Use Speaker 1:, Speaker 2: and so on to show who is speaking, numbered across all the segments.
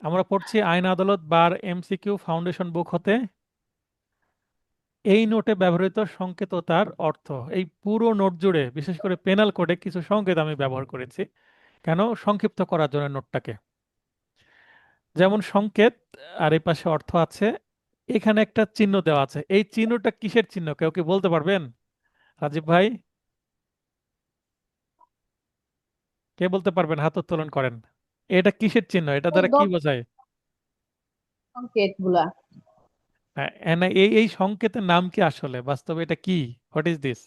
Speaker 1: আমরা পড়ছি আইন আদালত বার এমসিকিউ ফাউন্ডেশন বুক হতে। এই নোটে ব্যবহৃত সংকেত ও তার অর্থ। এই পুরো নোট জুড়ে বিশেষ করে পেনাল কোডে কিছু সংকেত আমি ব্যবহার করেছি কেন, সংক্ষিপ্ত করার জন্য নোটটাকে। যেমন সংকেত, আর এই পাশে অর্থ আছে। এখানে একটা চিহ্ন দেওয়া আছে, এই চিহ্নটা কিসের চিহ্ন কেউ কি বলতে পারবেন? রাজীব ভাই, কে বলতে পারবেন? হাত উত্তোলন করেন। এটা কিসের চিহ্ন? এটা
Speaker 2: ওই
Speaker 1: দ্বারা কি
Speaker 2: দশ
Speaker 1: বোঝায়?
Speaker 2: সংকেত গুলা।
Speaker 1: এই এই সংকেতের নাম কি আসলে, বাস্তবে এটা কি? What is this?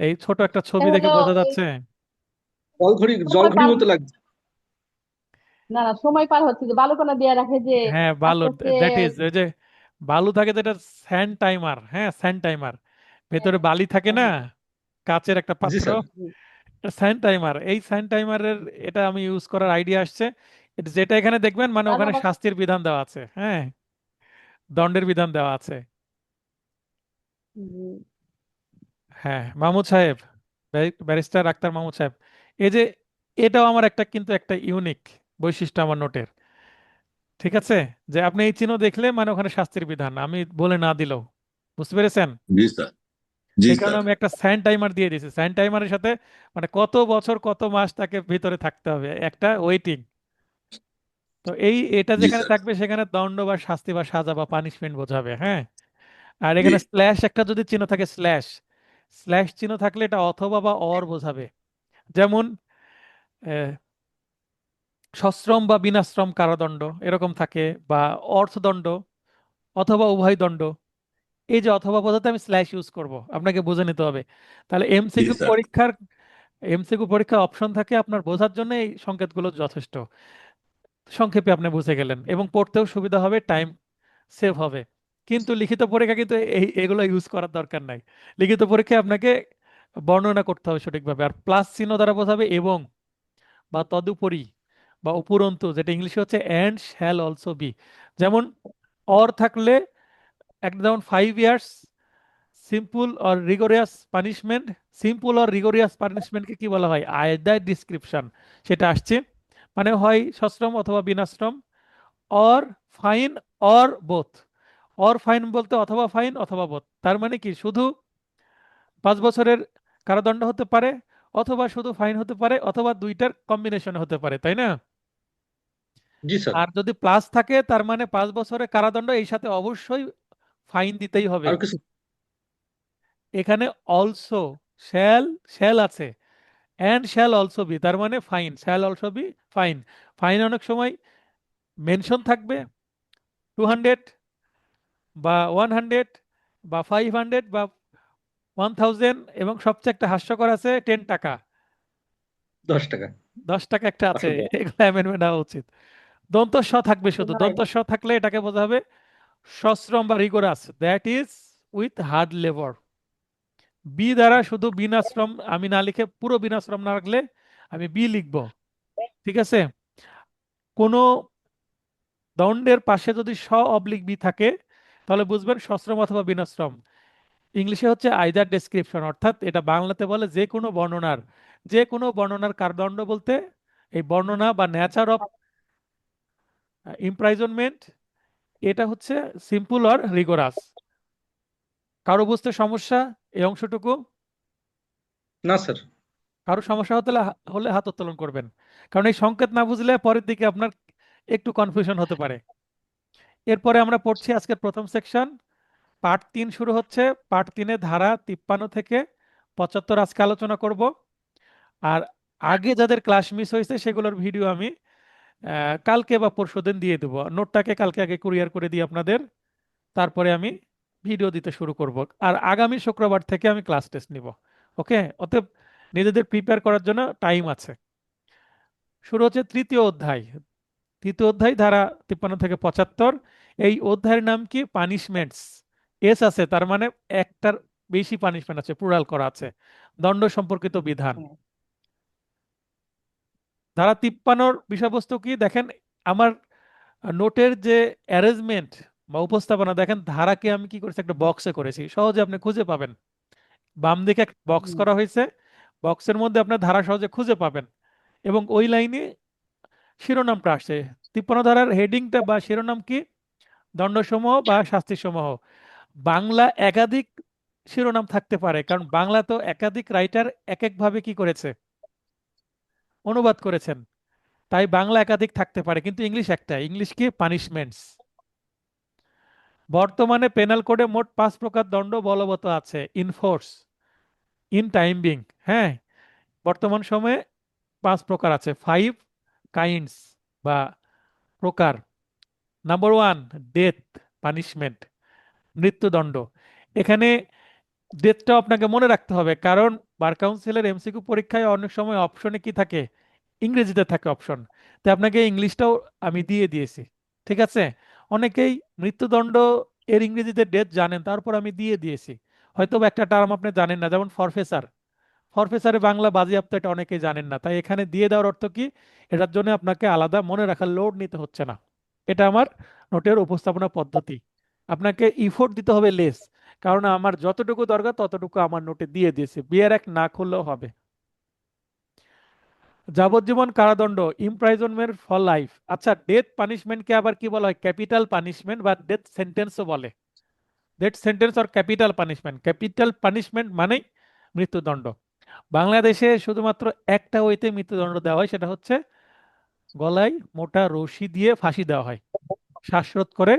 Speaker 1: এই ছোট একটা
Speaker 2: এটা
Speaker 1: ছবি দেখে
Speaker 2: হলো
Speaker 1: বোঝা
Speaker 2: ওই
Speaker 1: যাচ্ছে।
Speaker 2: সময়
Speaker 3: জলঘড়ি
Speaker 2: পার,
Speaker 3: মতো লাগছে।
Speaker 2: না না, সময় পার হচ্ছে যে বালুকণা দিয়ে রাখে যে
Speaker 1: হ্যাঁ, বালু।
Speaker 2: আস্তে আস্তে।
Speaker 1: দ্যাট ইজ ওই যে বালু থাকে, যেটা স্যান্ড টাইমার। হ্যাঁ, স্যান্ড টাইমার।
Speaker 2: হ্যাঁ
Speaker 1: ভেতরে বালি থাকে
Speaker 2: হ্যাঁ
Speaker 1: না,
Speaker 2: হ্যাঁ।
Speaker 1: কাচের একটা
Speaker 3: জি
Speaker 1: পাত্র।
Speaker 3: স্যার।
Speaker 2: হুম,
Speaker 1: স্যান্ড টাইমার, এই স্যান্ড টাইমারের এটা আমি ইউজ করার আইডিয়া আসছে। যেটা এখানে দেখবেন মানে ওখানে
Speaker 2: পাশাপাশি।
Speaker 1: শাস্তির বিধান দেওয়া আছে। হ্যাঁ, দণ্ডের বিধান দেওয়া আছে।
Speaker 2: হুম,
Speaker 1: হ্যাঁ মাহমুদ সাহেব, ব্যারিস্টার আক্তার মাহমুদ সাহেব, এই যে এটাও আমার একটা কিন্তু একটা ইউনিক বৈশিষ্ট্য আমার নোটের। ঠিক আছে, যে আপনি এই চিহ্ন দেখলে মানে ওখানে শাস্তির বিধান আমি বলে না দিলেও বুঝতে পেরেছেন।
Speaker 3: জি স্যার। জি
Speaker 1: এই কারণে
Speaker 3: স্যার।
Speaker 1: আমি একটা স্যান্ড টাইমার দিয়ে দিয়েছি। স্যান্ড টাইমারের সাথে মানে কত বছর কত মাস তাকে ভিতরে থাকতে হবে, একটা ওয়েটিং। তো এটা
Speaker 3: জি
Speaker 1: যেখানে
Speaker 3: স্যার।
Speaker 1: থাকবে সেখানে দণ্ড বা শাস্তি বা সাজা বা পানিশমেন্ট বোঝাবে। হ্যাঁ, আর
Speaker 3: জি।
Speaker 1: এখানে স্ল্যাশ একটা যদি চিহ্ন থাকে, স্ল্যাশ স্ল্যাশ চিহ্ন থাকলে এটা অথবা বা অর বোঝাবে। যেমন আহ, সশ্রম বা বিনাশ্রম কারাদণ্ড এরকম থাকে, বা অর্থদণ্ড অথবা উভয় দণ্ড। এই যে অথবা পদার্থে আমি স্ল্যাশ ইউজ করব, আপনাকে বুঝে নিতে হবে। তাহলে
Speaker 3: জি
Speaker 1: এমসিকিউ
Speaker 3: স্যার।
Speaker 1: পরীক্ষার অপশন থাকে আপনার বোঝার জন্য, এই সংকেতগুলো যথেষ্ট। সংক্ষেপে আপনি বুঝে গেলেন এবং পড়তেও সুবিধা হবে, টাইম সেভ হবে। কিন্তু লিখিত পরীক্ষা কিন্তু এগুলো ইউজ করার দরকার নাই। লিখিত পরীক্ষায় আপনাকে বর্ণনা করতে হবে সঠিকভাবে। আর প্লাস চিহ্ন দ্বারা বোঝাবে এবং বা তদুপরি বা উপরন্তু, যেটা ইংলিশে হচ্ছে অ্যান্ড শ্যাল অলসো বি। যেমন অর থাকলে একটা, যেমন 5 years simple or rigorous punishment. Simple or rigorous পানিশমেন্টকে কি বলা হয়? Either description. সেটা আসছে মানে হয় সশ্রম অথবা বিনাশ্রম, or fine, or both. Or fine বলতে অথবা ফাইন অথবা বোথ, তার মানে কি শুধু 5 বছরের কারাদণ্ড হতে পারে, অথবা শুধু ফাইন হতে পারে, অথবা দুইটার কম্বিনেশন হতে পারে, তাই না?
Speaker 3: জি স্যার।
Speaker 1: আর যদি প্লাস থাকে তার মানে 5 বছরের কারাদণ্ড, এই সাথে অবশ্যই ফাইন দিতেই হবে।
Speaker 3: আর কিছু?
Speaker 1: এখানে অলসো শ্যাল, শ্যাল আছে, অ্যান্ড শ্যাল অলসো বি, তার মানে fine, shall also be fine. Fine অনেক সময় মেনশন থাকবে 200 বা 100 বা 500 বা 1000, এবং সবচেয়ে একটা হাস্যকর আছে 10 টাকা।
Speaker 3: 10 টাকা।
Speaker 1: 10 টাকা একটা আছে।
Speaker 3: আসলে
Speaker 1: এগুলো অ্যামেন্ডমেন্ট হওয়া উচিত। দন্ত স থাকবে, শুধু
Speaker 2: ভাই,
Speaker 1: দন্ত স থাকলে এটাকে বোঝাবে সশ্রম বা rigorous, that is with hard labour. বি দ্বারা শুধু বিনাশ্রম আমি না লিখে, পুরো বিনাশ্রম না রাখলে আমি বি লিখব। ঠিক আছে, কোনো দণ্ডের পাশে যদি স অবলিক বি থাকে তাহলে বুঝবেন সশ্রম অথবা বিনাশ্রম। ইংলিশে হচ্ছে আইদার ডেসক্রিপশন, অর্থাৎ এটা বাংলাতে বলে যে কোনো বর্ণনার কারদণ্ড বলতে এই বর্ণনা বা নেচার অফ ইমপ্রাইজনমেন্ট, এটা হচ্ছে সিম্পল অর রিগোরাস। কারো বুঝতে সমস্যা এই অংশটুকু?
Speaker 3: না স্যার।
Speaker 1: কারো সমস্যা হলে হাত উত্তোলন করবেন, কারণ এই সংকেত না বুঝলে পরের দিকে আপনার একটু কনফিউশন হতে পারে। এরপরে আমরা পড়ছি আজকের প্রথম সেকশন, পার্ট 3 শুরু হচ্ছে। পার্ট 3-এ ধারা 53 থেকে 75 আজকে আলোচনা করব। আর আগে যাদের ক্লাস মিস হয়েছে সেগুলোর ভিডিও আমি কালকে বা পরশুদিন দিয়ে দেবো। নোটটাকে কালকে আগে কুরিয়ার করে দিই আপনাদের, তারপরে আমি ভিডিও দিতে শুরু করব। আর আগামী শুক্রবার থেকে আমি ক্লাস টেস্ট নিব। ওকে, অতএব নিজেদের প্রিপেয়ার করার জন্য টাইম আছে। শুরু হচ্ছে তৃতীয় অধ্যায়। তৃতীয় অধ্যায় ধারা 53 থেকে 75। এই অধ্যায়ের নাম কি? পানিশমেন্টস। এস আছে, তার মানে একটার বেশি পানিশমেন্ট আছে, প্লুরাল করা আছে। দণ্ড সম্পর্কিত বিধান।
Speaker 2: হ্যাঁ,
Speaker 1: ধারা 53-র বিষয়বস্তু কি দেখেন। আমার নোটের যে অ্যারেঞ্জমেন্ট বা উপস্থাপনা দেখেন, ধারাকে আমি কি করেছি, একটা বক্সে করেছি, সহজে আপনি খুঁজে পাবেন। বাম দিকে একটা বক্স
Speaker 2: হুম,
Speaker 1: করা হয়েছে, বক্সের মধ্যে আপনার ধারা সহজে খুঁজে পাবেন। এবং ওই লাইনে শিরোনামটা আসছে। 53 ধারার হেডিংটা বা শিরোনাম কি? দণ্ডসমূহ বা শাস্তিসমূহ। বাংলা একাধিক শিরোনাম থাকতে পারে, কারণ বাংলা তো একাধিক রাইটার এক একভাবে কি করেছে, অনুবাদ করেছেন। তাই বাংলা একাধিক থাকতে পারে, কিন্তু ইংলিশ একটা। ইংলিশ কি? পানিশমেন্টস। বর্তমানে পেনাল কোডে মোট 5 প্রকার দণ্ড বলবৎ আছে। ইনফোর্স, ইন টাইমিং, হ্যাঁ, বর্তমান সময়ে 5 প্রকার আছে। 5 কাইন্ডস বা প্রকার। নাম্বার 1, ডেথ পানিশমেন্ট, মৃত্যুদণ্ড। এখানে ডেটটাও আপনাকে মনে রাখতে হবে, কারণ বার কাউন্সিলের এমসিকিউ পরীক্ষায় অনেক সময় অপশনে কি থাকে, ইংরেজিতে থাকে অপশন। তাই আপনাকে ইংলিশটাও আমি দিয়ে দিয়েছি। ঠিক আছে? অনেকেই মৃত্যুদণ্ড এর ইংরেজিতে ডেথ জানেন, তারপর আমি দিয়ে দিয়েছি। হয়তো বা একটা টার্ম আপনি জানেন না, যেমন ফরফেসার। ফরফেসারে বাংলা বাজেয়াপ্ত, এটা অনেকেই জানেন না, তাই এখানে দিয়ে দেওয়ার অর্থ কি, এটার জন্য আপনাকে আলাদা মনে রাখার লোড নিতে হচ্ছে না। এটা আমার নোটের উপস্থাপনা পদ্ধতি। আপনাকে ইফোর্ট দিতে হবে লেস, কারণ আমার যতটুকু দরকার ততটুকু আমার নোটে দিয়ে দিয়েছে, বিয়ের এক না খুললেও হবে। যাবজ্জীবন কারাদণ্ড, ইমপ্রাইজনমেন্ট ফর লাইফ। আচ্ছা, ডেথ পানিশমেন্টকে আবার কি বলা হয়? ক্যাপিটাল পানিশমেন্ট বা ডেথ সেন্টেন্সও বলে। Death sentence or capital punishment. Capital punishment মানেই মৃত্যুদণ্ড। বাংলাদেশে শুধুমাত্র একটা ওয়েতে মৃত্যুদণ্ড দেওয়া হয়, সেটা হচ্ছে গলায় মোটা রশি দিয়ে ফাঁসি দেওয়া হয়, শ্বাসরোধ করে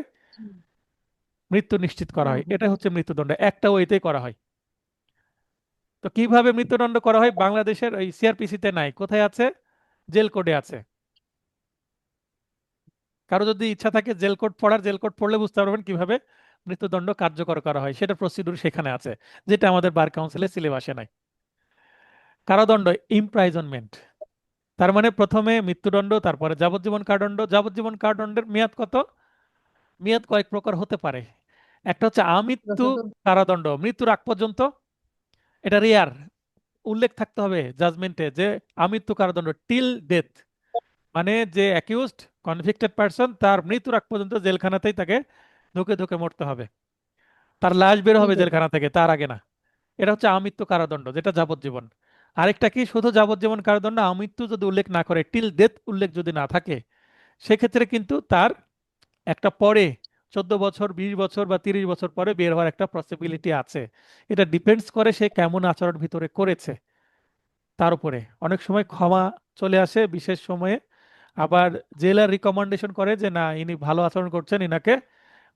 Speaker 1: মৃত্যু নিশ্চিত করা হয়। এটা হচ্ছে মৃত্যুদণ্ড, একটা ওয়েতেই করা হয়। তো কিভাবে মৃত্যুদণ্ড করা হয়? বাংলাদেশের ওই সিআরপিসিতে নাই, কোথায় আছে? জেল কোডে আছে। কারো যদি ইচ্ছা থাকে জেল কোড পড়ার, জেল কোড পড়লে বুঝতে পারবেন কিভাবে মৃত্যুদণ্ড কার্যকর করা হয়, সেটা প্রসিডিউর সেখানে আছে, যেটা আমাদের বার কাউন্সিলের সিলেবাসে নাই। কারাদণ্ড, ইমপ্রাইজনমেন্ট, তার মানে প্রথমে মৃত্যুদণ্ড, তারপরে যাবজ্জীবন কারাদণ্ড। যাবজ্জীবন কারাদণ্ডের মেয়াদ কত? মেয়াদ কয়েক প্রকার হতে পারে। একটা হচ্ছে আমৃত্যু
Speaker 2: যতদূর
Speaker 1: কারাদণ্ড, মৃত্যুর আগ পর্যন্ত। এটা রেয়ার, উল্লেখ থাকতে হবে জাজমেন্টে যে আমৃত্যু কারাদণ্ড, টিল ডেথ। মানে যে অ্যাকিউজড, কনভিক্টেড পারসন, তার মৃত্যুর আগ পর্যন্ত জেলখানাতেই তাকে ধুকে ধুকে মরতে হবে। তার লাশ বের হবে
Speaker 2: ঠিক আছে।
Speaker 1: জেলখানা থেকে, তার আগে না। এটা হচ্ছে আমৃত্যু কারাদণ্ড, যেটা যাবজ্জীবন। আরেকটা কি? শুধু যাবজ্জীবন কারাদণ্ড, আমৃত্যু যদি উল্লেখ না করে, টিল ডেথ উল্লেখ যদি না থাকে, সেক্ষেত্রে কিন্তু তার একটা পরে 14 বছর, 20 বছর বা 30 বছর পরে বের হওয়ার একটা পসিবিলিটি আছে। এটা ডিপেন্ডস করে সে কেমন আচরণ ভিতরে করেছে তার উপরে। অনেক সময় ক্ষমা চলে আসে বিশেষ সময়ে, আবার জেলার রিকমেন্ডেশন করে যে না, ইনি ভালো আচরণ করছেন, ইনাকে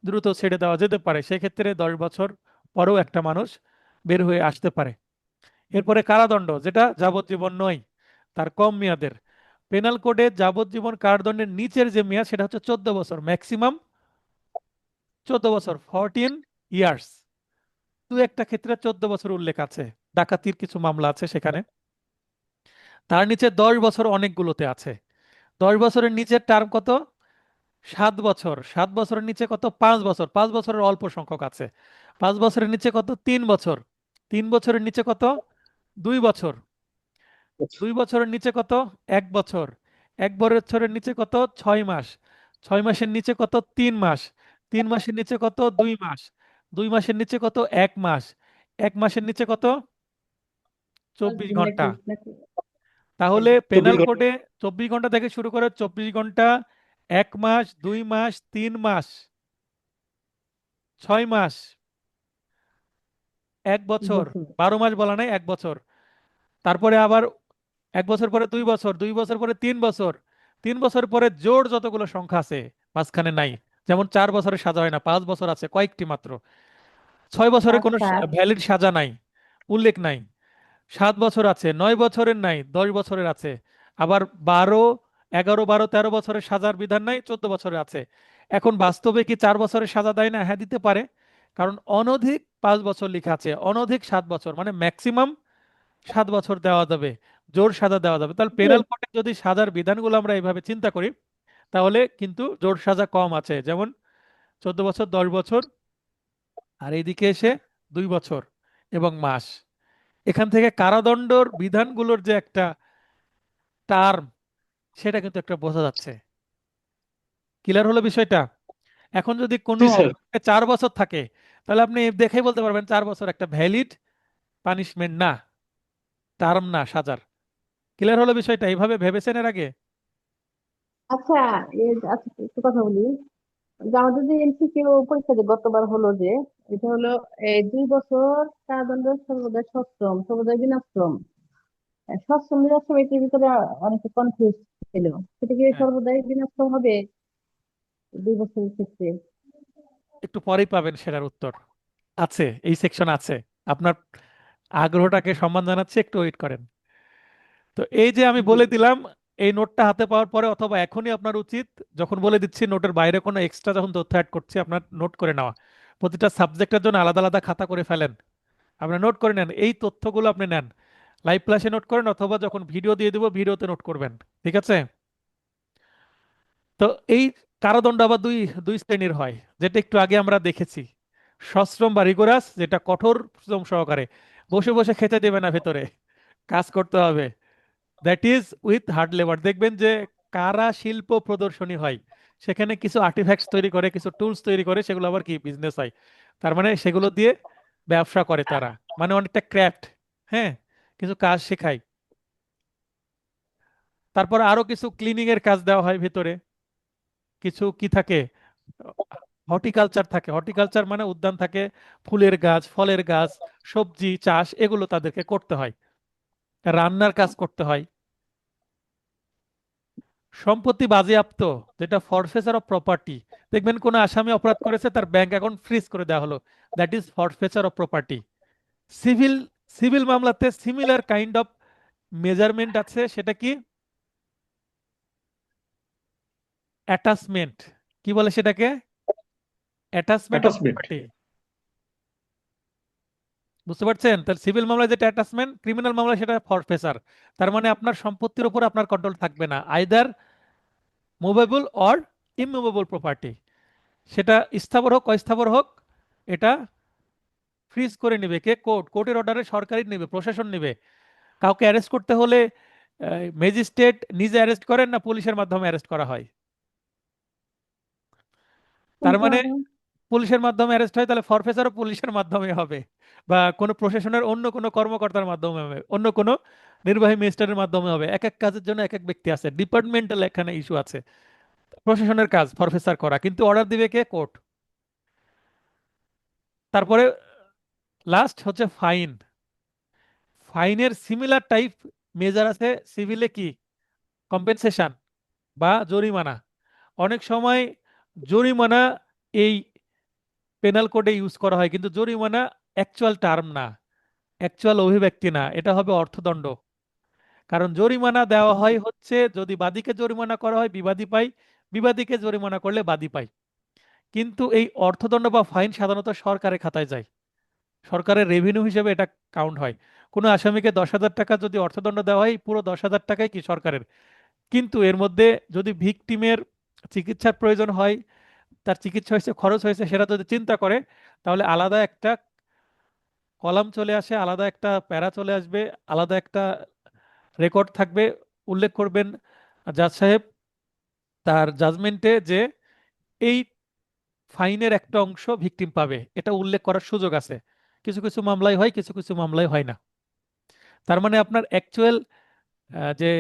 Speaker 1: দ্রুত ছেড়ে দেওয়া যেতে পারে। সেক্ষেত্রে 10 বছর পরেও একটা মানুষ বের হয়ে আসতে পারে। এরপরে কারাদণ্ড, যেটা যাবজ্জীবন নয়, তার কম মেয়াদের। পেনাল কোডে যাবজ্জীবন কারাদণ্ডের নিচের যে মেয়াদ, সেটা হচ্ছে 14 বছর, ম্যাক্সিমাম 14 বছর, 14 ইয়ার্স। দু একটা ক্ষেত্রে 14 বছর উল্লেখ আছে, ডাকাতির কিছু মামলা আছে সেখানে। তার নিচে 10 বছর অনেকগুলোতে আছে। 10 বছরের নিচের টার্ম কত? 7 বছর। 7 বছরের নিচে কত? 5 বছর। 5 বছরের অল্প সংখ্যক আছে। 5 বছরের নিচে কত? 3 বছর। 3 বছরের নিচে কত? 2 বছর। 2 বছরের নিচে কত? 1 বছর। 1 বছরের নিচে কত? 6 মাস। 6 মাসের নিচে কত? 3 মাস। 3 মাসের নিচে কত? 2 মাস। 2 মাসের নিচে কত? 1 মাস। 1 মাসের নিচে কত? 24 ঘন্টা।
Speaker 2: নাকি?
Speaker 1: তাহলে
Speaker 3: চব্বিশ
Speaker 1: পেনাল
Speaker 3: ঘন্টা
Speaker 1: কোডে 24 ঘন্টা থেকে শুরু করে 24 ঘন্টা, 1 মাস, 2 মাস, 3 মাস, 6 মাস, 1 বছর।
Speaker 2: বছর।
Speaker 1: 12 মাস বলা নাই, 1 বছর। তারপরে আবার 1 বছর পরে 2 বছর, 2 বছর পরে 3 বছর, 3 বছর পরে জোড় যতগুলো সংখ্যা আছে মাঝখানে নাই। যেমন 4 বছরের সাজা হয় না, 5 বছর আছে কয়েকটি মাত্র। 6 বছরে কোনো
Speaker 2: আচ্ছা।
Speaker 1: ভ্যালিড সাজা নাই, উল্লেখ নাই। 7 বছর আছে, 9 বছরের নাই, 10 বছরের আছে। আবার 12, 11, 12, 13 বছরের সাজার বিধান নাই, 14 বছরের আছে। এখন বাস্তবে কি 4 বছরের সাজা দেয় না? হ্যাঁ, দিতে পারে। কারণ অনধিক 5 বছর লেখা আছে, অনধিক 7 বছর, মানে ম্যাক্সিমাম 7 বছর দেওয়া যাবে, জোর সাজা দেওয়া যাবে। তাহলে পেনাল কোডে যদি সাজার বিধানগুলো আমরা এইভাবে চিন্তা করি, তাহলে কিন্তু জোর সাজা কম আছে। যেমন 14 বছর, 10 বছর, আর এইদিকে এসে 2 বছর এবং মাস। এখান থেকে কারাদণ্ডর বিধানগুলোর যে একটা টার্ম, সেটা কিন্তু একটা বোঝা যাচ্ছে। ক্লিয়ার হলো বিষয়টা? এখন যদি কোনো
Speaker 3: জি স্যার।
Speaker 1: অপশনে 4 বছর থাকে, তাহলে আপনি দেখেই বলতে পারবেন 4 বছর একটা ভ্যালিড পানিশমেন্ট না, টার্ম না সাজার। ক্লিয়ার হলো বিষয়টা? এইভাবে ভেবেছেন এর আগে?
Speaker 2: আচ্ছা, আচ্ছা একটু কথা বলি, যে আমাদের যে এমসিকিউ পরীক্ষা যে গতবার হলো, যে এটা হলো এই 2 বছর কারাদণ্ড সর্বদাই সশ্রম সর্বদাই বিনাশ্রম। সশ্রম বিনাশ্রম এটির ভিতরে অনেকে কনফিউজ ছিল, সেটা কি
Speaker 1: হ্যাঁ,
Speaker 2: সর্বদাই বিনাশ্রম হবে 2 বছরের ক্ষেত্রে?
Speaker 1: একটু পরেই পাবেন সেটার উত্তর। আছে, এই সেকশন আছে। আপনার আগ্রহটাকে সম্মান জানাচ্ছি, একটু ওয়েট করেন। তো এই যে আমি
Speaker 2: জি।
Speaker 1: বলে দিলাম, এই নোটটা হাতে পাওয়ার পরে অথবা এখনই আপনার উচিত, যখন বলে দিচ্ছি নোটের বাইরে কোনো এক্সট্রা যখন তথ্য অ্যাড করছি, আপনার নোট করে নেওয়া। প্রতিটা সাবজেক্টের জন্য আলাদা আলাদা খাতা করে ফেলেন, আপনার নোট করে নেন, এই তথ্যগুলো আপনি নেন। লাইভ ক্লাসে নোট করেন অথবা যখন ভিডিও দিয়ে দিব ভিডিওতে নোট করবেন। ঠিক আছে? তো এই কারাদণ্ড আবার দুই দুই শ্রেণীর হয়, যেটা একটু আগে আমরা দেখেছি। সশ্রম বা রিগোরাস, যেটা কঠোর শ্রম সহকারে, বসে বসে খেতে দেবে না, ভেতরে কাজ করতে হবে। That is with hard labour. দেখবেন যে কারা শিল্প প্রদর্শনী হয়, সেখানে কিছু আর্টিফ্যাক্টস তৈরি করে, কিছু টুলস তৈরি করে, সেগুলো আবার কি বিজনেস হয়। তার মানে সেগুলো দিয়ে ব্যবসা করে তারা, মানে অনেকটা ক্র্যাফট। হ্যাঁ, কিছু কাজ শেখায়। তারপর আরো কিছু ক্লিনিং এর কাজ দেওয়া হয় ভেতরে। কিছু কি থাকে, হর্টিকালচার থাকে। হর্টিকালচার মানে উদ্যান থাকে, ফুলের গাছ, ফলের গাছ, সবজি চাষ, এগুলো তাদেরকে করতে হয়। রান্নার কাজ করতে হয়। সম্পত্তি বাজেয়াপ্ত, যেটা ফরফেচার অফ প্রপার্টি। দেখবেন কোন আসামি অপরাধ করেছে, তার ব্যাংক অ্যাকাউন্ট ফ্রিজ করে দেওয়া হলো, that is forfeiture of property. Civil civil মামলাতে সিমিলার কাইন্ড অফ মেজারমেন্ট আছে, সেটা কি? অ্যাটাচমেন্ট। কি বলে সেটাকে? Attachment of
Speaker 3: attachment.
Speaker 1: প্রপার্টি। বুঝতে পারছেন? তাহলে সিভিল মামলায় যেটা অ্যাটাচমেন্ট, ক্রিমিনাল মামলায় সেটা ফরফেচার। তার মানে আপনার সম্পত্তির উপর আপনার কন্ট্রোল থাকবে না, either movable or immovable property. সেটা স্থাবর হোক অস্থাবর হোক, এটা ফ্রিজ করে নেবে কে? কোর্ট। কোর্টের অর্ডারে সরকারই নেবে, প্রশাসন নেবে। কাউকে অ্যারেস্ট করতে হলে ম্যাজিস্ট্রেট নিজে অ্যারেস্ট করেন না পুলিশের মাধ্যমে অ্যারেস্ট করা হয়? তার
Speaker 2: কোনটা?
Speaker 1: মানে পুলিশের মাধ্যমে অ্যারেস্ট হয়, তাহলে ফরফেসারও পুলিশের মাধ্যমে হবে, বা কোনো প্রশাসনের অন্য কোনো কর্মকর্তার মাধ্যমে হবে, অন্য কোনো নির্বাহী ম্যাজিস্ট্রেটের মাধ্যমে হবে। এক এক কাজের জন্য এক এক ব্যক্তি আছে, ডিপার্টমেন্টাল এখানে ইস্যু আছে। প্রশাসনের কাজ ফরফেসার করা, কিন্তু অর্ডার দিবে কে? কোর্ট। তারপরে লাস্ট হচ্ছে ফাইন। ফাইনের সিমিলার টাইপ মেজার আছে সিভিলে, কি? কম্পেনসেশন বা জরিমানা। অনেক সময় জরিমানা এই পেনাল কোডে ইউজ করা হয়, কিন্তু জরিমানা অ্যাকচুয়াল টার্ম না, অ্যাকচুয়াল অভিব্যক্তি না, এটা হবে অর্থদণ্ড। কারণ জরিমানা দেওয়া হয় হচ্ছে, যদি বাদীকে জরিমানা করা হয় বিবাদী পায়, বিবাদীকে জরিমানা করলে বাদী পায়। কিন্তু এই অর্থদণ্ড বা ফাইন সাধারণত সরকারের খাতায় যায়, সরকারের রেভিনিউ হিসেবে এটা কাউন্ট হয়। কোনো আসামিকে 10,000 টাকা যদি অর্থদণ্ড দেওয়া হয়, পুরো 10,000 টাকাই কি সরকারের। কিন্তু এর মধ্যে যদি ভিকটিমের চিকিৎসার প্রয়োজন হয়, তার চিকিৎসা হয়েছে, খরচ হয়েছে, সেটা যদি চিন্তা করে, তাহলে আলাদা একটা কলাম চলে আসে, আলাদা একটা প্যারা চলে আসবে, আলাদা একটা রেকর্ড থাকবে। উল্লেখ করবেন জাজ সাহেব তার জাজমেন্টে যে এই ফাইনের একটা অংশ ভিকটিম পাবে, এটা উল্লেখ করার সুযোগ আছে। কিছু কিছু মামলায় হয়, কিছু কিছু মামলায় হয় না। তার মানে আপনার অ্যাকচুয়াল যে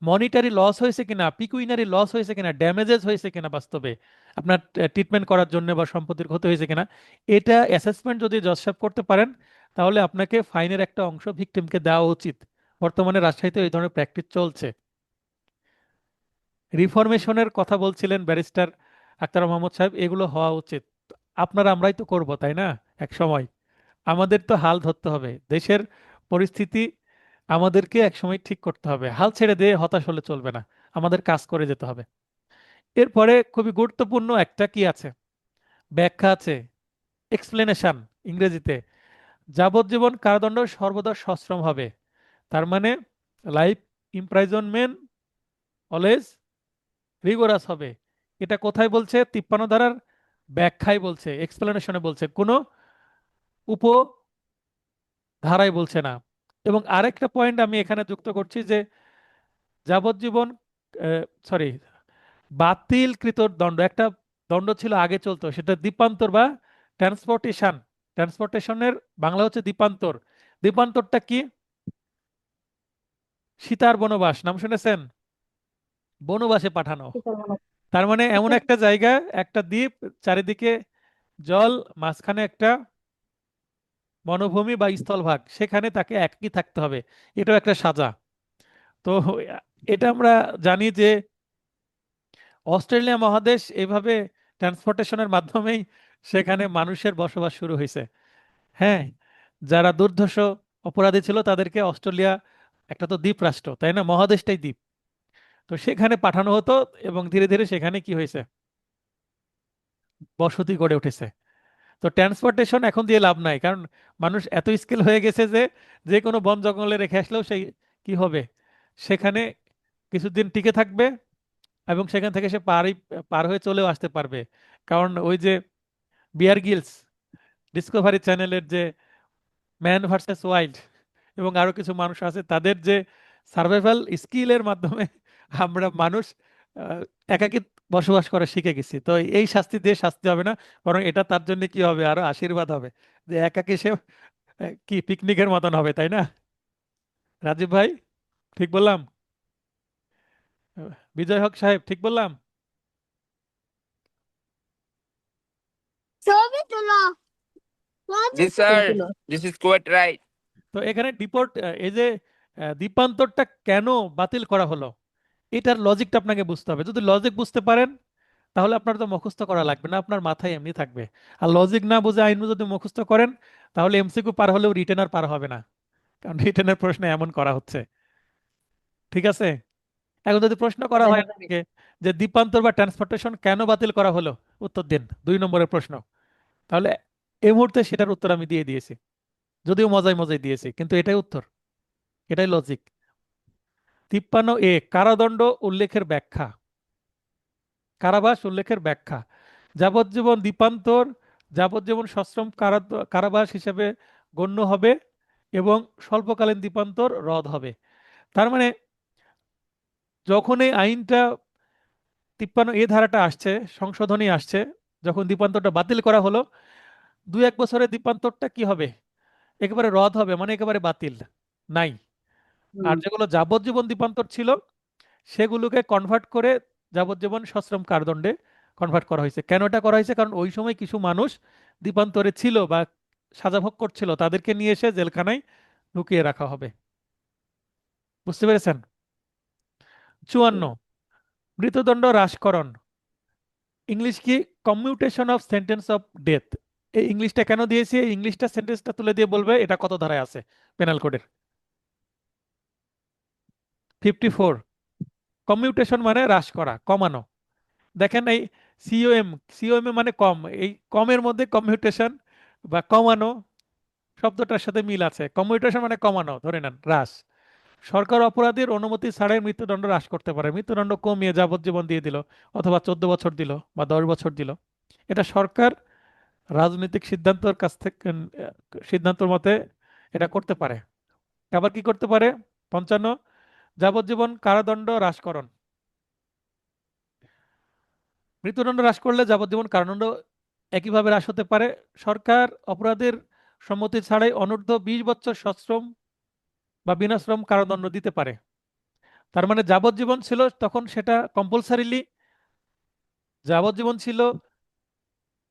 Speaker 1: মনিটারি লস হয়েছে কিনা, পিকুইনারি লস হয়েছে কিনা, ড্যামেজেস হয়েছে কিনা বাস্তবে আপনার ট্রিটমেন্ট করার জন্য, বা সম্পত্তির ক্ষতি হয়েছে কিনা, এটা অ্যাসেসমেন্ট যদি জজ সাহেব করতে পারেন, তাহলে আপনাকে ফাইনের একটা অংশ ভিকটিমকে দেওয়া উচিত। বর্তমানে রাজশাহীতে এই ধরনের প্র্যাকটিস চলছে। রিফরমেশনের কথা বলছিলেন ব্যারিস্টার আক্তার মোহাম্মদ সাহেব, এগুলো হওয়া উচিত। আপনারা আমরাই তো করব, তাই না? এক সময় আমাদের তো হাল ধরতে হবে, দেশের পরিস্থিতি আমাদেরকে এক সময় ঠিক করতে হবে। হাল ছেড়ে দিয়ে হতাশ হলে চলবে না, আমাদের কাজ করে যেতে হবে। এরপরে খুবই গুরুত্বপূর্ণ একটা কি আছে, ব্যাখ্যা আছে, এক্সপ্লেনেশন ইংরেজিতে। যাবজ্জীবন কারাদণ্ড সর্বদা সশ্রম হবে। তার মানে লাইফ ইমপ্রাইজনমেন্ট অলওয়েজ রিগোরাস হবে। এটা কোথায় বলছে? 53 ধারার ব্যাখ্যায় বলছে, এক্সপ্লেনেশনে বলছে, কোনো উপধারায় বলছে না। এবং আরেকটা পয়েন্ট আমি এখানে যুক্ত করছি, যে যাবজ্জীবন, সরি, বাতিলকৃত দণ্ড, একটা দণ্ড ছিল আগে চলতো, সেটা দ্বীপান্তর বা ট্রান্সপোর্টেশন। ট্রান্সপোর্টেশনের বাংলা হচ্ছে দ্বীপান্তর। দ্বীপান্তরটা কি? সীতার বনবাস নাম শুনেছেন? বনবাসে পাঠানো।
Speaker 2: সীতার বনবাস।
Speaker 1: তার মানে এমন
Speaker 2: সীতার
Speaker 1: একটা জায়গা, একটা দ্বীপ, চারিদিকে জল, মাঝখানে একটা বনভূমি বা স্থলভাগ, সেখানে তাকে একই থাকতে হবে। এটাও একটা সাজা। তো এটা আমরা জানি যে অস্ট্রেলিয়া মহাদেশ এইভাবে ট্রান্সপোর্টেশনের মাধ্যমেই সেখানে মানুষের বসবাস শুরু হয়েছে। হ্যাঁ, যারা দুর্ধর্ষ অপরাধী ছিল তাদেরকে অস্ট্রেলিয়া, একটা তো দ্বীপ রাষ্ট্র তাই না, মহাদেশটাই দ্বীপ, তো সেখানে পাঠানো হতো। এবং ধীরে ধীরে সেখানে কি হয়েছে, বসতি গড়ে উঠেছে। তো ট্রান্সপোর্টেশন এখন দিয়ে লাভ নাই, কারণ মানুষ এত স্কিল হয়ে গেছে যে যে কোনো বন জঙ্গলে রেখে আসলেও সেই কি হবে, সেখানে কিছুদিন টিকে থাকবে এবং সেখান থেকে সে পার হয়ে চলেও আসতে পারবে। কারণ ওই যে বিয়ার গিলস, ডিসকভারি চ্যানেলের যে ম্যান ভার্সেস ওয়াইল্ড, এবং আরো কিছু মানুষ আছে, তাদের যে সার্ভাইভাল স্কিলের মাধ্যমে আমরা মানুষ আহ, একাকী বসবাস করা শিখে গেছি। তো এই শাস্তি দিয়ে শাস্তি হবে না, বরং এটা তার জন্য কি হবে, আরো আশীর্বাদ হবে, যে একাকী সে কি পিকনিকের মতন হবে, তাই না? রাজীব ভাই, ঠিক বললাম? বিজয় হক সাহেব, ঠিক বললাম?
Speaker 4: ছবি তুলো। Yes, sir.
Speaker 2: ছিল।
Speaker 4: This is quite right.
Speaker 1: তো এখানে ডিপোর্ট, এই যে দ্বীপান্তরটা কেন বাতিল করা হলো, এটার লজিকটা আপনাকে বুঝতে হবে। যদি লজিক বুঝতে পারেন তাহলে আপনার তো মুখস্থ করা লাগবে না, আপনার মাথায় এমনি থাকবে। আর লজিক না বুঝে আইন যদি মুখস্থ করেন তাহলে এমসিকিউ পার হলেও রিটেন আর পার হবে না, কারণ রিটেনের প্রশ্ন এমন করা হচ্ছে। ঠিক আছে? এখন যদি প্রশ্ন করা হয়
Speaker 2: দেখা যাবে।
Speaker 1: আপনাকে যে দ্বীপান্তর বা ট্রান্সপোর্টেশন কেন বাতিল করা হলো, উত্তর দিন, 2 নম্বরের প্রশ্ন। তাহলে এই মুহূর্তে সেটার উত্তর আমি দিয়ে দিয়েছি, যদিও মজায় মজায় দিয়েছি, কিন্তু এটাই উত্তর, এটাই লজিক। 53 কারাদণ্ড উল্লেখের ব্যাখ্যা। কারাবাস উল্লেখের ব্যাখ্যা: যাবজ্জীবন দ্বীপান্তর যাবজ্জীবন সশ্রম কারাবাস হিসেবে গণ্য হবে এবং স্বল্পকালীন দ্বীপান্তর রদ হবে। তার মানে যখন এই আইনটা 53 ধারাটা আসছে, সংশোধনী আসছে, যখন দ্বীপান্তরটা বাতিল করা হলো, 2-1 বছরের দ্বীপান্তরটা কি হবে, একেবারে রদ হবে, মানে একেবারে বাতিল, নাই। আর
Speaker 2: হুম।
Speaker 1: যেগুলো যাবজ্জীবন দ্বীপান্তর ছিল সেগুলোকে কনভার্ট করে যাবজ্জীবন সশ্রম কারাদণ্ডে কনভার্ট করা হয়েছে। কেন এটা করা হয়েছে? কারণ ওই সময় কিছু মানুষ দ্বীপান্তরে ছিল বা সাজা ভোগ করছিল, তাদেরকে নিয়ে এসে জেলখানায় ঢুকিয়ে রাখা হবে। বুঝতে পেরেছেন? 54 মৃত্যুদণ্ড হ্রাসকরণ। ইংলিশ কি? Commutation of sentence of death. এই ইংলিশটা কেন দিয়েছি, এই ইংলিশটা সেন্টেন্সটা তুলে দিয়ে বলবে এটা কত ধারায় আছে পেনাল কোডের। 54, কমিউটেশন মানে হ্রাস করা, কমানো। দেখেন এই সিওএম, সিওএম মানে কম, এই কমের মধ্যে কমিউটেশন বা কমানো শব্দটার সাথে মিল আছে। কমিউটেশন মানে কমানো, ধরে নেন হ্রাস। সরকার অপরাধীর অনুমতি ছাড়াই মৃত্যুদণ্ড হ্রাস করতে পারে, মৃত্যুদণ্ড কমিয়ে যাবজ্জীবন দিয়ে দিল, অথবা 14 বছর দিল বা 10 বছর দিল। এটা সরকার রাজনৈতিক সিদ্ধান্তের কাছ থেকে সিদ্ধান্তর মতে এটা করতে পারে। আবার কি করতে পারে? 55, যাবজ্জীবন কারাদণ্ড হ্রাসকরণ। মৃত্যুদণ্ড হ্রাস করলে যাবজ্জীবন কারাদণ্ড একইভাবে হ্রাস হতে পারে। সরকার অপরাধের সম্মতি ছাড়াই অনূর্ধ্ব 20 বছর সশ্রম বা বিনাশ্রম কারাদণ্ড দিতে পারে। তার মানে যাবজ্জীবন ছিল তখন সেটা কম্পালসারিলি যাবজ্জীবন ছিল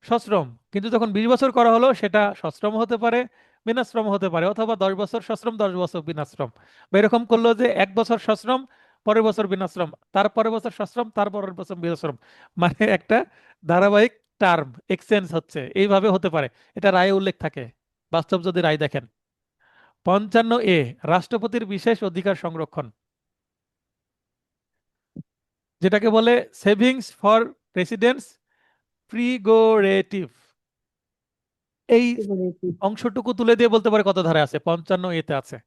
Speaker 1: সশ্রম, কিন্তু যখন 20 বছর করা হলো সেটা সশ্রম হতে পারে, বিনাশ্রম হতে পারে, অথবা 10 বছর সশ্রম 10 বছর বিনাশ্রম। বা এরকম করলো যে 1 বছর সশ্রম, পরের বছর বিনাশ্রম, তার পরের বছর সশ্রম, তার পরের বছর বিনাশ্রম, মানে একটা ধারাবাহিক টার্ম এক্সচেঞ্জ হচ্ছে, এইভাবে হতে পারে। এটা রায়ে উল্লেখ থাকে, বাস্তব যদি রায় দেখেন। 55 রাষ্ট্রপতির বিশেষ অধিকার সংরক্ষণ, যেটাকে বলে সেভিংস ফর প্রেসিডেন্টস প্রিগোরেটিভ। এই
Speaker 2: কি বলেছি?
Speaker 1: অংশটুকু তুলে দিয়ে বলতে পারে কত ধারা আছে, 55 আছে।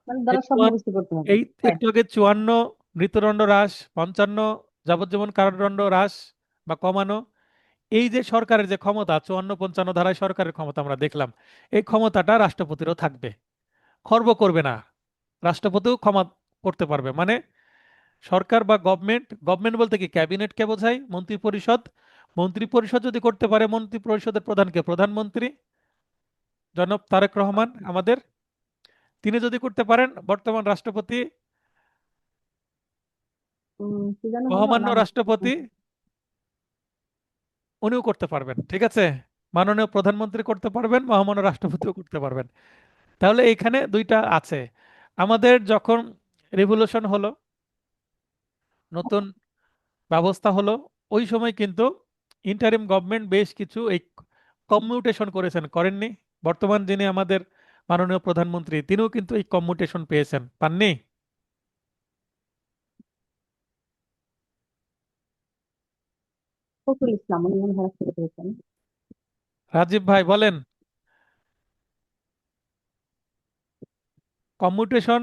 Speaker 2: মানে
Speaker 1: এই
Speaker 2: দ্বারা সব
Speaker 1: 54
Speaker 2: মুখস্থ করতে হবে,
Speaker 1: এই
Speaker 2: তাই?
Speaker 1: একটু আগে 54 মৃত্যুদণ্ড হ্রাস, 55 যাবজ্জীবন কারাদণ্ড হ্রাস বা কমানো। এই যে সরকারের যে ক্ষমতা, 54-55 ধারায় সরকারের ক্ষমতা আমরা দেখলাম, এই ক্ষমতাটা রাষ্ট্রপতিরও থাকবে, খর্ব করবে না। রাষ্ট্রপতিও ক্ষমা করতে পারবে, মানে সরকার বা গভর্নমেন্ট, গভর্নমেন্ট বলতে কি ক্যাবিনেটকে বোঝায়, মন্ত্রী পরিষদ, মন্ত্রী পরিষদ যদি করতে পারে, মন্ত্রী পরিষদের প্রধানকে প্রধানমন্ত্রী জনাব তারেক রহমান আমাদের। তিনি যদি করতে পারেন, বর্তমান রাষ্ট্রপতি,
Speaker 2: কি জানো হলো
Speaker 1: মহামান্য
Speaker 2: নাম?
Speaker 1: রাষ্ট্রপতি, উনিও করতে পারবেন, ঠিক আছে? মাননীয় প্রধানমন্ত্রী করতে পারবেন, মহামান্য রাষ্ট্রপতিও করতে পারবেন। তাহলে এখানে দুইটা আছে। আমাদের যখন রিভলিউশন হলো, নতুন ব্যবস্থা হলো, ওই সময় কিন্তু ইন্টারিম গভর্নমেন্ট বেশ কিছু এই কমিউটেশন করেছেন, করেননি? বর্তমান যিনি আমাদের মাননীয় প্রধানমন্ত্রী, তিনিও কিন্তু এই কমিউটেশন পেয়েছেন, পাননি?
Speaker 2: ফখরুল ইসলাম উনি মনে হয় রাষ্ট্রপতি হয়েছেন।
Speaker 1: রাজীব ভাই বলেন, কমিউটেশন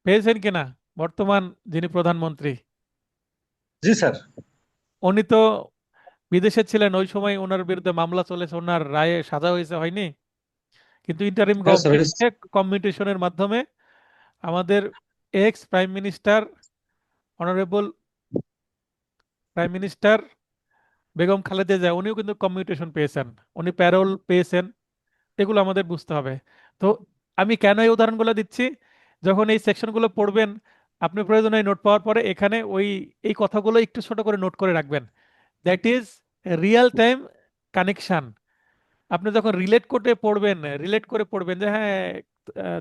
Speaker 1: পেয়েছেন কিনা বর্তমান যিনি প্রধানমন্ত্রী?
Speaker 3: জি স্যার।
Speaker 1: উনি তো বিদেশে ছিলেন, ওই সময় ওনার বিরুদ্ধে মামলা চলেছে, ওনার রায়ে সাজা হয়েছে, হয়নি? কিন্তু ইন্টারিম
Speaker 3: হ্যাঁ স্যার,
Speaker 1: গভর্নমেন্টে কমিউটেশনের মাধ্যমে আমাদের x prime minister, honourable prime minister Begum Khaleda Zia, উনিও কিন্তু কমিউটেশন পেয়েছেন, উনি প্যারোল পেয়েছেন। এগুলো আমাদের বুঝতে হবে। তো আমি কেন এই উদাহরণগুলো দিচ্ছি, যখন এই সেকশনগুলো পড়বেন, আপনি প্রয়োজনে নোট পাওয়ার পরে এখানে এই কথাগুলো একটু ছোট করে নোট করে রাখবেন। That is real time connection. আপনি যখন রিলেট করে পড়বেন, রিলেট করে পড়বেন যে হ্যাঁ,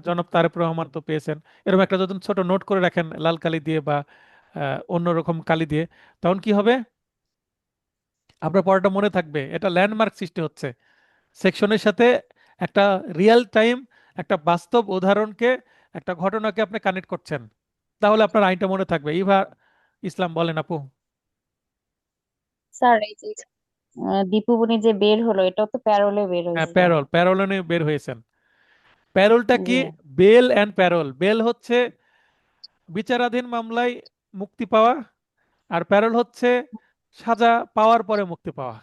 Speaker 1: জনাব তারেক রহমান তো পেয়েছেন, এরকম একটা যদি ছোট নোট করে রাখেন লাল কালি দিয়ে বা অন্যরকম কালি দিয়ে, তখন কি হবে? আপনার পড়াটা মনে থাকবে, এটা ল্যান্ডমার্ক সৃষ্টি হচ্ছে। সেকশনের সাথে একটা রিয়েল টাইম, একটা বাস্তব উদাহরণকে, একটা ঘটনাকে আপনি কানেক্ট করছেন, তাহলে আপনার আইনটা মনে থাকবে। ইভা ইসলাম বলেন আপু।
Speaker 5: স্যার এই যে দীপুমনি যে বের হলো এটাও তো প্যারোলে বের
Speaker 1: হ্যাঁ,
Speaker 5: হয়েছে।
Speaker 1: প্যারোল, প্যারোলনে বের হয়েছেন। প্যারোলটা
Speaker 5: জি।
Speaker 1: কি? Bell and parole. বেল হচ্ছে বিচারাধীন মামলায় মুক্তি পাওয়া, আর প্যারোল হচ্ছে সাজা পাওয়ার পরে মুক্তি পাওয়া,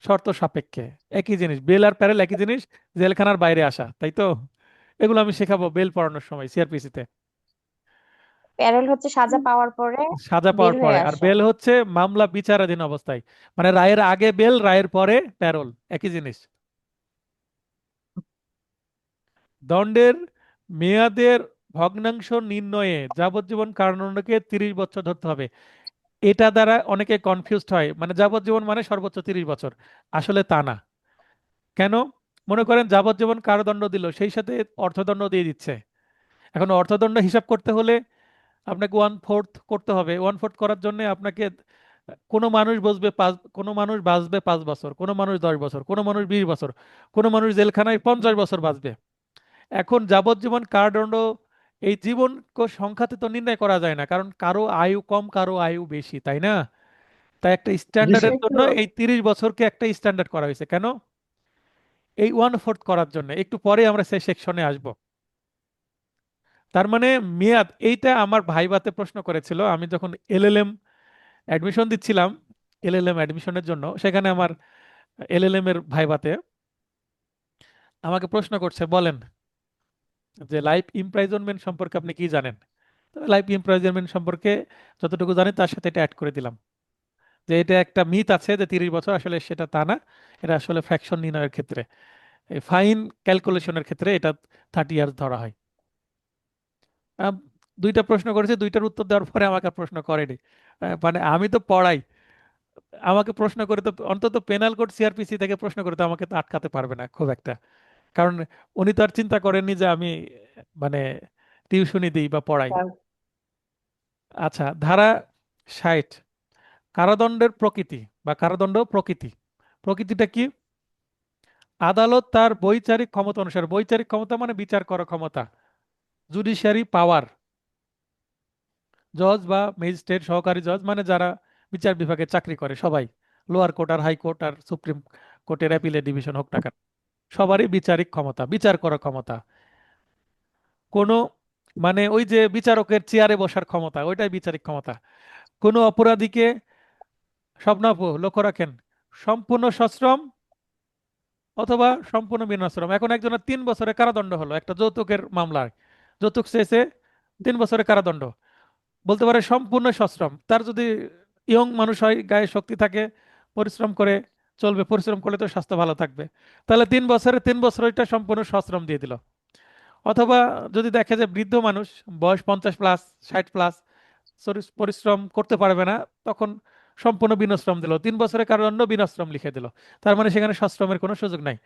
Speaker 1: শর্ত সাপেক্ষে। একই জিনিস, বেল আর প্যারোল একই জিনিস, জেলখানার বাইরে আসা, তাই তো? এগুলো আমি শেখাবো বেল পড়ানোর সময় সিআরপিসি তে।
Speaker 5: প্যারোল হচ্ছে সাজা পাওয়ার পরে
Speaker 1: সাজা
Speaker 5: বের
Speaker 1: পাওয়ার
Speaker 5: হয়ে
Speaker 1: পরে, আর
Speaker 5: আসা।
Speaker 1: বেল হচ্ছে মামলা বিচারাধীন অবস্থায়, মানে রায়ের আগে বেল, রায়ের পরে প্যারোল, একই জিনিস। দণ্ডের মেয়াদের ভগ্নাংশ নির্ণয়ে যাবজ্জীবন কারাদণ্ডকে 30 বছর ধরতে হবে। এটা দ্বারা অনেকে কনফিউজড হয়, মানে যাবজ্জীবন মানে সর্বোচ্চ 30 বছর। আসলে তা না। কেন? মনে করেন যাবজ্জীবন কারাদণ্ড দিল, সেই সাথে অর্থদণ্ড দিয়ে দিচ্ছে। এখন অর্থদণ্ড হিসাব করতে হলে আপনাকে 1/4 করতে হবে। 1/4 করার জন্য আপনাকে, কোনো মানুষ বসবে 5, কোনো মানুষ বাঁচবে 5 বছর, কোনো মানুষ 10 বছর, কোনো মানুষ 20 বছর, কোনো মানুষ জেলখানায় 50 বছর বাঁচবে। এখন যাবজ্জীবন কারাদণ্ড এই জীবন সংখ্যাতে তো নির্ণয় করা যায় না, কারণ কারো আয়ু কম, কারো আয়ু বেশি, তাই না? তাই একটা
Speaker 3: জি
Speaker 1: স্ট্যান্ডার্ডের
Speaker 3: স্যার।
Speaker 2: এটাই তো।
Speaker 1: জন্য এই 30 বছরকে একটা স্ট্যান্ডার্ড করা হয়েছে। কেন? এই 1/4 করার জন্য। একটু পরে আমরা সেই সেকশনে আসব। তার মানে মেয়াদ, এইটা আমার ভাইভাতে প্রশ্ন করেছিল আমি যখন এলএলএম অ্যাডমিশন দিচ্ছিলাম। এলএলএম অ্যাডমিশনের জন্য সেখানে আমার এলএলএম এর ভাইভাতে আমাকে প্রশ্ন করছে, বলেন যে লাইফ ইমপ্রাইজনমেন্ট সম্পর্কে আপনি কি জানেন? লাইফ ইমপ্রাইজনমেন্ট সম্পর্কে যতটুকু জানি তার সাথে এটা অ্যাড করে দিলাম, যে এটা একটা মিথ আছে যে 30 বছর, আসলে সেটা তা না। এটা আসলে ফ্র্যাকশন নির্ণয়ের ক্ষেত্রে, ফাইন ক্যালকুলেশনের ক্ষেত্রে এটা 30 ইয়ার্স ধরা হয়। আম, দুইটা প্রশ্ন করেছে, দুইটার উত্তর দেওয়ার পরে আমাকে আর প্রশ্ন করেনি। মানে আমি তো পড়াই, আমাকে প্রশ্ন করে তো অন্তত পেনাল কোড সিআরপিসি থেকে প্রশ্ন করে তো আমাকে তো আটকাতে পারবে না খুব একটা। কারণ উনি তো আর চিন্তা করেননি যে আমি মানে টিউশনি দিই বা পড়াই।
Speaker 2: স্যার,
Speaker 1: আচ্ছা, ধারা 60, কারাদণ্ডের প্রকৃতি বা কারাদণ্ড প্রকৃতি। প্রকৃতিটা কি? আদালত তার বৈচারিক ক্ষমতা অনুসারে, বৈচারিক ক্ষমতা মানে বিচার করার ক্ষমতা, জুডিশিয়ারি পাওয়ার, জজ বা ম্যাজিস্ট্রেট, সহকারী জজ মানে যারা বিচার বিভাগে চাকরি করে সবাই, লোয়ার কোর্ট আর হাই কোর্ট আর সুপ্রিম কোর্টের অ্যাপিলেট ডিভিশন হোক না কেন, সবারই বিচারিক ক্ষমতা, বিচার করার ক্ষমতা। কোনো, মানে ওই যে বিচারকের চেয়ারে বসার ক্ষমতা, ওইটাই বিচারিক ক্ষমতা। কোনো অপরাধীকে, স্বপ্নাপু লক্ষ্য রাখেন, সম্পূর্ণ সশ্রম অথবা সম্পূর্ণ বিনাশ্রম। এখন একজনের 3 বছরের কারাদণ্ড হলো একটা যৌতুকের মামলায়, যৌতুক চেয়েছে, 3 বছরের কারাদণ্ড। বলতে পারে সম্পূর্ণ সশ্রম, তার যদি ইয়ং মানুষ হয়, গায়ে শক্তি থাকে, পরিশ্রম করে চলবে, পরিশ্রম করলে তো স্বাস্থ্য ভালো থাকবে, তাহলে 3 বছরে 3 বছর এটা সম্পূর্ণ সশ্রম দিয়ে দিল। অথবা যদি দেখে যে বৃদ্ধ মানুষ, বয়স 50+, 60+, পরিশ্রম করতে পারবে না, তখন সম্পূর্ণ বিনশ্রম দিল, 3 বছরের কারোর জন্য বিনশ্রম লিখে দিল। তার মানে সেখানে সশ্রমের কোনো সুযোগ নাই।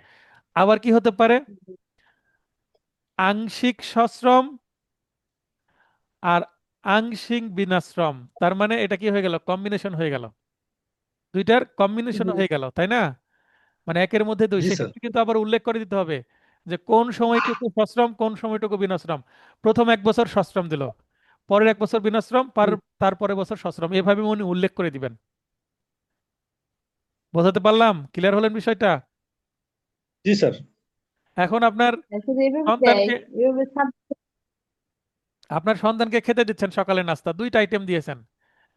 Speaker 1: আবার কি হতে পারে, আংশিক সশ্রম আর আংশিক বিনাশ্রম। তার মানে এটা কি হয়ে গেল, কম্বিনেশন হয়ে গেল, দুইটার কম্বিনেশন
Speaker 2: জি
Speaker 1: হয়ে গেল, তাই না? মানে একের মধ্যে দুই।
Speaker 3: জি স্যার।
Speaker 1: সেক্ষেত্রে কিন্তু আবার উল্লেখ করে দিতে হবে যে কোন সময়টুকু সশ্রম, কোন সময়টুকু বিনাশ্রম। প্রথম 1 বছর সশ্রম দিল, পরের 1 বছর বিনাশ্রম, তারপরের বছর সশ্রম, এভাবে উনি উল্লেখ করে দিবেন। বোঝাতে পারলাম? ক্লিয়ার হলেন বিষয়টা?
Speaker 3: জি স্যার।
Speaker 1: এখন আপনার
Speaker 2: শুধু এইভাবে দেয়,
Speaker 1: সন্তানকে
Speaker 2: এইভাবে
Speaker 1: আপনার সন্তানকে খেতে দিচ্ছেন, সকালে নাস্তা 2টা আইটেম দিয়েছেন,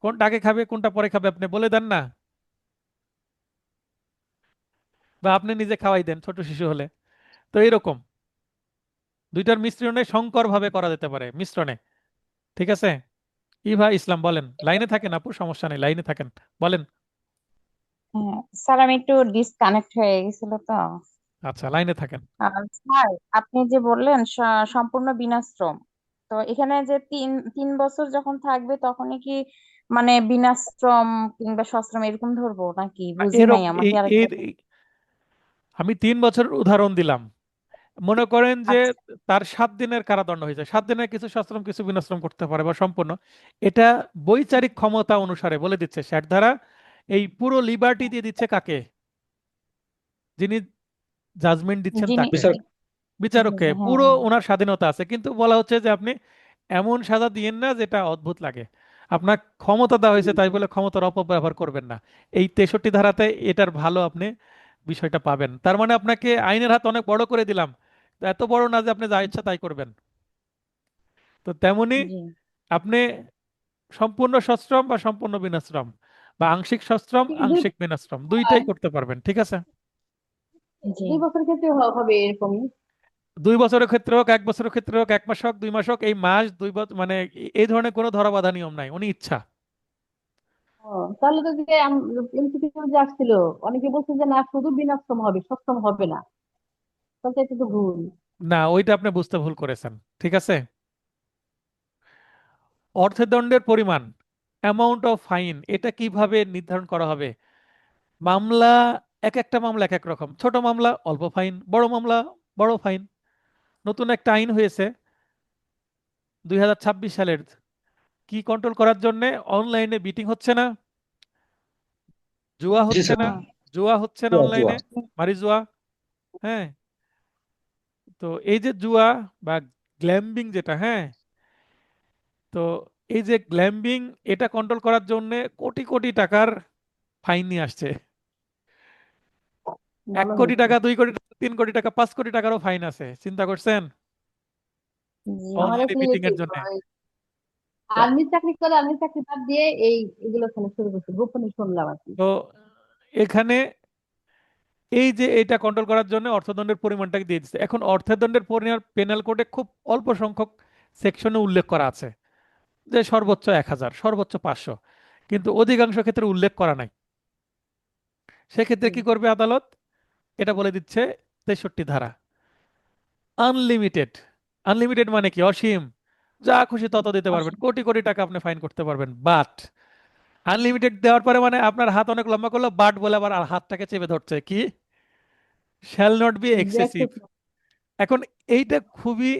Speaker 1: কোনটা আগে খাবে কোনটা পরে খাবে আপনি বলে দেন না? বা আপনি নিজে খাওয়াই দেন ছোট শিশু হলে। তো এরকম দুইটার মিশ্রণে সংকর ভাবে করা যেতে পারে, মিশ্রণে। ঠিক আছে? ইভা ইসলাম বলেন, লাইনে থাকেন আপু, সমস্যা নেই, লাইনে থাকেন, বলেন।
Speaker 5: হ্যাঁ স্যার, আমি একটু ডিসকানেক্ট হয়ে গেছিল তো।
Speaker 1: আচ্ছা, লাইনে থাকেন।
Speaker 5: স্যার, আপনি যে বললেন সম্পূর্ণ বিনাশ্রম, তো এখানে যে তিন তিন বছর যখন থাকবে তখনই কি মানে বিনাশ্রম কিংবা সশ্রম এরকম ধরবো নাকি? বুঝি নাই,
Speaker 1: এরকম
Speaker 5: আমাকে আরেকটা
Speaker 1: আমি 3 বছর উদাহরণ দিলাম। মনে করেন যে
Speaker 5: আচ্ছা।
Speaker 1: তার 7 দিনের কারাদণ্ড হয়েছে, 7 দিনের কিছু সশ্রম কিছু বিনাশ্রম করতে পারে বা সম্পূর্ণ। এটা বৈচারিক ক্ষমতা অনুসারে বলে দিচ্ছে ষাট ধারা। এই পুরো লিবার্টি দিয়ে দিচ্ছে কাকে? যিনি জাজমেন্ট দিচ্ছেন
Speaker 5: যিনি
Speaker 1: তাকে,
Speaker 3: জি স্যার।
Speaker 1: বিচারককে।
Speaker 5: হ্যাঁ
Speaker 1: পুরো
Speaker 5: হ্যাঁ।
Speaker 1: ওনার স্বাধীনতা আছে, কিন্তু বলা হচ্ছে যে আপনি এমন সাজা দিয়েন না যেটা অদ্ভুত লাগে। আপনার ক্ষমতা দেওয়া হয়েছে তাই বলে ক্ষমতার অপব্যবহার করবেন না। এই 63 ধারাতে এটার ভালো আপনি বিষয়টা পাবেন। তার মানে আপনাকে আইনের হাত অনেক বড় করে দিলাম, তো এত বড় না যে আপনি যা ইচ্ছা তাই করবেন। তো তেমনি
Speaker 5: জি
Speaker 1: আপনি সম্পূর্ণ সশ্রম বা সম্পূর্ণ বিনাশ্রম, বা আংশিক সশ্রম
Speaker 2: দুই
Speaker 1: আংশিক বিনাশ্রম, দুইটাই করতে পারবেন। ঠিক আছে?
Speaker 5: জি।
Speaker 2: 2 বছর ক্ষেত্রে হবে এরকমই।
Speaker 1: 2 বছরের ক্ষেত্রে হোক, 1 বছরের ক্ষেত্রে হোক, 1 মাস হোক, 2 মাস হোক, এই মাস 2 বছর মানে এই ধরনের কোনো ধরাবাঁধা নিয়ম নাই, উনি ইচ্ছা।
Speaker 2: ও, তাহলে তো যে এমসিকিউ যে আসছিল, অনেকে বলছে যে না শুধু বিনাশ্রম হবে, সশ্রম হবে না। তাহলে তো এটা তো ভুল।
Speaker 1: না, ওইটা আপনি বুঝতে ভুল করেছেন। ঠিক আছে? অর্থদণ্ডের পরিমাণ, অ্যামাউন্ট অফ ফাইন, এটা কিভাবে নির্ধারণ করা হবে? মামলা, এক একটা মামলা এক এক রকম। ছোট মামলা অল্প ফাইন, বড় মামলা বড় ফাইন। নতুন একটা আইন হয়েছে 2026 সালের, কি কন্ট্রোল করার জন্য? অনলাইনে বিটিং হচ্ছে না, জুয়া
Speaker 3: জি
Speaker 1: হচ্ছে
Speaker 3: স্যার।
Speaker 1: না, জুয়া হচ্ছে না
Speaker 3: জুয়া জুয়া।
Speaker 1: অনলাইনে, মারি জুয়া। হ্যাঁ, তো এই যে জুয়া বা গ্ল্যাম্বিং যেটা, হ্যাঁ, তো এই যে গ্ল্যাম্বিং, এটা কন্ট্রোল করার জন্য কোটি কোটি টাকার ফাইন নিয়ে আসছে। এক
Speaker 2: ভালো
Speaker 1: কোটি
Speaker 2: হয়েছে।
Speaker 1: টাকা 2 কোটি টাকা, 3 কোটি টাকা, 5 কোটি টাকারও ফাইন আছে, চিন্তা করছেন?
Speaker 5: জি
Speaker 2: আমার
Speaker 1: অনলাইনে বিটিং এর
Speaker 2: রিলেটিভ
Speaker 1: জন্য।
Speaker 2: আর্মি চাকরি করে, আর্মি চাকরি বাদ দিয়ে এগুলো খেলা শুরু করছে, গোপনে শুনলাম আর কি।
Speaker 1: তো এখানে এই যে এটা কন্ট্রোল করার জন্য অর্থদণ্ডের পরিমাণটাকে দিয়ে দিচ্ছে। এখন অর্থদণ্ডের পরিমাণ পেনাল কোডে খুব অল্প সংখ্যক সেকশনে উল্লেখ করা আছে যে সর্বোচ্চ 1000, সর্বোচ্চ 500, কিন্তু অধিকাংশ ক্ষেত্রে উল্লেখ করা নাই। সেক্ষেত্রে
Speaker 2: হুম।
Speaker 1: কি করবে আদালত? এটা বলে দিচ্ছে 63 ধারা, আনলিমিটেড। আনলিমিটেড মানে কি? অসীম, যা খুশি তত দিতে পারবেন, কোটি কোটি টাকা আপনি ফাইন করতে পারবেন। বাট আনলিমিটেড দেওয়ার পরে মানে আপনার হাত অনেক লম্বা করলো, বাট বলে আবার আর হাতটাকে চেপে ধরছে কি, শ্যাল নট বি এক্সেসিভ। এখন এইটা খুবই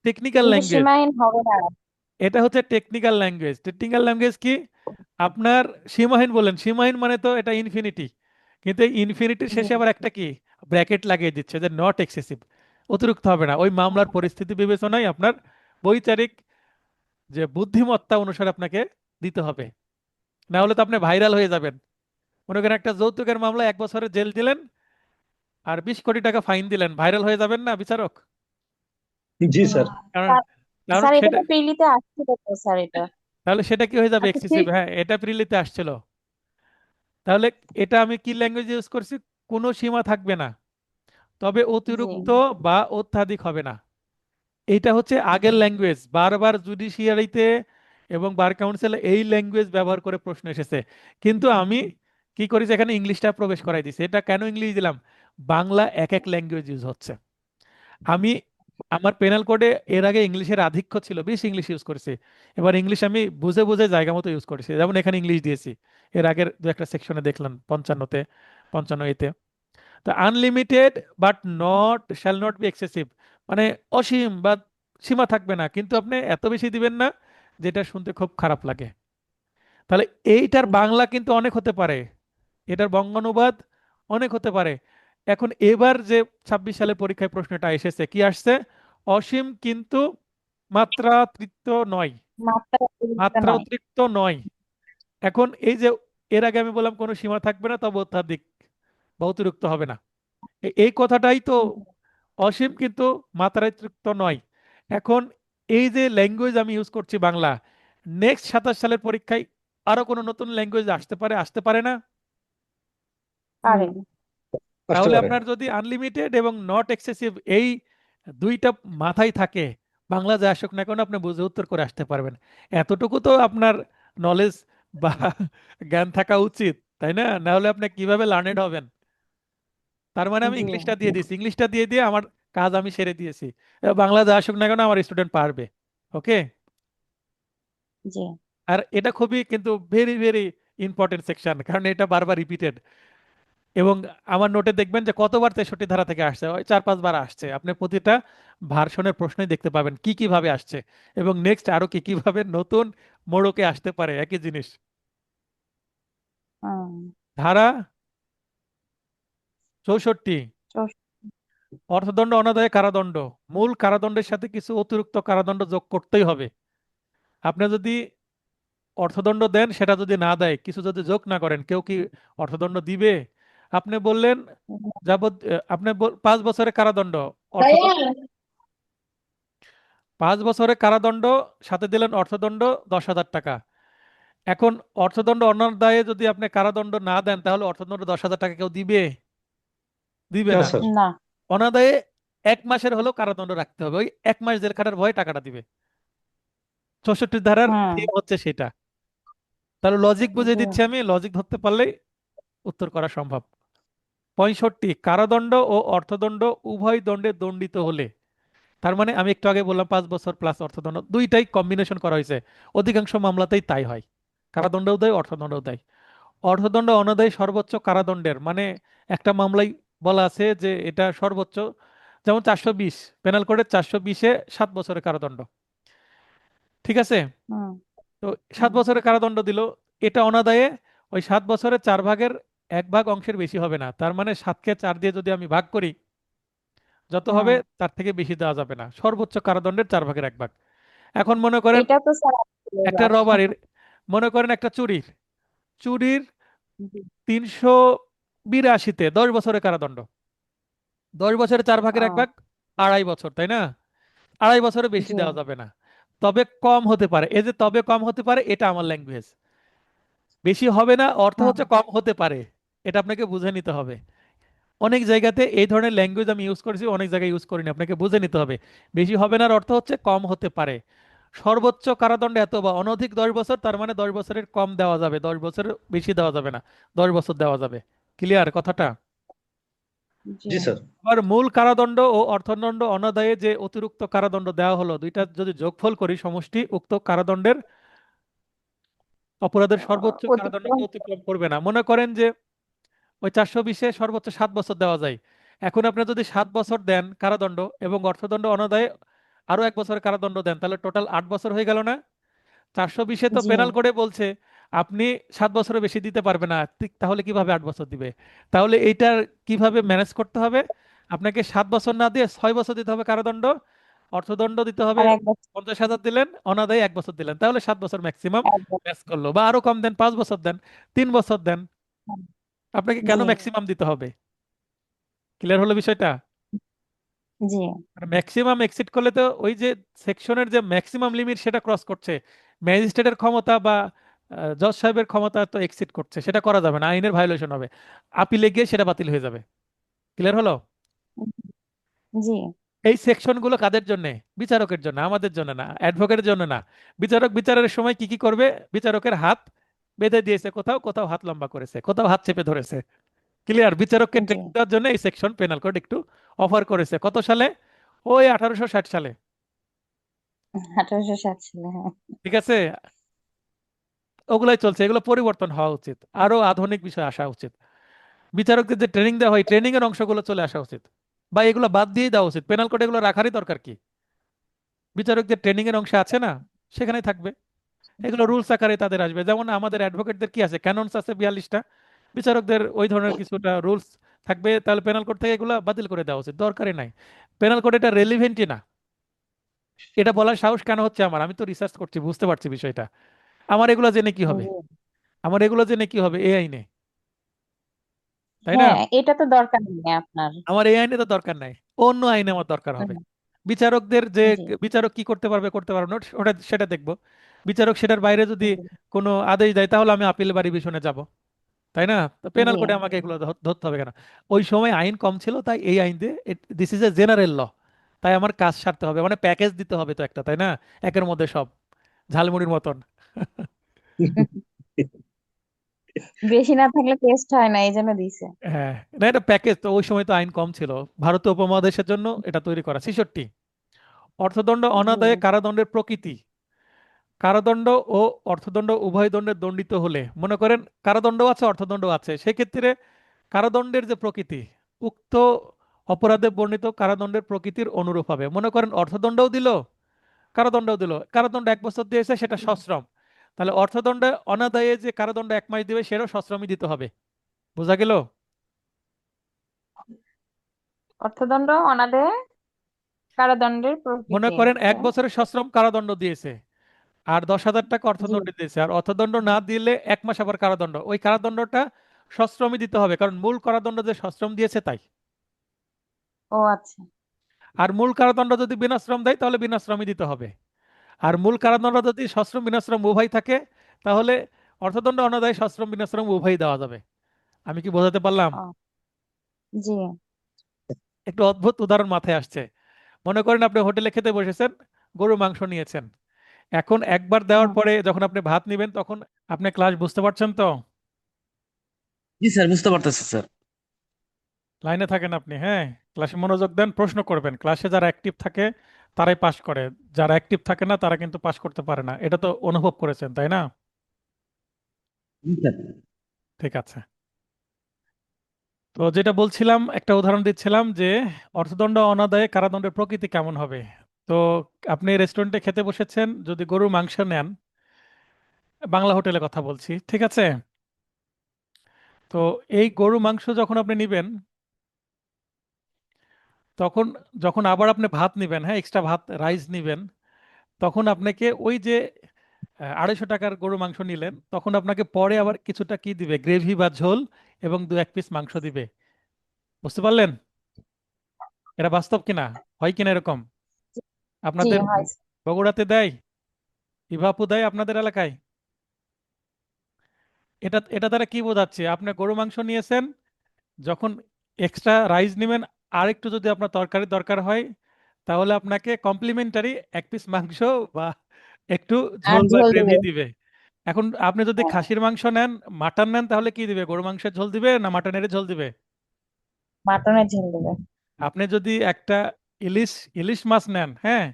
Speaker 1: টেকনিক্যাল
Speaker 5: কিন্তু
Speaker 1: ল্যাঙ্গুয়েজ।
Speaker 5: সীমাহীন হবে না।
Speaker 1: এটা হচ্ছে টেকনিক্যাল ল্যাঙ্গুয়েজ। টেকনিক্যাল ল্যাঙ্গুয়েজ কি? আপনার সীমাহীন বলেন, সীমাহীন মানে তো এটা ইনফিনিটি, কিন্তু এই ইনফিনিটির
Speaker 5: জি
Speaker 1: শেষে আবার একটা কি ব্র্যাকেট লাগিয়ে দিচ্ছে যে নট এক্সেসিভ, অতিরিক্ত হবে না। ওই মামলার পরিস্থিতি বিবেচনায় আপনার বৈচারিক যে বুদ্ধিমত্তা অনুসারে আপনাকে দিতে হবে, না হলে তো আপনি ভাইরাল হয়ে যাবেন। মনে করেন একটা যৌতুকের মামলা 1 বছরের জেল দিলেন আর 20 কোটি টাকা ফাইন দিলেন, ভাইরাল হয়ে যাবেন না বিচারক?
Speaker 3: জি স্যার।
Speaker 1: কারণ
Speaker 5: স্যার,
Speaker 1: কারণ
Speaker 5: স্যার এটা
Speaker 1: সেটা,
Speaker 5: তো প্রিলিতে আসছিল তো স্যার এটা।
Speaker 1: তাহলে সেটা কি হয়ে যাবে
Speaker 2: আচ্ছা
Speaker 1: এক্সেসিভ।
Speaker 2: ঠিক।
Speaker 1: হ্যাঁ, এটা প্রিলিতে আসছিল। তাহলে এটা আমি কি ল্যাঙ্গুয়েজ ইউজ করছি? কোনো সীমা থাকবে না, তবে
Speaker 5: জি
Speaker 1: অতিরিক্ত বা অত্যাধিক হবে না। এইটা হচ্ছে আগের ল্যাঙ্গুয়েজ। বারবার জুডিশিয়ারিতে এবং বার কাউন্সিলে এই ল্যাঙ্গুয়েজ ব্যবহার করে প্রশ্ন এসেছে, কিন্তু আমি কি করেছি, এখানে ইংলিশটা প্রবেশ করাই দিছি। এটা কেন ইংলিশ দিলাম? বাংলা এক এক ল্যাঙ্গুয়েজ ইউজ হচ্ছে। আমি আমার পেনাল কোডে এর আগে ইংলিশের আধিক্য ছিল, বেশি ইংলিশ ইউজ করেছি। এবার ইংলিশ আমি বুঝে বুঝে জায়গা মতো ইউজ করেছি, যেমন এখানে ইংলিশ দিয়েছি। এর আগের দু একটা সেকশনে দেখলাম 55-তে, 55-এতে। তো unlimited but not shall not be excessive, মানে অসীম বা সীমা থাকবে না, কিন্তু আপনি এত বেশি দিবেন না যেটা শুনতে খুব খারাপ লাগে। তাহলে এইটার বাংলা কিন্তু অনেক হতে পারে, এটার বঙ্গানুবাদ অনেক হতে পারে। এখন এবার যে 26 সালে পরীক্ষায় প্রশ্নটা এসেছে, কি আসছে? অসীম কিন্তু মাত্রাতিরিক্ত নয়,
Speaker 5: মাত্রা অতিরিক্ত
Speaker 1: মাত্রা
Speaker 5: নয়।
Speaker 1: অতিরিক্ত নয়। এখন এই যে এর আগে আমি বললাম কোনো সীমা থাকবে না, তবে অত্যাধিক বা অতিরিক্ত হবে না, এই কথাটাই তো অসীম কিন্তু মাত্রাতিরিক্ত নয়। এখন এই যে ল্যাঙ্গুয়েজ আমি ইউজ করছি বাংলা, নেক্সট 27 সালের পরীক্ষায় আরো কোনো নতুন ল্যাঙ্গুয়েজ আসতে পারে, আসতে পারে না?
Speaker 5: পারে।
Speaker 3: আসতে
Speaker 1: তাহলে
Speaker 3: পারে।
Speaker 1: আপনার যদি আনলিমিটেড এবং নট এক্সেসিভ এই দুইটা মাথায় থাকে, বাংলা যা আসুক না কেন আপনি বুঝে উত্তর করে আসতে পারবেন। এতটুকু তো আপনার নলেজ বা জ্ঞান থাকা উচিত, তাই না? না হলে আপনি কিভাবে লার্নেড হবেন? তার মানে আমি
Speaker 5: জি
Speaker 1: ইংলিশটা দিয়ে দিয়েছি, ইংলিশটা দিয়ে দিয়ে আমার কাজ আমি সেরে দিয়েছি। এবার বাংলা যা আসুক না কেন আমার স্টুডেন্ট পারবে। ওকে।
Speaker 5: জি।
Speaker 1: আর এটা খুবই কিন্তু ভেরি ভেরি ইম্পর্টেন্ট সেকশন, কারণ এটা বারবার রিপিটেড। এবং আমার নোটে দেখবেন যে কতবার 63 ধারা থেকে আসছে, ওই 4-5 বার আসছে। আপনি প্রতিটা ভার্সনের প্রশ্নই দেখতে পাবেন কি কিভাবে আসছে, এবং নেক্সট আরো কি কিভাবে নতুন মোড়কে আসতে পারে একই জিনিস।
Speaker 5: হুম।
Speaker 1: ধারা 64,
Speaker 5: চৌষ-
Speaker 1: অর্থদণ্ড অনাদায়ে কারাদণ্ড। মূল কারাদণ্ডের সাথে কিছু অতিরিক্ত কারাদণ্ড যোগ করতেই হবে। আপনি যদি অর্থদণ্ড দেন, সেটা যদি না দেয়, কিছু যদি যোগ না করেন, কেউ কি অর্থদণ্ড দিবে? আপনি বললেন আপনি 5 বছরের কারাদণ্ড, অর্থদণ্ড
Speaker 2: ভাইয়া
Speaker 1: 5 বছরের কারাদণ্ড, সাথে দিলেন অর্থদণ্ড 10,000 টাকা। এখন অর্থদণ্ড অনাদায়ে যদি আপনি কারাদণ্ড না দেন, তাহলে অর্থদণ্ড 10,000 টাকা কেউ দিবে? দিবে
Speaker 3: না
Speaker 1: না।
Speaker 3: স্যার।
Speaker 5: না।
Speaker 1: অনাদায়ে 1 মাসের হলেও কারাদণ্ড রাখতে হবে, ওই 1 মাস জেল খাটার ভয়ে টাকাটা দিবে। 64 ধারার
Speaker 5: হুম।
Speaker 1: থিম হচ্ছে সেটা। তাহলে লজিক বুঝিয়ে
Speaker 5: জি।
Speaker 1: দিচ্ছি আমি, লজিক ধরতে পারলেই উত্তর করা সম্ভব। 65, কারাদণ্ড ও অর্থদণ্ড উভয় দণ্ডে দণ্ডিত হলে। তার মানে আমি একটু আগে বললাম 5 বছর প্লাস অর্থদণ্ড, দুইটাই কম্বিনেশন করা হয়েছে। অধিকাংশ মামলাতেই তাই হয়, কারাদণ্ডও দেয় অর্থদণ্ডও দেয়। অর্থদণ্ড অনাদায়ী সর্বোচ্চ কারাদণ্ডের মানে একটা মামলায় বলা আছে যে এটা সর্বোচ্চ, যেমন 420, পেনাল কোডের 420-এ 7 বছরের কারাদণ্ড। ঠিক আছে?
Speaker 5: হুম।
Speaker 1: তো সাত
Speaker 5: হুম।
Speaker 1: বছরের কারাদণ্ড দিল, এটা অনাদায়ে ওই 7 বছরের 4 ভাগের 1 ভাগ অংশের বেশি হবে না। তার মানে 7কে 4 দিয়ে যদি আমি ভাগ করি, যত হবে
Speaker 5: হুম।
Speaker 1: তার থেকে বেশি দেওয়া যাবে না, সর্বোচ্চ কারাদণ্ডের 4 ভাগের 1 ভাগ। এখন মনে করেন
Speaker 5: এটা তো স্যার
Speaker 1: একটা
Speaker 5: এবার।
Speaker 1: রবারির, মনে করেন একটা চুরির, চুরির
Speaker 5: জি।
Speaker 1: 382-তে 10 বছরের কারাদণ্ড। 10 বছরের 4 ভাগের 1 ভাগ,
Speaker 5: ও।
Speaker 1: 2.5 বছর, তাই না? 2.5 বছরে বেশি
Speaker 5: জি।
Speaker 1: দেওয়া যাবে না। তবে কম হতে পারে, এই যে তবে কম হতে পারে, এটা আমার ল্যাঙ্গুয়েজ। বেশি হবে না অর্থ
Speaker 5: হুম।
Speaker 1: হচ্ছে কম হতে পারে, এটা আপনাকে বুঝে নিতে হবে। অনেক জায়গাতে এই ধরনের ল্যাঙ্গুয়েজ আমি ইউজ করেছি, অনেক জায়গায় ইউজ করিনি, আপনাকে বুঝে নিতে হবে। বেশি হবে না অর্থ হচ্ছে কম হতে পারে। সর্বোচ্চ কারাদণ্ড এত বা অনধিক 10 বছর, তার মানে 10 বছরের কম দেওয়া যাবে, 10 বছরের বেশি দেওয়া যাবে না, 10 বছর দেওয়া যাবে। ক্লিয়ার কথাটা?
Speaker 5: জি।
Speaker 3: জি স্যার।
Speaker 1: আবার মূল কারাদণ্ড ও অর্থদণ্ড অনাদায়ে যে অতিরিক্ত কারাদণ্ড দেওয়া হলো, দুইটা যদি যোগফল করি, সমষ্টি উক্ত কারাদণ্ডের অপরাধের সর্বোচ্চ
Speaker 5: অতিক্রম।
Speaker 1: কারাদণ্ডকে অতিক্রম করবে না। মনে করেন যে ওই 420-এ সর্বোচ্চ 7 বছর দেওয়া যায়। এখন আপনি যদি 7 বছর দেন কারাদণ্ড এবং অর্থদণ্ড অনাদায়ে আরো 1 বছরের কারাদণ্ড দেন, তাহলে টোটাল 8 বছর হয়ে গেল না? 420-এ তো
Speaker 5: জি।
Speaker 1: পেনাল কোডে বলছে আপনি 7 বছরের বেশি দিতে পারবে না, ঠিক তাহলে কিভাবে 8 বছর দিবে? তাহলে এইটার কিভাবে ম্যানেজ করতে হবে? আপনাকে 7 বছর না দিয়ে 6 বছর দিতে হবে কারাদণ্ড, অর্থদণ্ড দিতে হবে
Speaker 5: আর 1 বছর।
Speaker 1: 50,000 দিলেন, অনাদায়ে 1 বছর দিলেন, তাহলে 7 বছর ম্যাক্সিমাম
Speaker 5: 1 বছর।
Speaker 1: ম্যাচ করলো। বা আরো কম দেন, 5 বছর দেন, 3 বছর দেন, আপনাকে কেন
Speaker 5: জি।
Speaker 1: ম্যাক্সিমাম দিতে হবে? ক্লিয়ার হলো বিষয়টা?
Speaker 5: জি।
Speaker 1: ম্যাক্সিমাম এক্সিড করলে তো ওই যে সেকশনের যে ম্যাক্সিমাম লিমিট সেটা ক্রস করছে, ম্যাজিস্ট্রেটের ক্ষমতা বা জজ সাহেবের ক্ষমতা তো এক্সিড করছে, সেটা করা যাবে না, আইনের ভায়োলেশন হবে, আপিলে গিয়ে সেটা বাতিল হয়ে যাবে। ক্লিয়ার হলো?
Speaker 5: জি।
Speaker 1: এই সেকশনগুলো কাদের জন্য? বিচারকের জন্য, আমাদের জন্য না, অ্যাডভোকেটের জন্য না। বিচারক বিচারের সময় কি কি করবে? বিচারকের হাত বেঁধে দিয়েছে, কোথাও কোথাও হাত লম্বা করেছে, কোথাও হাত চেপে ধরেছে। ক্লিয়ার? বিচারককে
Speaker 5: জি।
Speaker 1: ট্রেনিং দেওয়ার জন্য এই সেকশন পেনাল কোড একটু অফার করেছে, কত সালে? ওই 1860 সালে।
Speaker 5: 1860 সালে, হ্যাঁ।
Speaker 1: ঠিক আছে, ওগুলাই চলছে, এগুলো পরিবর্তন হওয়া উচিত, আরো আধুনিক বিষয় আসা উচিত। বিচারকদের যে ট্রেনিং দেওয়া হয়, ট্রেনিং এর অংশগুলো চলে আসা উচিত, বা এগুলো বাদ দিয়েই দেওয়া উচিত। পেনাল কোড এগুলো রাখারই দরকার কি? বিচারকদের ট্রেনিং এর অংশে আছে না, সেখানে থাকবে। এগুলো রুলস আকারে তাদের আসবে, যেমন আমাদের অ্যাডভোকেটদের কি আছে, ক্যাননস আছে 42টা। বিচারকদের ওই ধরনের কিছুটা রুলস থাকবে, তাহলে পেনাল কোড থেকে এগুলো বাতিল করে দেওয়া উচিত, দরকারই নাই। পেনাল কোড এটা রেলিভেন্টই না। এটা বলার সাহস কেন হচ্ছে আমার? আমি তো রিসার্চ করছি, বুঝতে পারছি বিষয়টা। আমার এগুলো জেনে কি হবে?
Speaker 5: জি।
Speaker 1: আমার এগুলো জেনে কি হবে এই আইনে, তাই না?
Speaker 5: হ্যাঁ, এটা তো দরকার নেই আপনার।
Speaker 1: আমার এই আইনে তো দরকার নাই, অন্য আইনে আমার দরকার হবে।
Speaker 5: হুম,
Speaker 1: বিচারকদের যে,
Speaker 5: জি
Speaker 1: বিচারক কি করতে পারবে করতে পারবে না ওটা সেটা দেখবো। বিচারক সেটার বাইরে যদি
Speaker 5: জি
Speaker 1: কোনো আদেশ দেয়, তাহলে আমি আপিল বা রিভিশনে যাব, তাই না? পেনাল
Speaker 5: জি
Speaker 1: কোডে আমাকে এগুলো ধরতে হবে কেন? ওই সময় আইন কম ছিল, তাই এই আইন দিয়ে, this is a general law, তাই আমার কাজ সারতে হবে, মানে প্যাকেজ দিতে হবে তো একটা, তাই না? একের মধ্যে সব, ঝালমুড়ির মতন।
Speaker 5: বেশি না থাকলে টেস্ট হয় না, এই জন্য দিছে।
Speaker 1: হ্যাঁ, না এটা প্যাকেজ তো, ওই সময় তো আইন কম ছিল। ভারতীয় উপমহাদেশের জন্য এটা তৈরি করা। 66, অর্থদণ্ড
Speaker 5: জি
Speaker 1: অনাদায়ে কারাদণ্ডের প্রকৃতি। কারাদণ্ড ও অর্থদণ্ড উভয় দণ্ডে দণ্ডিত হলে, মনে করেন কারাদণ্ড আছে অর্থদণ্ড আছে, সেক্ষেত্রে কারাদণ্ডের যে প্রকৃতি, উক্ত অপরাধে বর্ণিত কারাদণ্ডের প্রকৃতির অনুরূপ হবে। মনে করেন অর্থদণ্ডও দিল, কারাদণ্ডও দিল। কারাদণ্ড 1 বছর দিয়েছে, সেটা সশ্রম। তাহলে অর্থদণ্ডে অনাদায়ে যে কারাদণ্ড 1 মাস দিবে, সেটাও সশ্রমই দিতে হবে। বোঝা গেল?
Speaker 5: অর্থদণ্ড অনাদায়ে কারাদণ্ডের
Speaker 1: মনে
Speaker 5: প্রকৃতি,
Speaker 1: করেন
Speaker 5: আচ্ছা।
Speaker 1: 1 বছরের সশ্রম কারাদণ্ড দিয়েছে, আর 10,000 টাকা
Speaker 5: জি।
Speaker 1: অর্থদণ্ড দিয়েছে, আর অর্থদণ্ড না দিলে 1 মাস আবার কারাদণ্ড। ওই কারাদণ্ডটা সশ্রমই দিতে হবে, কারণ মূল কারাদণ্ড যে সশ্রম দিয়েছে তাই।
Speaker 5: ও আচ্ছা।
Speaker 1: আর মূল কারাদণ্ড যদি বিনাশ্রম দেয়, তাহলে বিনাশ্রমই দিতে হবে। আর মূল কারাদণ্ড যদি সশ্রম বিনাশ্রম উভয় থাকে, তাহলে অর্থদণ্ড অনাদায় সশ্রম বিনাশ্রম উভয়ই দেওয়া যাবে। আমি কি বোঝাতে পারলাম?
Speaker 5: ও, জি।
Speaker 1: একটু অদ্ভুত উদাহরণ মাথায় আসছে। মনে করেন আপনি হোটেলে খেতে বসেছেন, গরু মাংস নিয়েছেন। এখন একবার দেওয়ার
Speaker 5: হুম,
Speaker 1: পরে যখন আপনি ভাত নিবেন, তখন আপনি ক্লাস বুঝতে পারছেন তো?
Speaker 3: জি স্যার, বুঝতে পারতেছি স্যার।
Speaker 1: লাইনে থাকেন আপনি, হ্যাঁ। ক্লাসে মনোযোগ দেন, প্রশ্ন করবেন। ক্লাসে যারা অ্যাক্টিভ থাকে তারাই পাস করে, যারা অ্যাক্টিভ থাকে না তারা কিন্তু পাস করতে পারে না। এটা তো অনুভব করেছেন, তাই না?
Speaker 3: জি স্যার।
Speaker 1: ঠিক আছে। তো যেটা বলছিলাম, একটা উদাহরণ দিচ্ছিলাম যে অর্থদণ্ড অনাদায়ে কারাদণ্ডের প্রকৃতি কেমন হবে। তো আপনি রেস্টুরেন্টে খেতে বসেছেন, যদি গরুর মাংস নেন, বাংলা হোটেলের কথা বলছি, ঠিক আছে? তো এই গরু মাংস যখন আপনি নিবেন, তখন যখন আবার আপনি ভাত নিবেন, হ্যাঁ, এক্সট্রা ভাত রাইস নিবেন, তখন আপনাকে ওই যে 250 টাকার গরু মাংস নিলেন, তখন আপনাকে পরে আবার কিছুটা কি দিবে, গ্রেভি বা ঝোল, এবং 1 পিস মাংস দিবে। বুঝতে পারলেন? এটা বাস্তব কিনা, হয় কিনা এরকম?
Speaker 5: জি
Speaker 1: আপনাদের
Speaker 5: হয়।
Speaker 1: বগুড়াতে দেয়, ইভাপু দেয় আপনাদের এলাকায়? এটা এটা দ্বারা কি বোঝাচ্ছে? আপনি গরু মাংস নিয়েছেন, যখন এক্সট্রা রাইস নেবেন, আর একটু যদি আপনার তরকারি দরকার হয়, তাহলে আপনাকে কমপ্লিমেন্টারি 1 পিস মাংস বা একটু
Speaker 5: আর
Speaker 1: ঝোল বা
Speaker 5: ঝোল
Speaker 1: গ্রেভি
Speaker 5: দিবে।
Speaker 1: দিবে। এখন আপনি যদি
Speaker 5: হ্যাঁ,
Speaker 1: খাসির মাংস নেন, মাটন নেন, তাহলে কি দিবে? গরু মাংসের ঝোল দিবে না মাটনের ঝোল দিবে?
Speaker 5: মাটনের ঝোল দিবে।
Speaker 1: আপনি যদি একটা ইলিশ ইলিশ মাছ নেন, হ্যাঁ,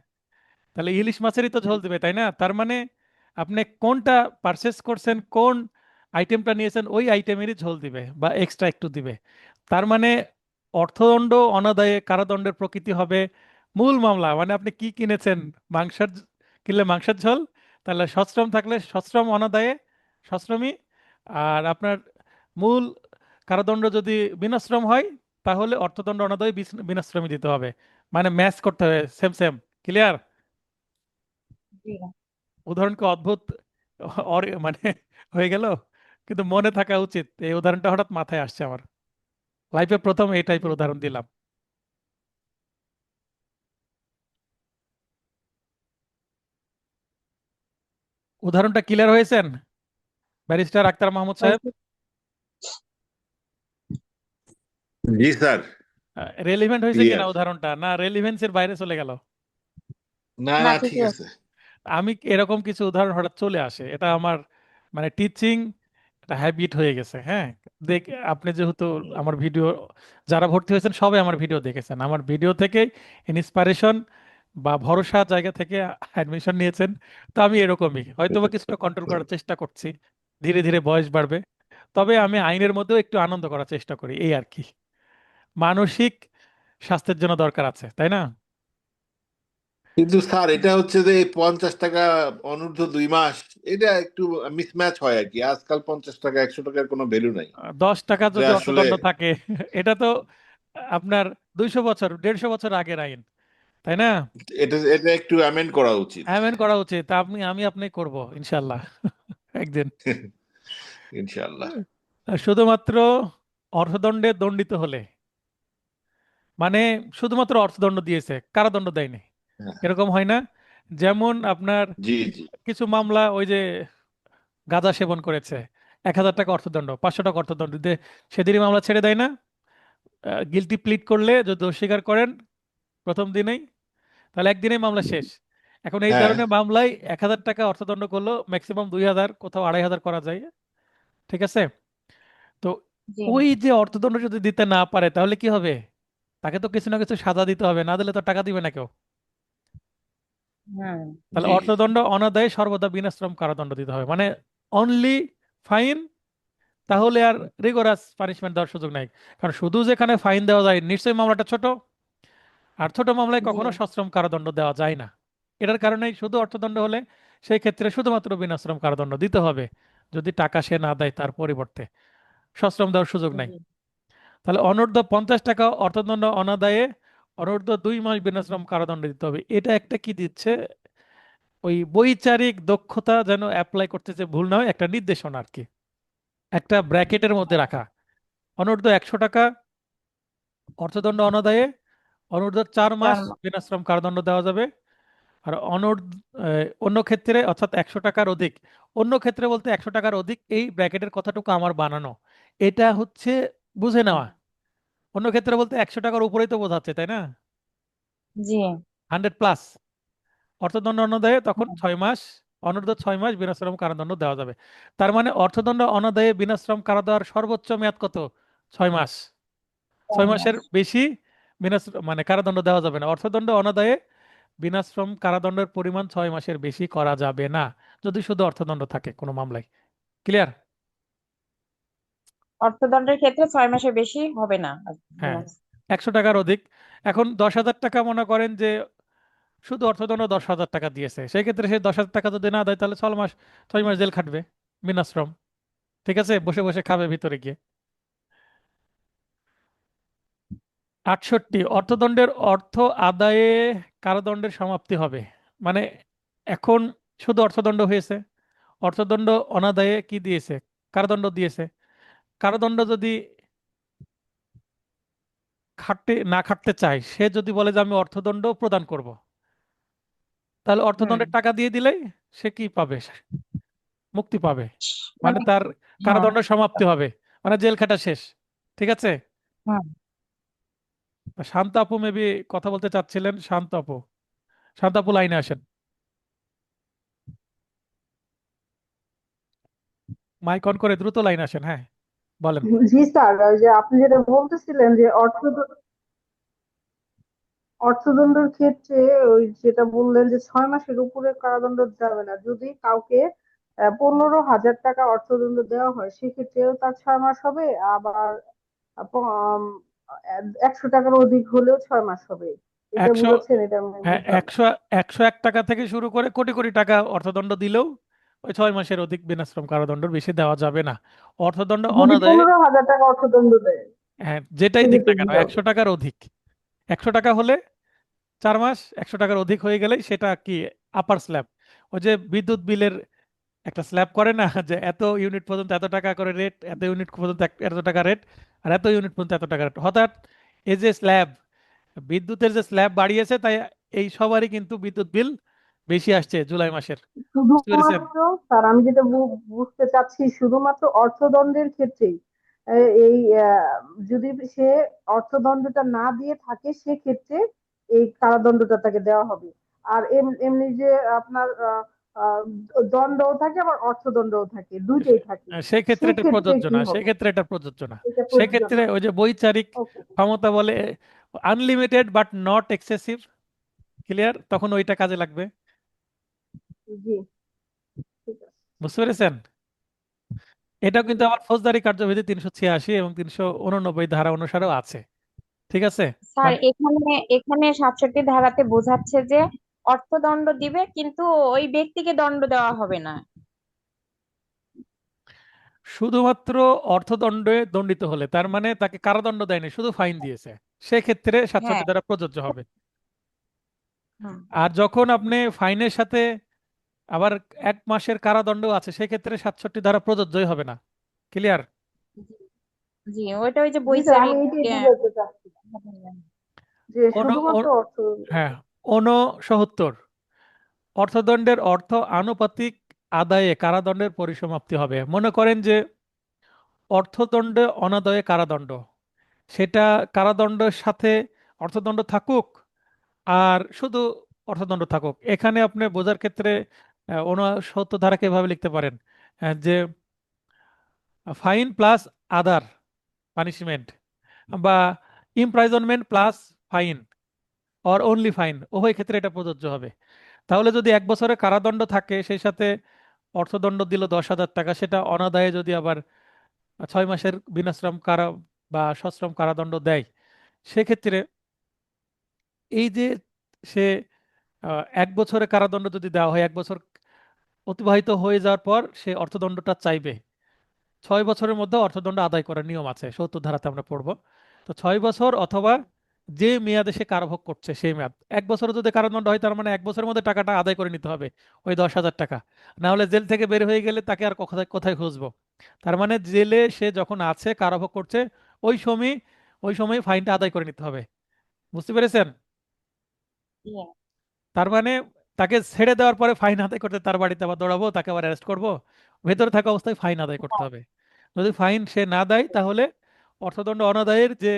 Speaker 1: তাহলে ইলিশ মাছেরই তো ঝোল দিবে, তাই না? তার মানে আপনি কোনটা পারচেস করছেন, কোন আইটেমটা নিয়েছেন, ওই আইটেমেরই ঝোল দিবে বা এক্সট্রা একটু দিবে। তার মানে অর্থদণ্ড অনাদায়ে কারাদণ্ডের প্রকৃতি হবে মূল মামলা। মানে আপনি কি কিনেছেন, মাংসের কিনলে মাংসের ঝোল, তাহলে সশ্রম থাকলে সশ্রম অনাদায়ে সশ্রমী। আর আপনার মূল কারাদণ্ড যদি বিনাশ্রম হয়, তাহলে অর্থদণ্ড অনাদায়ে বিনাশ্রমী দিতে হবে। মানে ম্যাচ করতে হবে, সেম সেম। ক্লিয়ার?
Speaker 5: জি।
Speaker 1: উদাহরণকে অদ্ভুত মানে হয়ে গেল, কিন্তু মনে থাকা উচিত। এই উদাহরণটা হঠাৎ মাথায় আসছে আমার, লাইফে প্রথম এই টাইপের উদাহরণ দিলাম। উদাহরণটা ক্লিয়ার হয়েছেন ব্যারিস্টার আক্তার মাহমুদ সাহেব?
Speaker 5: হয়েছে।
Speaker 6: জি স্যার।
Speaker 1: রেলিভেন্ট হয়েছে কিনা
Speaker 6: ক্লিয়ার।
Speaker 1: উদাহরণটা, না রেলিভেন্সের বাইরে চলে গেল?
Speaker 6: না
Speaker 5: না,
Speaker 6: না, ঠিক
Speaker 5: ঠিকই আছে।
Speaker 6: আছে।
Speaker 1: আমি এরকম কিছু উদাহরণ হঠাৎ চলে আসে, এটা আমার মানে টিচিং একটা হ্যাবিট হয়ে গেছে। হ্যাঁ, দেখ, আপনি যেহেতু আমার ভিডিও, যারা ভর্তি হয়েছেন সবাই আমার ভিডিও দেখেছেন, আমার ভিডিও থেকে ইন্সপিরেশন বা ভরসা জায়গা থেকে অ্যাডমিশন নিয়েছেন। তো আমি এরকমই হয়তো বা কিছুটা কন্ট্রোল করার চেষ্টা করছি, ধীরে ধীরে বয়স বাড়বে। তবে আমি আইনের মধ্যেও একটু আনন্দ করার চেষ্টা করি, এই আর কি। মানসিক স্বাস্থ্যের জন্য দরকার আছে, তাই না?
Speaker 6: কিন্তু স্যার এটা হচ্ছে যে এই 50 টাকা অনূর্ধ্ব 2 মাস, এটা একটু মিসম্যাচ হয় আর কি। আজকাল 50 টাকা 100 টাকার কোনো ভ্যালু নাই।
Speaker 1: 10 টাকা
Speaker 6: যে
Speaker 1: যদি
Speaker 6: আসলে
Speaker 1: অর্থদণ্ড থাকে, এটা তো আপনার 200 বছর 150 বছর আগের আইন, তাই না?
Speaker 6: এটা এটা একটু অ্যামেন্ড করা উচিত।
Speaker 1: অ্যামেন্ড করা উচিত। তা আমি আপনি করব ইনশাল্লাহ একদিন।
Speaker 6: ইনশাআল্লাহ।
Speaker 1: শুধুমাত্র অর্থদণ্ডে দণ্ডিত হলে, মানে শুধুমাত্র অর্থদণ্ড দিয়েছে, কারাদণ্ড দেয়নি,
Speaker 6: হ্যাঁ,
Speaker 1: এরকম হয় না? যেমন আপনার
Speaker 6: জি জি।
Speaker 1: কিছু মামলা, ওই যে গাঁজা সেবন করেছে, 1,000 টাকা অর্থদণ্ড, 500 টাকা অর্থদণ্ড দিয়ে সেদিনই মামলা ছেড়ে দেয় না? গিলটি প্লিট করলে যদি অস্বীকার করেন প্রথম দিনেই, তাহলে একদিনেই মামলা শেষ। এখন এই
Speaker 6: হ্যাঁ,
Speaker 1: ধরনের মামলায় 1,000 টাকা অর্থদণ্ড করলো, ম্যাক্সিমাম 2,000, কোথাও 2,500 করা যায়। ঠিক আছে? তো
Speaker 5: জি।
Speaker 1: ওই যে অর্থদণ্ড যদি দিতে না পারে তাহলে কি হবে? তাকে তো কিছু না কিছু সাজা দিতে হবে, না দিলে তো টাকা দিবে না কেউ।
Speaker 5: হুম।
Speaker 1: তাহলে
Speaker 6: জি।
Speaker 1: অর্থদণ্ড অনাদায়ে সর্বদা বিনাশ্রম কারাদণ্ড দিতে হবে, মানে অনলি ফাইন। তাহলে আর রিগোরাস পানিশমেন্ট দেওয়ার সুযোগ নাই। কারণ শুধু যেখানে ফাইন দেওয়া যায়, নিশ্চয়ই মামলাটা ছোট, আর ছোট মামলায়
Speaker 5: জি।
Speaker 1: কখনো সশ্রম কারাদণ্ড দেওয়া যায় না। এটার কারণেই শুধু অর্থদণ্ড হলে সেই ক্ষেত্রে শুধুমাত্র বিনাশ্রম কারাদণ্ড দিতে হবে, যদি টাকা সে না দেয় তার পরিবর্তে সশ্রম দেওয়ার সুযোগ নাই।
Speaker 5: জি।
Speaker 1: তাহলে অনূর্ধ্ব 50 টাকা অর্থদণ্ড অনাদায়ে অনূর্ধ্ব 2 মাস বিনাশ্রম কারাদণ্ড দিতে হবে। এটা একটা কি দিচ্ছে, ওই বৈচারিক দক্ষতা যেন অ্যাপ্লাই করতে যে ভুল না হয়, একটা নির্দেশনা আর কি, একটা ব্র্যাকেটের মধ্যে রাখা। অনূর্ধ্ব 100 টাকা অর্থদণ্ড অনাদায়ে অনূর্ধ্ব 4 মাস
Speaker 5: 4 মাস।
Speaker 1: বিনাশ্রম কারাদণ্ড দেওয়া যাবে। আর অন্য ক্ষেত্রে, অর্থাৎ 100 টাকার অধিক, অন্য ক্ষেত্রে বলতে 100 টাকার অধিক, এই ব্র্যাকেটের কথাটুকু আমার বানানো, এটা হচ্ছে বুঝে নেওয়া। অন্য ক্ষেত্রে বলতে 100 টাকার উপরেই তো বোঝাচ্ছে, তাই না?
Speaker 5: জি।
Speaker 1: 100+। অর্থদণ্ড অনাদায়ে তখন
Speaker 5: হুম।
Speaker 1: 6 মাস, অনূর্ধ্ব 6 মাস বিনাশ্রম কারাদণ্ড দেওয়া যাবে। তার মানে অর্থদণ্ড অনাদায়ে বিনাশ্রম কারা দেওয়ার সর্বোচ্চ মেয়াদ কত? 6 মাস। 6 মাসের
Speaker 5: 4 মাস।
Speaker 1: বেশি বিনাশ্রম মানে কারাদণ্ড দেওয়া যাবে না। অর্থদণ্ড অনাদায়ে বিনাশ্রম কারাদণ্ডের পরিমাণ 6 মাসের বেশি করা যাবে না, যদি শুধু অর্থদণ্ড থাকে কোনো মামলায়। ক্লিয়ার?
Speaker 5: অর্থদণ্ডের ক্ষেত্রে 6 মাসের বেশি হবে না।
Speaker 1: হ্যাঁ, 100 টাকার অধিক। এখন 10,000 টাকা মনে করেন যে শুধু অর্থদণ্ড 10,000 টাকা দিয়েছে, সেই ক্ষেত্রে সে 10,000 টাকা যদি না দেয় তাহলে 6 মাস, 6 মাস জেল খাটবে, বিনাশ্রম। ঠিক আছে, বসে বসে খাবে ভিতরে গিয়ে। 68, অর্থদণ্ডের অর্থ আদায়ে কারাদণ্ডের সমাপ্তি হবে। মানে এখন শুধু অর্থদণ্ড হয়েছে, অর্থদণ্ড অনাদায়ে কি দিয়েছে? কারাদণ্ড দিয়েছে। কারাদণ্ড যদি খাটতে চায়, সে যদি বলে যে আমি অর্থদণ্ড প্রদান করব, তাহলে
Speaker 5: হুম।
Speaker 1: অর্থদণ্ডের টাকা দিয়ে দিলেই সে কি পাবে? মুক্তি পাবে। মানে
Speaker 5: মানে
Speaker 1: তার
Speaker 5: হ্যাঁ।
Speaker 1: কারাদণ্ড সমাপ্তি হবে, মানে জেল খাটা শেষ। ঠিক আছে?
Speaker 5: হুম।
Speaker 1: শান্ত আপু মেবি কথা বলতে চাচ্ছিলেন। শান্ত আপু, শান্ত আপু লাইনে আসেন, মাইক অন করে দ্রুত লাইনে আসেন। হ্যাঁ, বলেন।
Speaker 2: জি স্যার, ওই যে আপনি যেটা বলতেছিলেন যে অর্থদণ্ডের ক্ষেত্রে ওই যেটা বললেন যে 6 মাসের উপরে কারাদণ্ড যাবে না, যদি কাউকে 15,000 টাকা অর্থদণ্ড দেওয়া হয় সেক্ষেত্রেও তার 6 মাস হবে। আবার 100 টাকার অধিক হলেও 6 মাস হবে। এটা
Speaker 1: 100,
Speaker 2: বলেছেন, এটা আমি
Speaker 1: হ্যাঁ,
Speaker 2: বুঝলাম না।
Speaker 1: 101 টাকা থেকে শুরু করে কোটি কোটি টাকা অর্থদণ্ড দিলেও ওই 6 মাসের অধিক বিনাশ্রম কারাদণ্ড বেশি দেওয়া যাবে না। অর্থদণ্ড
Speaker 2: যদি
Speaker 1: অনাদায়ে,
Speaker 2: 15,000 টাকা অর্থদণ্ড দেয়
Speaker 1: হ্যাঁ, যেটাই দিক না
Speaker 2: সেক্ষেত্রে
Speaker 1: কেন,
Speaker 2: দিতে হবে।
Speaker 1: 100 টাকার অধিক। 100 টাকা হলে 4 মাস, 100 টাকার অধিক হয়ে গেলেই সেটা কি, আপার স্ল্যাব। ওই যে বিদ্যুৎ বিলের একটা স্ল্যাব করে না, যে এত ইউনিট পর্যন্ত এত টাকা করে রেট, এত ইউনিট পর্যন্ত এত টাকা রেট, আর এত ইউনিট পর্যন্ত এত টাকা রেট। হঠাৎ এই যে স্ল্যাব, বিদ্যুতের যে স্ল্যাব বাড়িয়েছে, তাই এই সবারই কিন্তু বিদ্যুৎ বিল বেশি আসছে জুলাই মাসের। বুঝতে পেরেছেন?
Speaker 2: শুধুমাত্র স্যার, আমি যেটা বুঝতে চাচ্ছি শুধুমাত্র অর্থদণ্ডের ক্ষেত্রেই এই যদি সে অর্থদণ্ডটা না দিয়ে থাকে সেক্ষেত্রে এই কারাদণ্ডটা তাকে দেওয়া হবে। আর এমনি যে আপনার আহ, দণ্ডও থাকে আবার অর্থদণ্ডও থাকে, দুইটাই থাকে।
Speaker 1: সেক্ষেত্রে এটা
Speaker 2: সেক্ষেত্রে
Speaker 1: প্রযোজ্য
Speaker 2: কি
Speaker 1: না,
Speaker 2: হবে?
Speaker 1: সেক্ষেত্রে এটা প্রযোজ্য না।
Speaker 2: এটা প্রযোজ্য
Speaker 1: সেক্ষেত্রে
Speaker 2: না।
Speaker 1: ওই যে বৈচারিক
Speaker 2: ওকে।
Speaker 1: ক্ষমতা বলে, unlimited but not excessive, clear, তখন ওইটা কাজে লাগবে।
Speaker 2: জি, ঠিক আছে।
Speaker 1: বুঝতে পেরেছেন? এটাও
Speaker 2: জি।
Speaker 1: কিন্তু আমার ফৌজদারি কার্যবিধি 386 এবং 389 ধারা অনুসারেও আছে। ঠিক আছে?
Speaker 5: স্যার
Speaker 1: মানে
Speaker 5: এখানে এখানে 67 ধারাতে বোঝাচ্ছে যে অর্থদণ্ড দিবে কিন্তু ওই ব্যক্তিকে দণ্ড দেওয়া হবে না।
Speaker 1: শুধুমাত্র অর্থদণ্ডে দণ্ডিত হলে, তার মানে তাকে কারাদণ্ড দেয়নি, শুধু ফাইন দিয়েছে, সেক্ষেত্রে 67
Speaker 5: হ্যাঁ।
Speaker 1: ধারা প্রযোজ্য হবে।
Speaker 5: হুম।
Speaker 1: আর যখন আপনি ফাইনের সাথে আবার 1 মাসের কারাদণ্ড আছে, সেক্ষেত্রে 67 ধারা প্রযোজ্যই হবে না। ক্লিয়ার?
Speaker 5: জি, ওইটা ওই যে
Speaker 2: জি স্যার, আমি
Speaker 5: বৈচারিক
Speaker 2: এটাই
Speaker 5: আহ,
Speaker 2: বুঝাতে চাচ্ছি যে
Speaker 1: অন
Speaker 2: শুধুমাত্র
Speaker 1: অ-
Speaker 2: অর্থ।
Speaker 1: হ্যাঁ, 69, অর্থদণ্ডের অর্থ আনুপাতিক আদায়ে কারাদণ্ডের পরিসমাপ্তি হবে। মনে করেন যে অর্থদণ্ডে অনাদায়ে কারাদণ্ড, সেটা কারাদণ্ডের সাথে অর্থদণ্ড থাকুক আর শুধু অর্থদণ্ড থাকুক, এখানে আপনি বোঝার ক্ষেত্রে 69 ধারাকে এভাবে লিখতে পারেন, যে ফাইন প্লাস আদার পানিশমেন্ট, বা imprisonment plus fine or only fine, উভয় ক্ষেত্রে এটা প্রযোজ্য হবে। তাহলে যদি 1 বছরের কারাদণ্ড থাকে, সেই সাথে অর্থদণ্ড দিল 10,000 টাকা, সেটা অনাদায়ে যদি আবার 6 মাসের বিনাশ্রম কারা বা সশ্রম কারাদণ্ড দেয়, সেক্ষেত্রে এই যে সে 1 বছরের কারাদণ্ড যদি দেওয়া হয়, 1 বছর অতিবাহিত হয়ে যাওয়ার পর সে অর্থদণ্ডটা চাইবে, 6 বছরের মধ্যে অর্থদণ্ড আদায় করার নিয়ম আছে, 70 ধারাতে আমরা পড়বো। তো 6 বছর অথবা যে মেয়াদে সে কারাভোগ করছে সেই মেয়াদ, 1 বছরে যদি কারাদণ্ড হয়, তার মানে 1 বছরের মধ্যে টাকাটা আদায় করে নিতে হবে, ওই 10,000 টাকা। না হলে জেল থেকে বের হয়ে গেলে তাকে আর কোথায় কোথায় খুঁজবো? তার মানে জেলে সে যখন আছে কারাভোগ করছে, ওই সময় ওই সময় ফাইনটা আদায় করে নিতে হবে। বুঝতে পেরেছেন?
Speaker 5: ইয়ে,
Speaker 1: তার মানে তাকে ছেড়ে দেওয়ার পরে ফাইন আদায় করতে তার বাড়িতে আবার দৌড়াবো, তাকে আবার অ্যারেস্ট করবো? ভেতরে থাকা অবস্থায় ফাইন আদায় করতে হবে। যদি ফাইন সে না দেয়, তাহলে অর্থদণ্ড অনাদায়ের যে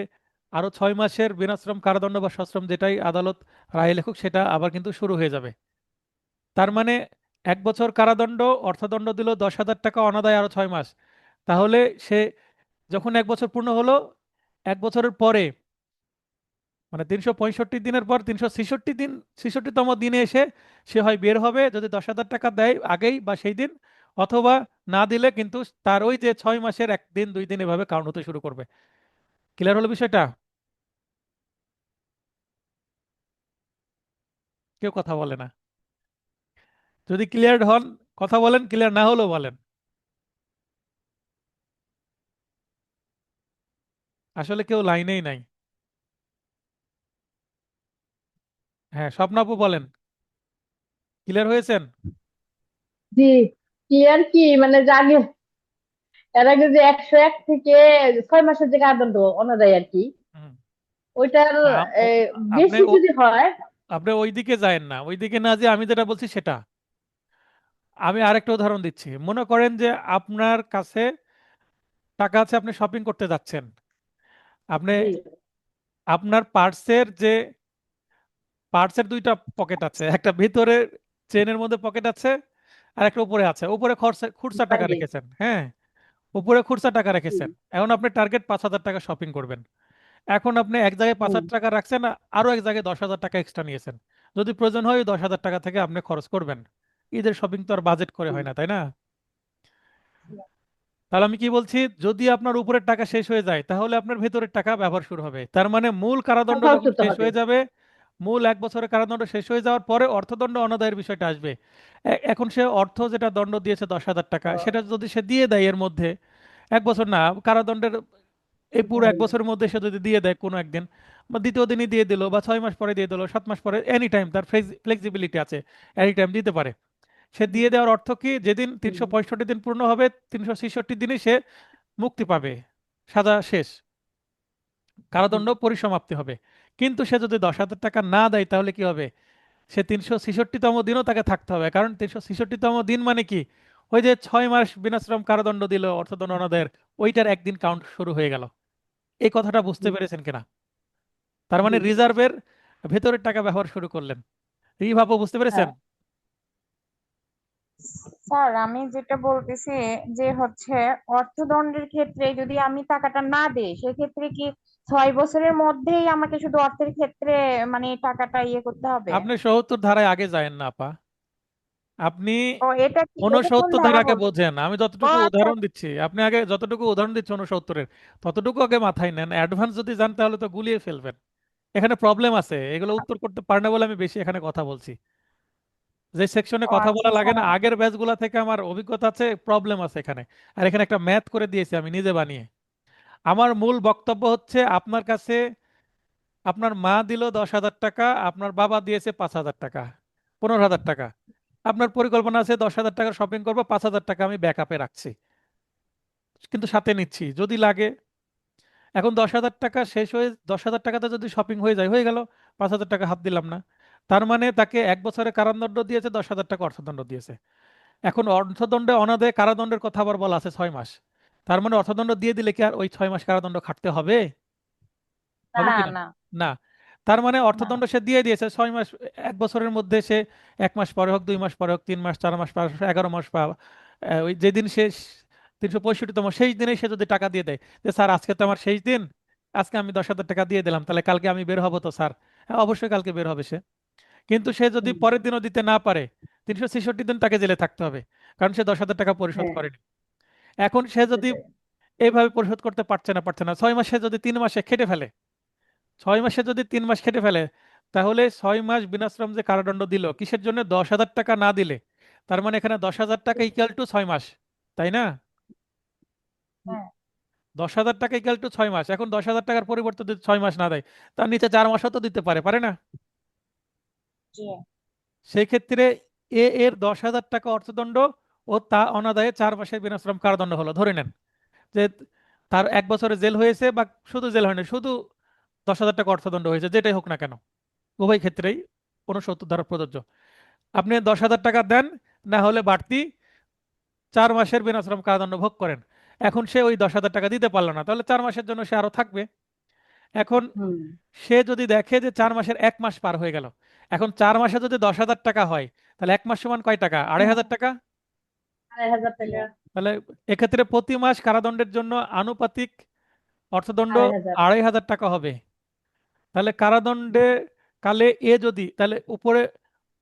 Speaker 1: আরো 6 মাসের বিনাশ্রম কারাদণ্ড বা সশ্রম, যেটাই আদালত রায় লেখুক, সেটা আবার কিন্তু শুরু হয়ে যাবে। তার মানে 1 বছর কারাদণ্ড, অর্থদণ্ড দিল 10,000 টাকা, অনাদায় আরো 6 মাস, তাহলে সে যখন 1 বছর পূর্ণ হলো, 1 বছরের পরে মানে 365 দিনের পর 366 দিন, 66তম দিনে এসে সে হয় বের হবে, যদি 10,000 টাকা দেয় আগেই বা সেই দিন, অথবা না দিলে কিন্তু তার ওই যে 6 মাসের 1 দিন 2 দিন এভাবে কাউন্ট হতে শুরু করবে। ক্লিয়ার হলো বিষয়টা? কেউ কথা বলে না। যদি ক্লিয়ার হন কথা বলেন, ক্লিয়ার না হলেও বলেন। আসলে কেউ লাইনেই নাই। হ্যাঁ, স্বপ্নাপু বলেন, ক্লিয়ার হয়েছেন?
Speaker 2: জি। কি আর কি মানে জানি, এর আগে যে 101 থেকে 6 মাসের যে কারাদণ্ড অনাদায় আর কি,
Speaker 1: হুম।
Speaker 2: ওইটার
Speaker 1: না, আপনি
Speaker 2: বেশি যদি হয়।
Speaker 1: আপনি ওইদিকে যায়েন না, ওইদিকে না যে আমি যেটা বলছি সেটা। আমি আরেকটা উদাহরণ দিচ্ছি। মনে করেন যে আপনার কাছে টাকা আছে, আপনি শপিং করতে যাচ্ছেন। আপনি
Speaker 2: জি।
Speaker 1: আপনার পার্টসের 2টা পকেট আছে, একটা ভিতরে চেনের মধ্যে পকেট আছে, আর একটা উপরে আছে। উপরে খরচা খুচরা টাকা
Speaker 2: জি।
Speaker 1: রেখেছেন, হ্যাঁ, উপরে খুচরা টাকা
Speaker 2: জি।
Speaker 1: রেখেছেন। এখন আপনি টার্গেট 5,000 টাকা শপিং করবেন। এখন আপনি এক জায়গায় পাঁচ
Speaker 2: হুম।
Speaker 1: হাজার টাকা রাখছেন, আরো এক জায়গায় 10,000 টাকা এক্সট্রা নিয়েছেন। যদি প্রয়োজন হয়, ওই 10,000 টাকা থেকে আপনি খরচ করবেন। ঈদের শপিং তো আর বাজেট করে হয় না, তাই না? তাহলে আমি কি বলছি, যদি আপনার উপরের টাকা শেষ হয়ে যায়, তাহলে আপনার ভেতরের টাকা ব্যবহার শুরু হবে। তার মানে মূল কারাদণ্ড
Speaker 2: খরচ
Speaker 1: যখন
Speaker 2: করতে
Speaker 1: শেষ
Speaker 2: হবে।
Speaker 1: হয়ে যাবে, মূল 1 বছরের কারাদণ্ড শেষ হয়ে যাওয়ার পরে অর্থদণ্ড অনাদায়ের বিষয়টা আসবে। এখন সে অর্থ যেটা দণ্ড দিয়েছে 10,000 টাকা, সেটা যদি সে দিয়ে দেয় এর মধ্যে, 1 বছর না, কারাদণ্ডের এই পুরো 1 বছরের মধ্যে সে যদি দিয়ে দেয় কোনো একদিন, বা দ্বিতীয় দিনই দিয়ে দিল, বা 6 মাস পরে দিয়ে দিল, 7 মাস পরে, এনি টাইম তার ফ্লেক্সিবিলিটি আছে, এনি টাইম দিতে পারে। সে দিয়ে দেওয়ার অর্থ কি, যেদিন 365 দিন পূর্ণ হবে, 366 দিনই সে মুক্তি পাবে, সাজা শেষ, কারাদণ্ড পরিসমাপ্তি হবে। কিন্তু সে যদি 10,000 টাকা না দেয়, তাহলে কি হবে? সে 366তম দিনও তাকে থাকতে হবে, কারণ 366তম দিন মানে কি, ওই যে 6 মাস বিনাশ্রম কারাদণ্ড দিল অর্থদণ্ড অনাদায়ের, ওইটার একদিন কাউন্ট শুরু হয়ে গেল। এই কথাটা বুঝতে পেরেছেন কিনা? তার মানে
Speaker 2: জি।
Speaker 1: রিজার্ভের ভেতরের টাকা ব্যবহার শুরু করলেন। রিভাবও বুঝতে পেরেছেন?
Speaker 2: হ্যাঁ।
Speaker 5: স্যার আমি যেটা বলতেছি যে হচ্ছে অর্থদণ্ডের ক্ষেত্রে যদি আমি টাকাটা না দিই সেক্ষেত্রে কি 6 বছরের মধ্যেই আমাকে শুধু অর্থের ক্ষেত্রে মানে টাকাটা ইয়ে করতে হবে?
Speaker 1: আপনি ৭০ ধারায় আগে যায়েন না আপা, আপনি
Speaker 5: ও এটা কোন
Speaker 1: 69
Speaker 5: ধারা
Speaker 1: ধারাকে
Speaker 5: বলতে?
Speaker 1: বোঝেন। আমি
Speaker 5: ও
Speaker 1: যতটুকু
Speaker 5: আচ্ছা
Speaker 1: উদাহরণ দিচ্ছি, আপনি আগে যতটুকু উদাহরণ দিচ্ছি 69-এর, ততটুকু আগে মাথায় নেন। অ্যাডভান্স যদি যান তাহলে তো গুলিয়ে ফেলবেন। এখানে প্রবলেম আছে, এগুলো উত্তর করতে পারে না বলে আমি বেশি এখানে কথা বলছি। যে সেকশনে
Speaker 5: ও
Speaker 1: কথা
Speaker 5: আচ্ছা
Speaker 1: বলা লাগে
Speaker 5: স্যার।
Speaker 1: না, আগের ব্যাচগুলা থেকে আমার অভিজ্ঞতা আছে, প্রবলেম আছে এখানে। আর এখানে একটা ম্যাথ করে দিয়েছি আমি নিজে বানিয়ে। আমার মূল বক্তব্য হচ্ছে, আপনার কাছে আপনার মা দিল 10,000 টাকা, আপনার বাবা দিয়েছে 5,000 টাকা, 15,000 টাকা। আপনার পরিকল্পনা আছে 10,000 টাকার শপিং করবো, 5,000 টাকা আমি ব্যাকআপে রাখছি, কিন্তু সাথে নিচ্ছি যদি লাগে। এখন 10,000 টাকা শেষ হয়ে, 10,000 টাকাতে যদি শপিং হয়ে যায়, হয়ে গেল, 5,000 টাকা হাত দিলাম না। তার মানে তাকে 1 বছরের কারাদণ্ড দিয়েছে, 10,000 টাকা অর্থদণ্ড দিয়েছে। এখন অর্থদণ্ডে অনাদায়ে কারাদণ্ডের কথা আবার বলা আছে 6 মাস। তার মানে অর্থদণ্ড দিয়ে দিলে কি আর ওই 6 মাস কারাদণ্ড খাটতে হবে?
Speaker 5: না
Speaker 1: হবে কি না?
Speaker 5: না
Speaker 1: না। তার মানে
Speaker 5: না।
Speaker 1: অর্থদণ্ড সে দিয়ে দিয়েছে 6 মাস। 1 বছরের মধ্যে সে 1 মাস পরে হোক, 2 মাস পরে হোক, 3 মাস, 4 মাস পরে হোক, 11 মাস পা ওই যেদিন শেষ 365তম সেই দিনে সে যদি টাকা দিয়ে দেয়, যে স্যার আজকে তো আমার শেষ দিন, আজকে আমি 10,000 টাকা দিয়ে দিলাম, তাহলে কালকে আমি বের হবো তো স্যার? হ্যাঁ, অবশ্যই কালকে বের হবে সে। কিন্তু সে যদি
Speaker 2: হুম,
Speaker 1: পরের দিনও দিতে না পারে, 366 দিন তাকে জেলে থাকতে হবে, কারণ সে 10,000 টাকা পরিশোধ
Speaker 2: হ্যাঁ,
Speaker 1: করেনি। এখন সে যদি
Speaker 2: সেটাই।
Speaker 1: এইভাবে পরিশোধ করতে পারছে না, 6 মাসে যদি 3 মাসে খেটে ফেলে, 6 মাসে যদি 3 মাস খেটে ফেলে, তাহলে 6 মাস বিনাশ্রম যে কারাদণ্ড দিল কিসের জন্য? 10,000 টাকা না দিলে। তার মানে এখানে 10,000 টাকা ইকুয়াল টু 6 মাস, তাই না?
Speaker 5: হ্যাঁ।
Speaker 1: 10,000 টাকা ইকুয়াল টু 6 মাস। এখন 10,000 টাকার পরিবর্তে যদি 6 মাস না দেয়, তার নিচে 4 মাসও তো দিতে পারে, পারে না?
Speaker 5: জি।
Speaker 1: সেই ক্ষেত্রে এর 10,000 টাকা অর্থদণ্ড ও তা অনাদায়ে 4 মাসের বিনাশ্রম কারাদণ্ড হলো, ধরে নেন যে তার 1 বছরে জেল হয়েছে, বা শুধু জেল হয়নি, শুধু 10,000 টাকা অর্থদণ্ড হয়েছে, যেটাই হোক না কেন, উভয় ক্ষেত্রেই 69 ধারা প্রযোজ্য। আপনি 10,000 টাকা দেন, না হলে বাড়তি 4 মাসের বিনাশ্রম কারাদণ্ড ভোগ করেন। এখন সে ওই 10,000 টাকা দিতে পারলো না, তাহলে 4 মাসের জন্য সে আরো থাকবে। এখন
Speaker 2: হুম,
Speaker 1: সে যদি দেখে যে 4 মাসের 1 মাস পার হয়ে গেল, এখন 4 মাসে যদি 10,000 টাকা হয়, তাহলে 1 মাস সমান কয় টাকা? 2,500 টাকা।
Speaker 2: 2,500 টাকা।
Speaker 1: তাহলে এক্ষেত্রে প্রতি মাস কারাদণ্ডের জন্য আনুপাতিক অর্থদণ্ড
Speaker 2: 2,500।
Speaker 1: 2,500 টাকা হবে। তাহলে কারাদণ্ডে কালে যদি, তাহলে উপরে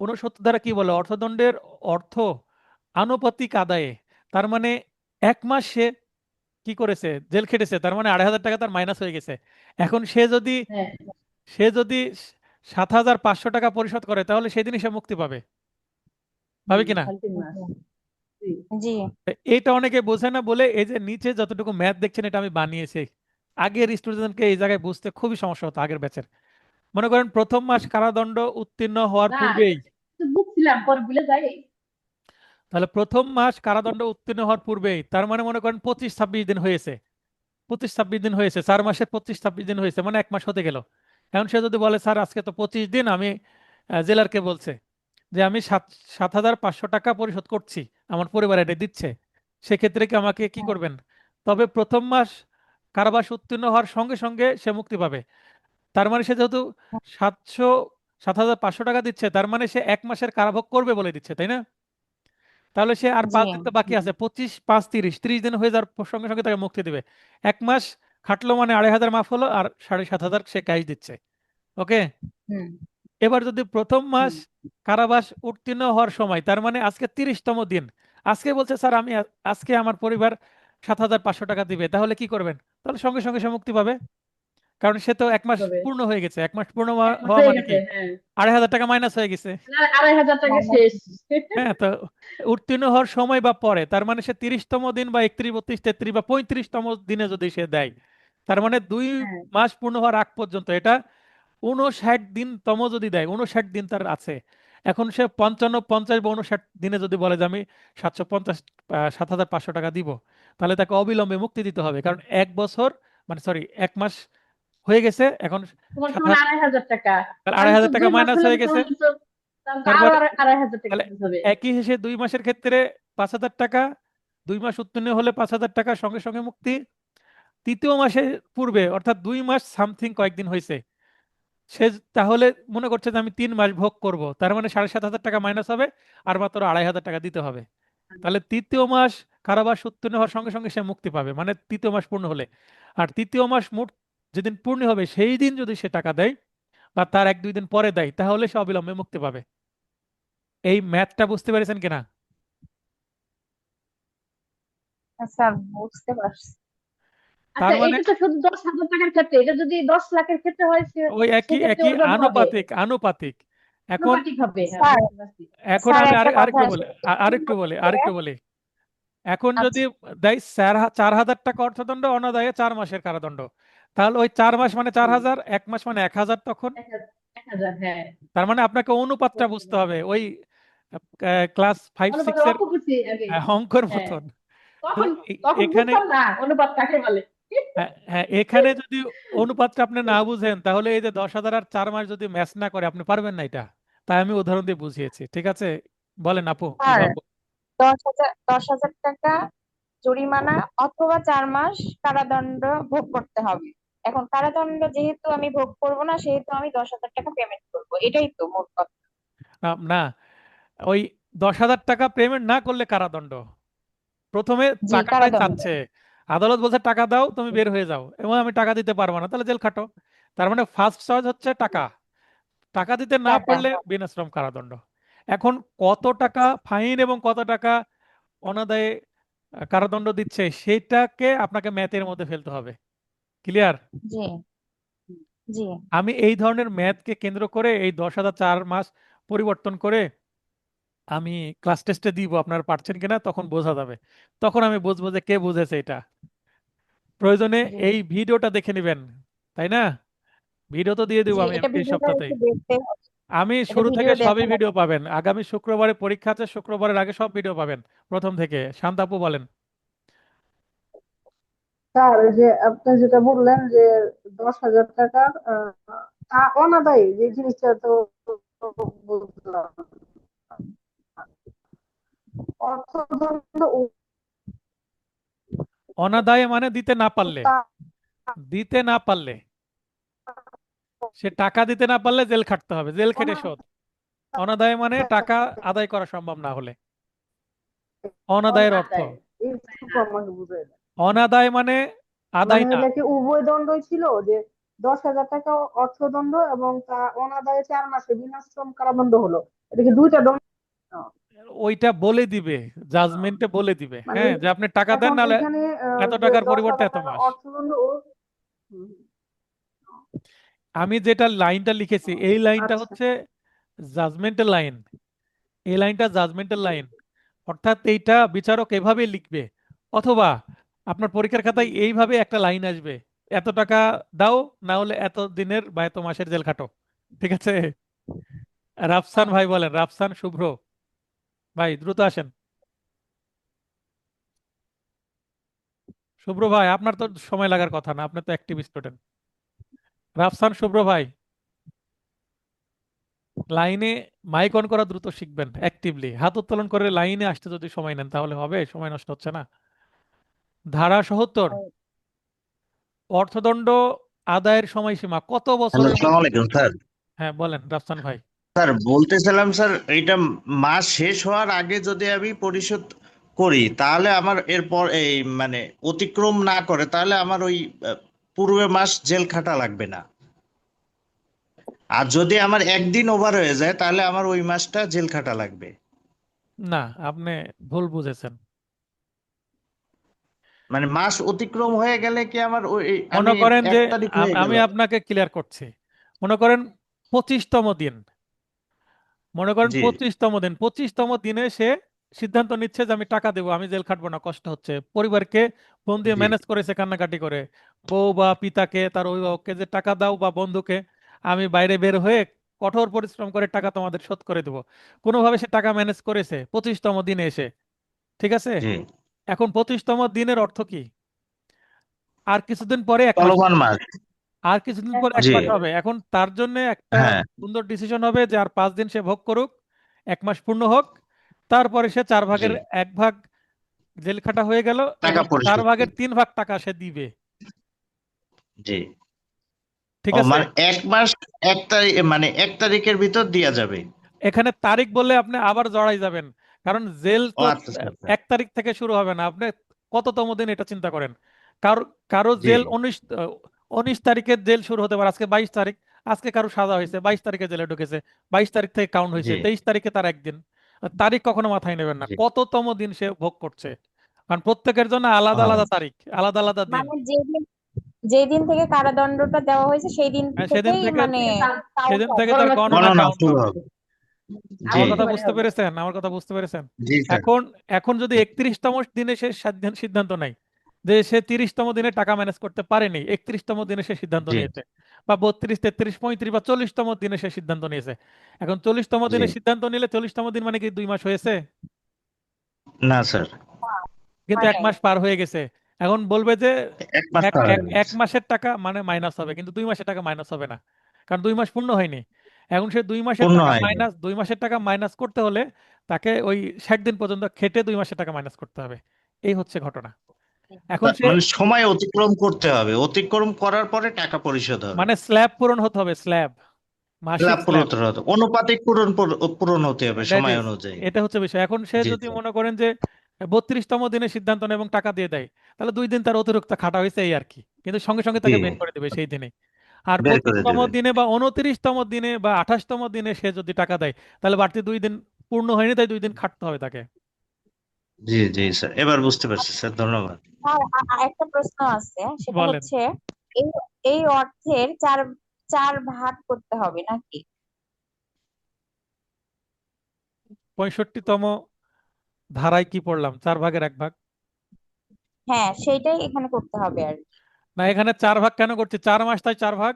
Speaker 1: 69 ধারা কি বলে? অর্থদণ্ডের অর্থ আনুপাতিক আদায়ে। তার মানে 1 মাস সে কি করেছে? জেল খেটেছে, তার মানে 2,500 টাকা তার মাইনাস হয়ে গেছে। এখন
Speaker 2: হ্যাঁ,
Speaker 1: সে যদি 7,500 টাকা পরিশোধ করে, তাহলে সেদিনই সে মুক্তি পাবে, পাবে কিনা?
Speaker 2: খালি 3 মাস। জি।
Speaker 5: জি।
Speaker 1: এইটা অনেকে বোঝে না বলে এই যে নিচে যতটুকু ম্যাথ দেখছেন এটা আমি বানিয়েছি। আগের স্টুডেন্টকে এই জায়গায় বুঝতে খুবই সমস্যা হতো, আগের ব্যাচের। মনে করেন প্রথম মাস কারাদণ্ড উত্তীর্ণ হওয়ার
Speaker 2: না,
Speaker 1: পূর্বেই,
Speaker 2: তো বুঝছিলাম, পরে ভুলে যাই।
Speaker 1: তাহলে প্রথম মাস কারাদণ্ড উত্তীর্ণ হওয়ার পূর্বেই, তার মানে মনে করেন 25-26 দিন হয়েছে, 25-26 দিন হয়েছে, 4 মাসের 25-26 দিন হয়েছে, মানে 1 মাস হতে গেল। এখন সে যদি বলে স্যার আজকে তো 25 দিন, আমি জেলারকে বলছে যে আমি 7,500 টাকা পরিশোধ করছি, আমার পরিবার এটা দিচ্ছে, সেক্ষেত্রে কি আমাকে কি
Speaker 5: হ্যাঁ।
Speaker 1: করবেন? তবে প্রথম মাস কারাবাস উত্তীর্ণ হওয়ার সঙ্গে সঙ্গে সে মুক্তি পাবে। তার মানে সে যেহেতু 700 7,500 টাকা দিচ্ছে, তার মানে সে 1 মাসের কারাভোগ করবে বলে দিচ্ছে, তাই না? তাহলে সে আর
Speaker 5: জি।
Speaker 1: 5 দিন তো বাকি আছে, 25, 5, 30 দিন হয়ে যাওয়ার সঙ্গে সঙ্গে তাকে মুক্তি দিবে। 1 মাস খাটলো মানে 2,500 মাফ হলো, আর 7,500 সে ক্যাশ দিচ্ছে। ওকে।
Speaker 5: হুম।
Speaker 1: এবার যদি প্রথম মাস
Speaker 2: হুম,
Speaker 1: কারাবাস উত্তীর্ণ হওয়ার সময়, তার মানে আজকে 30তম দিন, আজকে বলছে স্যার আমি আজকে আমার পরিবার 7,500 টাকা দিবে, তাহলে কি করবেন? তাহলে সঙ্গে সঙ্গে সে মুক্তি পাবে, কারণ সে তো 1 মাস
Speaker 2: হবে।
Speaker 1: পূর্ণ হয়ে গেছে। 1 মাস পূর্ণ
Speaker 2: 1 মাস
Speaker 1: হওয়া
Speaker 2: হয়ে
Speaker 1: মানে
Speaker 2: গেছে,
Speaker 1: কি?
Speaker 2: হ্যাঁ।
Speaker 1: 2,500 টাকা মাইনাস হয়ে গেছে।
Speaker 2: না, 2,500 টাকা
Speaker 5: মানে
Speaker 2: শেষ।
Speaker 1: হ্যাঁ, তো উত্তীর্ণ হওয়ার সময় বা পরে, তার মানে সে 30তম দিন বা 31, 32, 33 বা 35তম দিনে যদি সে দেয়, তার মানে 2 মাস পূর্ণ হওয়ার আগ পর্যন্ত, এটা 59 দিন তম যদি দেয়, 59 দিন তার আছে। এখন সে 55, 50 বা 59 দিনে যদি বলে যে আমি 750 7,500 টাকা দিব, তাহলে তাকে অবিলম্বে মুক্তি দিতে হবে, কারণ 1 বছর, মানে সরি, 1 মাস হয়ে গেছে। এখন
Speaker 2: তোমার
Speaker 1: সাত
Speaker 2: সমান 2,500 টাকা।
Speaker 1: তাহলে
Speaker 2: তাহলে তো
Speaker 1: 2,500 টাকা
Speaker 2: 2 মাস
Speaker 1: মাইনাস
Speaker 2: হলে
Speaker 1: হয়ে
Speaker 2: তো
Speaker 1: গেছে।
Speaker 2: তাহলে তো তাহলে তো আরো
Speaker 1: তারপরে
Speaker 2: 2,500 টাকা
Speaker 1: তাহলে
Speaker 2: দিতে হবে।
Speaker 1: একই হেসে 2 মাসের ক্ষেত্রে 5,000 টাকা, 2 মাস উত্তীর্ণ হলে 5,000 টাকা সঙ্গে সঙ্গে মুক্তি। তৃতীয় মাসের পূর্বে, অর্থাৎ 2 মাস সামথিং কয়েকদিন হয়েছে, সে তাহলে মনে করছে যে আমি 3 মাস ভোগ করব, তার মানে 7,500 টাকা মাইনাস হবে, আর মাত্র 2,500 টাকা দিতে হবে। তাহলে তৃতীয় মাস কারাবাস উত্তীর্ণ হওয়ার সঙ্গে সঙ্গে সে মুক্তি পাবে, মানে তৃতীয় মাস পূর্ণ হলে। আর তৃতীয় মাস মোট যেদিন পূর্ণ হবে সেই দিন যদি সে টাকা দেয় বা তার 1-2 দিন পরে দেয়, তাহলে সে অবিলম্বে মুক্তি পাবে। এই ম্যাথটা বুঝতে পেরেছেন কিনা?
Speaker 5: স্যার বুঝতে পারছি।
Speaker 1: তার
Speaker 2: আচ্ছা,
Speaker 1: মানে
Speaker 2: এটা তো শুধু 10,000 টাকার ক্ষেত্রে, এটা যদি 10 লাখের ক্ষেত্রে হয়
Speaker 1: ওই একই
Speaker 2: সেক্ষেত্রে
Speaker 1: একই
Speaker 2: ওইভাবে হবে,
Speaker 1: আনুপাতিক আনুপাতিক। এখন
Speaker 2: আনুপাতিক হবে। হ্যাঁ,
Speaker 5: স্যার
Speaker 2: বুঝতে পারছি।
Speaker 1: এখন
Speaker 5: স্যার
Speaker 1: আমি
Speaker 5: একটা কথা
Speaker 1: আরেকটু
Speaker 5: আছে,
Speaker 1: বলি,
Speaker 5: তিন
Speaker 1: আরেকটু বলি,
Speaker 5: বছরে
Speaker 1: আরেকটু বলি। এখন যদি
Speaker 5: আচ্ছা
Speaker 1: দেয় 4,000 টাকা অর্থদণ্ড, অনাদায়ে 4 মাসের কারাদণ্ড, তাহলে ওই 4 মাস মানে 4,000, 1 মাস মানে 1,000 তখন।
Speaker 2: 1,000, হ্যাঁ।
Speaker 1: তার মানে আপনাকে অনুপাতটা বুঝতে হবে, ওই ক্লাস 5
Speaker 2: অনুপাত
Speaker 1: 6 এর
Speaker 2: অঙ্ক করছি আগে।
Speaker 1: অঙ্কের
Speaker 2: হ্যাঁ,
Speaker 1: মতন। তো
Speaker 2: তখন তখন
Speaker 1: এখানে,
Speaker 2: বুঝতাম না অনুপাত কাকে বলে।
Speaker 1: হ্যাঁ হ্যাঁ, এখানে যদি অনুপাতটা আপনি না বুঝেন, তাহলে এই যে 10,000 আর 4 মাস যদি ম্যাচ না করে আপনি পারবেন না এটা। তাই আমি উদাহরণ দিয়ে বুঝিয়েছি, ঠিক আছে? বলেন আপু, কি
Speaker 5: স্যার,
Speaker 1: ভাববো?
Speaker 5: 10,000 টাকা জরিমানা অথবা 4 মাস কারাদণ্ড ভোগ করতে হবে। এখন কারাদণ্ড যেহেতু আমি ভোগ করব না, সেহেতু আমি 10,000 টাকা পেমেন্ট করব, এটাই তো মোট কথা।
Speaker 1: না, ওই 10,000 টাকা পেমেন্ট না করলে কারাদণ্ড। প্রথমে
Speaker 5: জি,
Speaker 1: টাকাটাই
Speaker 5: কারাদণ্ড।
Speaker 1: চাচ্ছে, আদালত বলছে টাকা দাও তুমি বের হয়ে যাও, এবং আমি টাকা দিতে পারবো না, তাহলে জেল খাটো। তার মানে ফার্স্ট চয়েস হচ্ছে টাকা, টাকা দিতে না
Speaker 5: টাকা।
Speaker 1: পারলে বিনাশ্রম কারাদণ্ড। এখন কত টাকা ফাইন এবং কত টাকা অনাদায়ে কারাদণ্ড দিচ্ছে সেটাকে আপনাকে ম্যাথের মধ্যে ফেলতে হবে। ক্লিয়ার?
Speaker 5: জি জি।
Speaker 1: আমি এই ধরনের ম্যাথকে কেন্দ্র করে এই 10,000 4 মাস পরিবর্তন করে আমি ক্লাস টেস্টে দিব, আপনারা পারছেন কিনা তখন বোঝা যাবে। তখন আমি বুঝবো যে কে বুঝেছে এটা। প্রয়োজনে
Speaker 5: জি
Speaker 1: এই ভিডিওটা দেখে নেবেন, তাই না? ভিডিও তো দিয়ে দেবো
Speaker 5: জি,
Speaker 1: আমি
Speaker 5: এটা
Speaker 1: এই
Speaker 5: ভিডিওটা
Speaker 1: সপ্তাহতেই।
Speaker 5: একটু দেখতে হবে।
Speaker 1: আমি
Speaker 5: এটা
Speaker 1: শুরু থেকে
Speaker 5: ভিডিও দেখা
Speaker 1: সবই ভিডিও
Speaker 5: লাগবে।
Speaker 1: পাবেন, আগামী শুক্রবারে পরীক্ষা আছে, শুক্রবারের আগে সব ভিডিও পাবেন প্রথম থেকে। শান্তাপু বলেন।
Speaker 2: স্যার, ওই যে আপনি যেটা বললেন যে 10,000 টাকার অনাদায়ী যে জিনিসটা তো বুঝলাম। অর্থদণ্ড
Speaker 1: অনাদায়ে মানে দিতে না পারলে,
Speaker 2: তা
Speaker 1: দিতে না পারলে, সে টাকা দিতে না পারলে জেল খাটতে হবে, জেল খেটে শোধ। অনাদায়ে মানে টাকা আদায় করা সম্ভব না হলে। অনাদায়ের অর্থ,
Speaker 2: অনাদায়, এইটুকু আমাকে বুঝাই দেন।
Speaker 1: অনাদায় মানে
Speaker 2: মানে
Speaker 1: আদায় না।
Speaker 2: হইলে কি উভয় দণ্ডই ছিল, যে 10,000 টাকা অর্থদণ্ড এবং তা অনাদায়ে 4 মাসে বিনাশ্রম কারাদণ্ড হলো, এটা কি দুইটা দণ্ড?
Speaker 1: ওইটা বলে দিবে, জাজমেন্টে বলে দিবে,
Speaker 2: মানে
Speaker 1: হ্যাঁ, যে আপনি টাকা দেন,
Speaker 2: এখন
Speaker 1: নাহলে
Speaker 2: এখানে
Speaker 1: এত
Speaker 2: যে
Speaker 1: টাকার
Speaker 2: দশ
Speaker 1: পরিবর্তে
Speaker 2: হাজার
Speaker 1: এত
Speaker 2: টাকা
Speaker 1: মাস।
Speaker 2: অর্থদণ্ড ও হুম,
Speaker 1: আমি যেটা লাইনটা লিখেছি এই লাইনটা
Speaker 2: আচ্ছা।
Speaker 1: হচ্ছে জাজমেন্টাল লাইন। এই লাইনটা জাজমেন্টাল লাইন, অর্থাৎ এইটা বিচারক এভাবে লিখবে, অথবা আপনার পরীক্ষার খাতায় এইভাবে একটা লাইন আসবে, এত টাকা দাও, না হলে এত দিনের বা এত মাসের জেল খাটো। ঠিক আছে? রাফসান ভাই বলেন, রাফসান শুভ্র ভাই দ্রুত আসেন। শুভ্র ভাই আপনার তো সময় লাগার কথা না, আপনি তো অ্যাক্টিভ স্টুডেন্ট। রাফসান শুভ্র ভাই, লাইনে মাইক অন করা দ্রুত শিখবেন, অ্যাক্টিভলি হাত উত্তোলন করে লাইনে আসতে যদি সময় নেন তাহলে হবে, সময় নষ্ট হচ্ছে না। ধারা ৭০, অর্থদণ্ড আদায়ের সময়সীমা কত
Speaker 7: হ্যালো,
Speaker 1: বছরের
Speaker 7: আসসালামু
Speaker 1: মধ্যে?
Speaker 7: আলাইকুম স্যার।
Speaker 1: হ্যাঁ বলেন রাফসান ভাই।
Speaker 7: স্যার বলতেছিলাম স্যার, এইটা মাস শেষ হওয়ার আগে যদি আমি পরিশোধ করি তাহলে আমার এরপর এই মানে অতিক্রম না করে তাহলে আমার ওই পূর্বে মাস জেল খাটা লাগবে না। আর যদি আমার একদিন ওভার হয়ে যায় তাহলে আমার ওই মাসটা জেল খাটা লাগবে।
Speaker 1: না, আপনি ভুল বুঝেছেন।
Speaker 7: মানে মাস অতিক্রম হয়ে গেলে কি আমার ওই
Speaker 1: মনে
Speaker 7: আমি
Speaker 1: করেন যে
Speaker 7: 1 তারিখ হয়ে গেল।
Speaker 1: আমি আপনাকে ক্লিয়ার করছি। মনে করেন 25তম দিন, মনে করেন
Speaker 7: জি
Speaker 1: 25তম দিন, 25তম দিনে সে সিদ্ধান্ত নিচ্ছে যে আমি টাকা দেবো, আমি জেল খাটবো না, কষ্ট হচ্ছে, পরিবারকে ফোন দিয়ে
Speaker 7: জি
Speaker 1: ম্যানেজ করেছে কান্নাকাটি করে, বউ বা পিতাকে, তার অভিভাবককে, যে টাকা দাও, বা বন্ধুকে, আমি বাইরে বের হয়ে কঠোর পরিশ্রম করে টাকা তোমাদের শোধ করে দেবো। কোনোভাবে সে টাকা ম্যানেজ করেছে 25তম দিনে এসে, ঠিক আছে?
Speaker 7: জি।
Speaker 1: এখন 25তম দিনের অর্থ কি? আর কিছুদিন পরে 1 মাস
Speaker 7: চলমান
Speaker 1: হবে,
Speaker 7: মাস।
Speaker 1: আর কিছুদিন পর এক
Speaker 7: জি
Speaker 1: মাস হবে। এখন তার জন্য একটা
Speaker 7: হ্যাঁ
Speaker 1: সুন্দর ডিসিশন হবে যে আর 5 দিন সে ভোগ করুক, 1 মাস পূর্ণ হোক, তারপরে সে 4
Speaker 7: জি।
Speaker 1: ভাগের 1 ভাগ জেল খাটা হয়ে গেল,
Speaker 7: টাকা
Speaker 1: এবং চার
Speaker 7: পরিশোধ
Speaker 1: ভাগের
Speaker 7: করব।
Speaker 1: 3 ভাগ টাকা সে দিবে।
Speaker 7: জি
Speaker 1: ঠিক
Speaker 7: ও
Speaker 1: আছে?
Speaker 7: মানে 1 মাস 1 তারিখ, মানে 1 তারিখের ভিতর দেওয়া যাবে।
Speaker 1: এখানে তারিখ বললে আপনি আবার জড়াই যাবেন, কারণ জেল
Speaker 7: ও
Speaker 1: তো
Speaker 7: আচ্ছা আচ্ছা আচ্ছা।
Speaker 1: 1 তারিখ থেকে শুরু হবে না। আপনি কততম দিন এটা চিন্তা করেন। কারো কারো
Speaker 7: জি
Speaker 1: জেল 19 তারিখে জেল শুরু হতে পারে, আজকে 22 তারিখ। আজকে কারো সাজা হয়েছে 22 তারিখে জেলে ঢুকেছে, 22 তারিখ থেকে কাউন্ট হয়েছে,
Speaker 7: জি
Speaker 1: 23 তারিখে তার একদিন। তারিখ কখনো মাথায় নেবেন না,
Speaker 7: জি।
Speaker 1: কততম দিন সে ভোগ করছে। কারণ প্রত্যেকের জন্য আলাদা
Speaker 7: ও
Speaker 1: আলাদা তারিখ, আলাদা আলাদা দিন।
Speaker 5: মানে যেদিন থেকে কারাদণ্ডটা দেওয়া হয়েছে সেই দিন
Speaker 1: সেদিন
Speaker 5: থেকেই
Speaker 1: থেকে
Speaker 5: মানে কাউন্ট
Speaker 1: সেদিন থেকে
Speaker 5: হবে।
Speaker 1: তার
Speaker 2: গণনা শুরু
Speaker 1: গণনা
Speaker 7: গণনা
Speaker 1: কাউন্ট
Speaker 7: শুরু
Speaker 1: হবে।
Speaker 7: হবে। জি
Speaker 1: আমার
Speaker 2: আগামী
Speaker 1: কথা
Speaker 2: বারে
Speaker 1: বুঝতে
Speaker 2: হবে।
Speaker 1: পেরেছেন? আমার কথা বুঝতে পেরেছেন?
Speaker 7: জি স্যার।
Speaker 1: এখন এখন যদি 31তম দিনে সে সিদ্ধান্ত নেয় যে সে 30তম দিনে টাকা ম্যানেজ করতে পারেনি, 31তম দিনে সে সিদ্ধান্ত
Speaker 7: জি
Speaker 1: নিয়েছে, বা 32, 33, 35 বা 40তম দিনে সে সিদ্ধান্ত নিয়েছে। এখন 40তম
Speaker 7: জি।
Speaker 1: দিনে সিদ্ধান্ত নিলে 40তম দিন মানে কি 2 মাস হয়েছে?
Speaker 7: না স্যার,
Speaker 1: কিন্তু
Speaker 5: হয়
Speaker 1: 1
Speaker 5: নাই।
Speaker 1: মাস পার হয়ে গেছে। এখন বলবে যে
Speaker 7: 1 মাস
Speaker 1: এক
Speaker 7: পার
Speaker 1: এক
Speaker 7: হয়ে
Speaker 1: এক
Speaker 7: গেছে।
Speaker 1: মাসের টাকা মানে মাইনাস হবে, কিন্তু 2 মাসের টাকা মাইনাস হবে না, কারণ 2 মাস পূর্ণ হয়নি। এখন সে 2 মাসের
Speaker 7: পূর্ণ
Speaker 1: টাকা
Speaker 7: হয়নি।
Speaker 1: মাইনাস 2 মাসের টাকা মাইনাস করতে হলে তাকে ওই 60 দিন পর্যন্ত খেটে 2 মাসের টাকা মাইনাস করতে হবে। এই হচ্ছে ঘটনা। এখন সে
Speaker 7: মানে সময় অতিক্রম করতে হবে, অতিক্রম করার পরে টাকা পরিশোধ হবে।
Speaker 1: মানে স্ল্যাব পূরণ হতে হবে, স্ল্যাব, মাসিক
Speaker 7: লাভ পূরণ
Speaker 1: স্ল্যাব।
Speaker 7: হতে হবে, অনুপাতিক পূরণ হতে হবে
Speaker 1: দ্যাট
Speaker 7: সময়
Speaker 1: ইজ,
Speaker 7: অনুযায়ী।
Speaker 1: এটা হচ্ছে বিষয়। এখন সে
Speaker 7: জি
Speaker 1: যদি
Speaker 7: স্যার।
Speaker 1: মনে করেন যে 32তম দিনে সিদ্ধান্ত নেয় এবং টাকা দিয়ে দেয়, তাহলে 2 দিন তার অতিরিক্ত খাটা হয়েছে এই আর কি, কিন্তু সঙ্গে সঙ্গে
Speaker 7: জি,
Speaker 1: তাকে বের করে দেবে সেই দিনে। আর
Speaker 7: বের করে
Speaker 1: 25তম
Speaker 7: দেবে।
Speaker 1: দিনে বা 29তম দিনে বা 28তম দিনে সে যদি টাকা দেয়, তাহলে বাড়তি 2 দিন পূর্ণ হয়নি, তাই 2 দিন খাটতে হবে তাকে।
Speaker 7: জি জি স্যার, এবার বুঝতে পারছি স্যার, ধন্যবাদ।
Speaker 5: আর একটা প্রশ্ন আছে, সেটা
Speaker 1: বলেন।
Speaker 5: হচ্ছে এই এই অর্থের চার চার ভাগ করতে হবে নাকি?
Speaker 1: 65তম ধারায় কি পড়লাম? 4 ভাগের 1 ভাগ।
Speaker 5: হ্যাঁ, সেইটাই এখানে করতে হবে আর কি।
Speaker 1: না, এখানে 4 ভাগ কেন করছি? 4 মাস তাই 4 ভাগ।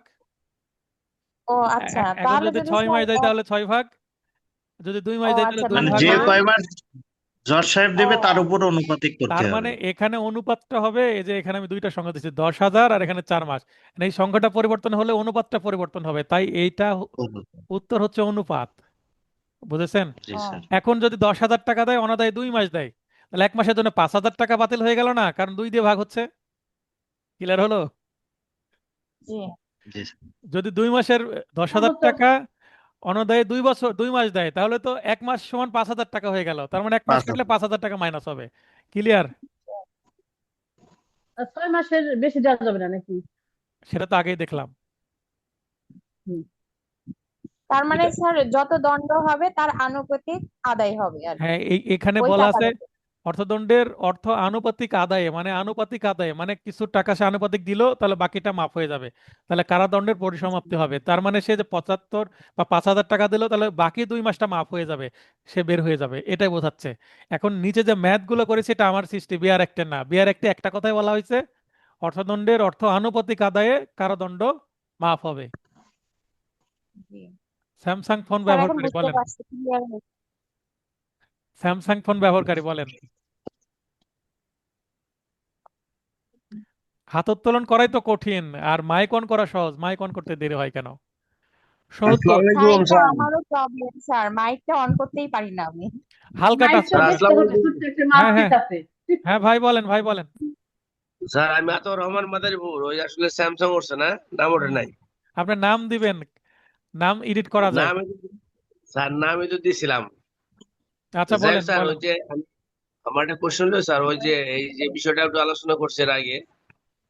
Speaker 5: ও আচ্ছা,
Speaker 1: এখন
Speaker 5: তাহলে
Speaker 1: যদি
Speaker 5: যদি
Speaker 1: 6 মাস
Speaker 5: স্যার
Speaker 1: দেয় তাহলে 6 ভাগ, যদি 2 মাস
Speaker 5: ও
Speaker 1: দেয় তাহলে
Speaker 5: আচ্ছা,
Speaker 1: দুই
Speaker 7: মানে
Speaker 5: মানে
Speaker 1: ভাগ
Speaker 7: যে
Speaker 1: হবে।
Speaker 7: কয় মাস জজ সাহেব
Speaker 5: ও
Speaker 7: দেবে তার উপর অনুপাতিক করতে
Speaker 1: তার মানে
Speaker 7: হবে।
Speaker 1: এখানে অনুপাতটা হবে, এই যে এখানে আমি 2টা সংখ্যা দিচ্ছি, 10,000 আর এখানে 4 মাস। মানে এই সংখ্যাটা পরিবর্তন হলে অনুপাতটা পরিবর্তন হবে, তাই এইটা উত্তর হচ্ছে অনুপাত। বুঝেছেন?
Speaker 7: জি
Speaker 5: ও
Speaker 7: স্যার।
Speaker 1: এখন যদি 10,000 টাকা দেয়, অনাদায়ে 2 মাস দেয়, তাহলে 1 মাসের জন্য 5,000 টাকা বাতিল হয়ে গেল না, কারণ 2 দিয়ে ভাগ হচ্ছে। ক্লিয়ার হলো?
Speaker 5: জি।
Speaker 7: জি স্যার।
Speaker 1: যদি 2 মাসের 10,000 টাকা অনাদায়ে 2 মাস দেয়, তাহলে তো 1 মাস সমান 5,000 টাকা হয়ে গেল, তার মানে 1 মাস
Speaker 7: 5
Speaker 1: কাটলে 5,000 টাকা মাইনাস হবে। ক্লিয়ার?
Speaker 2: আর 6 মাসের বেশি দেওয়া যাবে না নাকি?
Speaker 1: সেটা তো আগেই দেখলাম।
Speaker 2: হুম।
Speaker 5: তার মানে
Speaker 1: এটা,
Speaker 5: স্যার যত দণ্ড হবে তার আনুপাতিক আদায় হবে আর কি,
Speaker 1: হ্যাঁ, এখানে
Speaker 5: ওই
Speaker 1: বলা আছে
Speaker 5: টাকাটা।
Speaker 1: অর্থদণ্ডের অর্থ আনুপাতিক আদায়ে, মানে আনুপাতিক আদায়ে মানে কিছু টাকা সে আনুপাতিক দিল, তাহলে বাকিটা মাফ হয়ে যাবে, তাহলে কারাদণ্ডের পরিসমাপ্তি হবে। তার মানে সে যে 75 বা 5,000 টাকা দিল, তাহলে বাকি 2 মাসটা মাফ হয়ে যাবে, সে বের হয়ে যাবে, এটাই বোঝাচ্ছে। এখন নিচে যে ম্যাথ গুলো করেছে এটা আমার সৃষ্টি, বিআর অ্যাক্টের না। বিআর অ্যাক্টে একটা কথাই বলা হয়েছে, অর্থদণ্ডের অর্থ আনুপাতিক আদায়ে কারাদণ্ড মাফ হবে।
Speaker 5: জি
Speaker 1: স্যামসাং ফোন
Speaker 5: স্যার, এখন
Speaker 1: ব্যবহারকারী
Speaker 5: বুঝতে
Speaker 1: বলেন।
Speaker 5: পারছি, ক্লিয়ার হয়েছে।
Speaker 1: স্যামসাং ফোন ব্যবহারকারী বলেন। হাত উত্তোলন করাই তো কঠিন, আর মাইক অন করা সহজ, মাইক অন করতে দেরি হয় কেন? 70।
Speaker 5: স্যার, এটা আমারও প্রবলেম স্যার, মাইকটা অন করতেই পারি না আমি।
Speaker 1: হালকা টাচ
Speaker 2: মাইকটা
Speaker 1: করবেন।
Speaker 2: দেখতে হবে, ছোট্ট একটা
Speaker 1: হ্যাঁ
Speaker 2: মাউথপিস
Speaker 1: হ্যাঁ
Speaker 2: আছে।
Speaker 1: হ্যাঁ, ভাই বলেন, ভাই বলেন।
Speaker 4: স্যার আমি আতর রহমান মাদারীপুর, ওই আসলে স্যামসাং উঠছে না, নাম ওঠে
Speaker 1: হুম,
Speaker 4: নাই।
Speaker 1: আপনার নাম দিবেন, নাম এডিট করা
Speaker 4: না
Speaker 1: যায়।
Speaker 4: আমি স্যার নামই তো দিছিলাম।
Speaker 1: আচ্ছা,
Speaker 4: যাই হোক
Speaker 1: বলেন
Speaker 4: স্যার,
Speaker 1: বলেন।
Speaker 4: ওই যে আমার একটা কোশ্চেন হলো স্যার, ওই যে এই যে বিষয়টা একটু আলোচনা করছে এর আগে,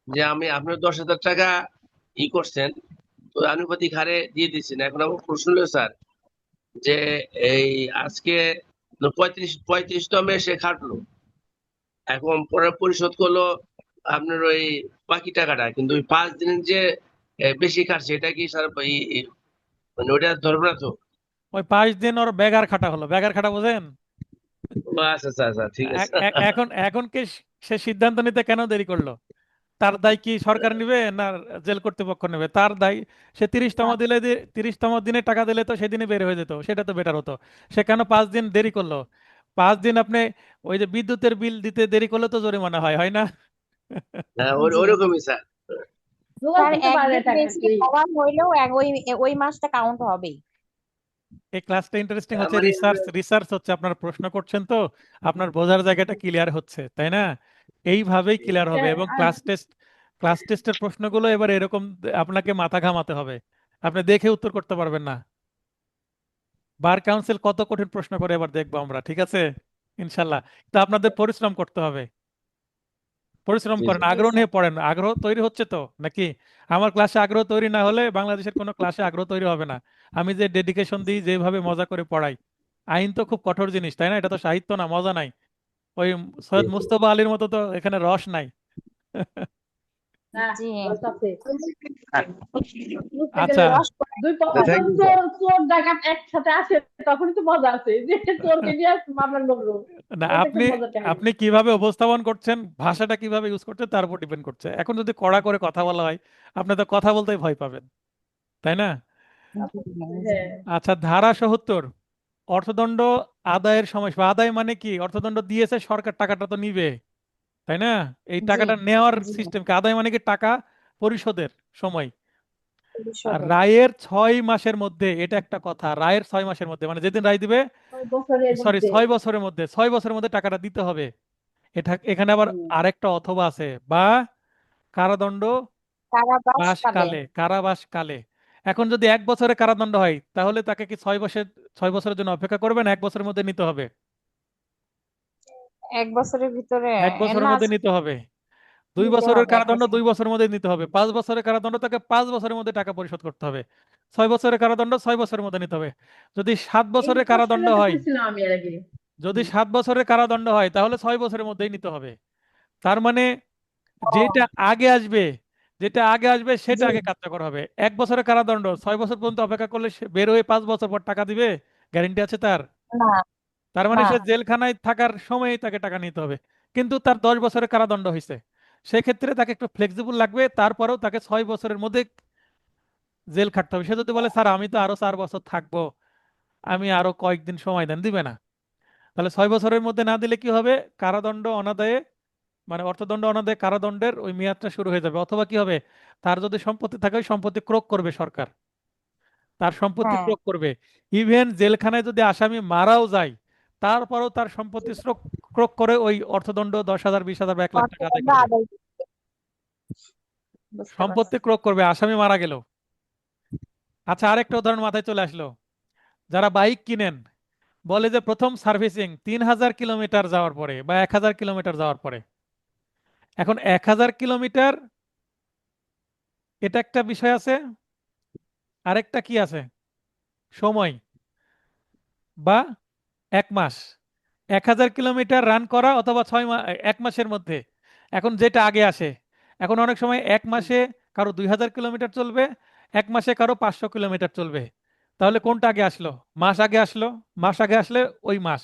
Speaker 4: যে আমি আপনার 10,000 টাকা করছেন, তো আনুপাতিক হারে দিয়ে দিচ্ছেন। এখন আমার প্রশ্ন হলো স্যার, যে এই আজকে 35তমে সে খাটলো, এখন পরে পরিশোধ করলো আপনার ওই বাকি টাকাটা, কিন্তু ওই 5 দিনের যে বেশি খাটছে, এটা কি স্যার মানে ওটা ধরবে না তো?
Speaker 1: ওই 5 দিন ওর বেগার খাটা হলো, বেগার খাটা বোঝেন?
Speaker 4: ও আচ্ছা আচ্ছা আচ্ছা, ঠিক আছে।
Speaker 1: এখন এখন কি সে সিদ্ধান্ত নিতে কেন দেরি করলো? তার দায় কি সরকার নিবে না জেল কর্তৃপক্ষ নেবে? তার দায়। সে 30তম দিনে টাকা দিলে তো সেদিনই বের হয়ে যেত, সেটা তো বেটার হতো। সে কেন 5 দিন দেরি করলো? 5 দিন আপনি ওই যে বিদ্যুতের বিল দিতে দেরি করলে তো জরিমানা হয়, হয় না?
Speaker 4: হ্যাঁ,
Speaker 2: জি,
Speaker 4: ওরকমই স্যার।
Speaker 2: জোগাড়
Speaker 5: স্যার,
Speaker 2: করতে পারে
Speaker 5: একদিন
Speaker 2: টাকা
Speaker 5: বেশি
Speaker 2: কি?
Speaker 5: হওয়া হইলেও ওই ওই মাসটা কাউন্ট হবেই।
Speaker 1: এই ক্লাসটা ইন্টারেস্টিং
Speaker 4: তার
Speaker 1: হচ্ছে,
Speaker 4: মানে
Speaker 1: রিসার্চ রিসার্চ হচ্ছে, আপনার প্রশ্ন করছেন তো আপনার বোঝার জায়গাটা ক্লিয়ার হচ্ছে, তাই না? এইভাবেই ক্লিয়ার
Speaker 2: এটা
Speaker 1: হবে। এবং
Speaker 2: আর
Speaker 1: ক্লাস টেস্টের প্রশ্নগুলো এবার এরকম আপনাকে মাথা ঘামাতে হবে, আপনি দেখে উত্তর করতে পারবেন না। বার কাউন্সিল কত কঠিন প্রশ্ন করে এবার দেখবো আমরা, ঠিক আছে ইনশাল্লাহ। তো আপনাদের পরিশ্রম করতে হবে, পরিশ্রম
Speaker 3: জি
Speaker 1: করেন,
Speaker 3: স্যার।
Speaker 5: জি
Speaker 1: আগ্রহ
Speaker 5: স্যার।
Speaker 1: নিয়ে পড়েন, আগ্রহ তৈরি হচ্ছে তো নাকি? আমার ক্লাসে আগ্রহ তৈরি না হলে বাংলাদেশের কোনো ক্লাসে আগ্রহ তৈরি হবে না। আমি যে ডেডিকেশন দিই, যেভাবে মজা করে পড়াই। আইন তো খুব কঠোর জিনিস, তাই না? এটা তো সাহিত্য না, মজা নাই। ওই
Speaker 3: জি
Speaker 1: সৈয়দ মুস্তফা আলীর মতো তো এখানে রস নাই।
Speaker 2: না,
Speaker 5: জি।
Speaker 2: রস আছে। বুঝতে
Speaker 1: আচ্ছা,
Speaker 2: গেলে
Speaker 5: রস
Speaker 2: দুই
Speaker 5: করা
Speaker 2: পক্ষের
Speaker 4: থ্যাংক ইউ স্যার।
Speaker 2: চোর চোর ডাকাত একসাথে আসে, তখনই তো মজা আছে যে চোরকে নিয়ে মামলা লড়লো।
Speaker 1: না
Speaker 2: এটা একটা
Speaker 1: আপনি
Speaker 2: মজার কাহিনী।
Speaker 1: আপনি কিভাবে উপস্থাপন করছেন, ভাষাটা কিভাবে ইউজ করছেন তার উপর ডিপেন্ড করছে। এখন যদি কড়া করে কথা বলা হয়, আপনি তো কথা বলতেই ভয় পাবেন, তাই না?
Speaker 5: জি।
Speaker 2: হ্যাঁ,
Speaker 1: আচ্ছা, ধারা ৭০, অর্থদণ্ড আদায়ের সময়, বা আদায় মানে কি, অর্থদণ্ড দিয়েছে সরকার, টাকাটা তো নিবে, তাই না? এই
Speaker 5: জি।
Speaker 1: টাকাটা নেওয়ার
Speaker 5: জি।
Speaker 1: সিস্টেম কি, আদায় মানে কি টাকা পরিশোধের সময়। আর
Speaker 5: পরিশোধের
Speaker 1: রায়ের ৬ মাসের মধ্যে, এটা একটা কথা, রায়ের ৬ মাসের মধ্যে মানে যেদিন রায় দিবে,
Speaker 2: ওই বছরের
Speaker 1: সরি
Speaker 2: মধ্যে।
Speaker 1: ৬ বছরের মধ্যে, ৬ বছরের মধ্যে টাকাটা দিতে হবে। এটা এখানে আবার
Speaker 2: হুম।
Speaker 1: আরেকটা অথবা আছে, বা কারাদণ্ড
Speaker 5: কারাবাস কালে।
Speaker 1: বাসকালে, কারাবাসকালে। এখন যদি ১ বছরের কারাদণ্ড হয়, তাহলে তাকে কি ৬ বছরের জন্য অপেক্ষা করবেন, 1 বছরের মধ্যে নিতে হবে?
Speaker 5: 1 বছরের ভিতরে
Speaker 1: 1 বছরের
Speaker 5: না
Speaker 1: মধ্যে নিতে হবে। দুই
Speaker 5: নিতে
Speaker 1: বছরের
Speaker 5: হবে এক
Speaker 1: কারাদণ্ড
Speaker 5: বছর
Speaker 1: 2 বছরের মধ্যে নিতে হবে। 5 বছরের কারাদণ্ড তাকে 5 বছরের মধ্যে টাকা পরিশোধ করতে হবে। 6 বছরের কারাদণ্ড 6 বছরের মধ্যে নিতে হবে। যদি সাত
Speaker 2: এই
Speaker 1: বছরের কারাদণ্ড
Speaker 2: প্রশ্নটা তো
Speaker 1: হয়,
Speaker 2: করেছিলাম আমি এর আগে।
Speaker 1: যদি
Speaker 2: হুম।
Speaker 1: 7 বছরের কারাদণ্ড হয়, তাহলে 6 বছরের মধ্যেই নিতে হবে। তার মানে যেটা
Speaker 5: ও
Speaker 1: আগে আসবে, যেটা আগে আসবে সেটা
Speaker 5: জি
Speaker 1: আগে কার্যকর হবে। 1 বছরের কারাদণ্ড 6 বছর পর্যন্ত অপেক্ষা করলে সে বের হয়ে 5 বছর পর টাকা দিবে, গ্যারেন্টি আছে তার?
Speaker 5: না
Speaker 1: তার মানে
Speaker 5: না
Speaker 1: সে জেলখানায় থাকার সময়ই তাকে টাকা নিতে হবে। কিন্তু তার 10 বছরের কারাদণ্ড হয়েছে, সেক্ষেত্রে তাকে একটু ফ্লেক্সিবল লাগবে, তারপরেও তাকে 6 বছরের মধ্যে জেল খাটতে হবে। সে যদি বলে স্যার আমি তো আরো 4 বছর থাকবো, আমি আরো কয়েকদিন সময় দেন, দিবে না। তাহলে 6 বছরের মধ্যে না দিলে কি হবে, কারাদণ্ড অনাদায়ে, মানে অর্থদণ্ড অনাদায়ে কারাদণ্ডের ওই মেয়াদটা শুরু হয়ে যাবে। অথবা কি হবে, তার যদি সম্পত্তি থাকে ওই সম্পত্তি ক্রোক করবে সরকার, তার সম্পত্তি
Speaker 5: হ্যাঁ
Speaker 1: ক্রোক করবে। ইভেন জেলখানায় যদি আসামি মারাও যায়, তারপরেও তার সম্পত্তি ক্রোক করে ওই অর্থদণ্ড 10,000, 20,000 বা 1 লাখ টাকা আদায়
Speaker 5: অর্থদণ্ড
Speaker 1: করবে।
Speaker 5: আদায় বুঝতে
Speaker 1: সম্পত্তি
Speaker 5: পারছি
Speaker 1: ক্রোক করবে, আসামি মারা গেল। আচ্ছা, আরেকটা উদাহরণ মাথায় চলে আসলো। যারা বাইক কিনেন, বলে যে প্রথম সার্ভিসিং 3,000 কিলোমিটার যাওয়ার পরে বা 1,000 কিলোমিটার যাওয়ার পরে। এখন 1,000 কিলোমিটার, এটা একটা বিষয় আছে, আরেকটা কি আছে, সময়, বা 1 মাস। 1,000 কিলোমিটার রান করা অথবা 6 মাস, 1 মাসের মধ্যে। এখন যেটা আগে আসে, এখন অনেক সময় 1 মাসে কারো 2,000 কিলোমিটার চলবে, 1 মাসে কারো 500 কিলোমিটার চলবে। তাহলে কোনটা আগে আসলো? মাস আগে আসলো, মাস আগে আসলে ওই মাস।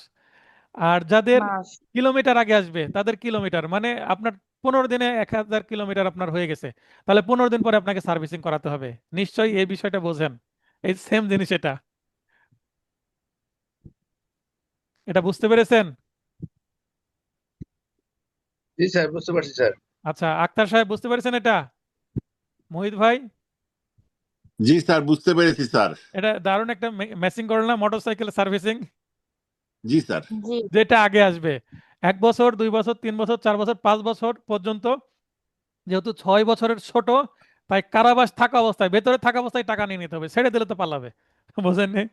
Speaker 1: আর যাদের
Speaker 5: মাস
Speaker 1: কিলোমিটার আগে আসবে, তাদের কিলোমিটার মানে আপনার 15 দিনে 1,000 কিলোমিটার আপনার হয়ে গেছে, তাহলে 15 দিন পরে আপনাকে সার্ভিসিং করাতে হবে। নিশ্চয়ই এই বিষয়টা বোঝেন, এই সেম জিনিস এটা, এটা বুঝতে পেরেছেন?
Speaker 4: জি স্যার, বুঝতে পারছি স্যার।
Speaker 1: আচ্ছা, আক্তার সাহেব বুঝতে পেরেছেন এটা? মোহিত ভাই,
Speaker 6: জি স্যার, বুঝতে পেরেছি স্যার।
Speaker 1: এটা দারুণ একটা ম্যাচিং করল না, মোটরসাইকেল সার্ভিসিং,
Speaker 6: জি স্যার।
Speaker 5: জি
Speaker 1: যেটা আগে আসবে। 1 বছর, 2 বছর, 3 বছর, 4 বছর, 5 বছর পর্যন্ত, যেহেতু 6 বছরের ছোট, তাই কারাবাস থাকা অবস্থায়, ভেতরে থাকা অবস্থায় টাকা নিয়ে নিতে হবে, ছেড়ে দিলে তো পালাবে। বোঝেননি?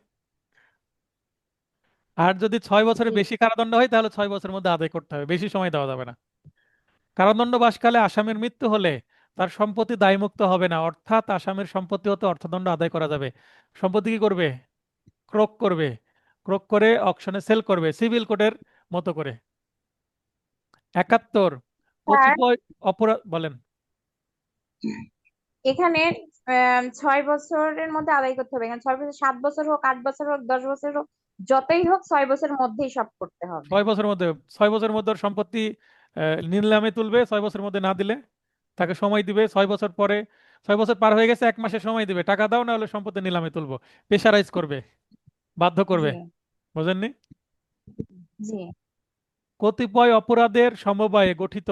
Speaker 1: আর যদি 6 বছরের
Speaker 2: জি।
Speaker 1: বেশি কারাদণ্ড হয়, তাহলে 6 বছরের মধ্যে আদায় করতে হবে, বেশি সময় দেওয়া যাবে না। কারাদণ্ড বাসকালে আসামির মৃত্যু হলে তার সম্পত্তি দায়মুক্ত হবে না, অর্থাৎ আসামির সম্পত্তি হতে অর্থদণ্ড আদায় করা যাবে। সম্পত্তি কি করবে? ক্রোক করবে, ক্রোক করে অকশনে সেল করবে, সিভিল কোর্টের মতো করে। 71,
Speaker 5: স্যার
Speaker 1: কতিপয় অপরাধ, বলেন।
Speaker 5: এখানে 6 বছরের মধ্যে আদায় করতে হবে। এখানে 6 বছর, 7 বছর হোক, 8 বছর হোক, 10 বছর হোক, যতই হোক 6 বছরের মধ্যেই সব করতে হবে।
Speaker 1: 6 বছরের মধ্যে, 6 বছরের মধ্যে ওর সম্পত্তি নিলামে তুলবে। 6 বছরের মধ্যে না দিলে তাকে সময় দিবে 6 বছর পরে। 6 বছর পার হয়ে গেছে, 1 মাসের সময় দিবে, টাকা দাও না হলে সম্পত্তি নিলামে তুলবো, প্রেশারাইজ করবে, বাধ্য
Speaker 5: জি
Speaker 1: করবে। বুঝেননি?
Speaker 5: জি
Speaker 1: কতিপয় অপরাধের সমবায়ে গঠিত,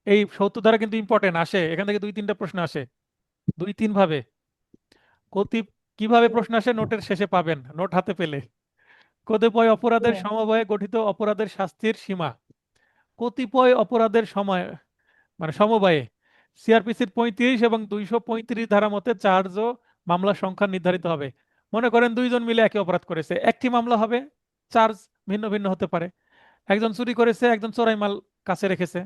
Speaker 1: এই 70 ধারা কিন্তু ইম্পর্টেন্ট, আসে এখান থেকে 2-3টা প্রশ্ন আসে, 2-3 ভাবে। কতি কিভাবে প্রশ্ন আসে, নোটের শেষে পাবেন, নোট হাতে পেলে। কতিপয়
Speaker 5: জি
Speaker 1: অপরাধের সমবায়ে গঠিত অপরাধের শাস্তির সীমা। কতিপয় অপরাধের সময় মানে সমবায়ে, সিআরপিসির 35 এবং 235 ধারা মতে চার্জ ও মামলার সংখ্যা নির্ধারিত হবে। মনে করেন দুইজন মিলে একই অপরাধ করেছে, একটি মামলা হবে, চার্জ ভিন্ন ভিন্ন হতে পারে। একজন চুরি করেছে, একজন চোরাই মাল কাছে রেখেছে,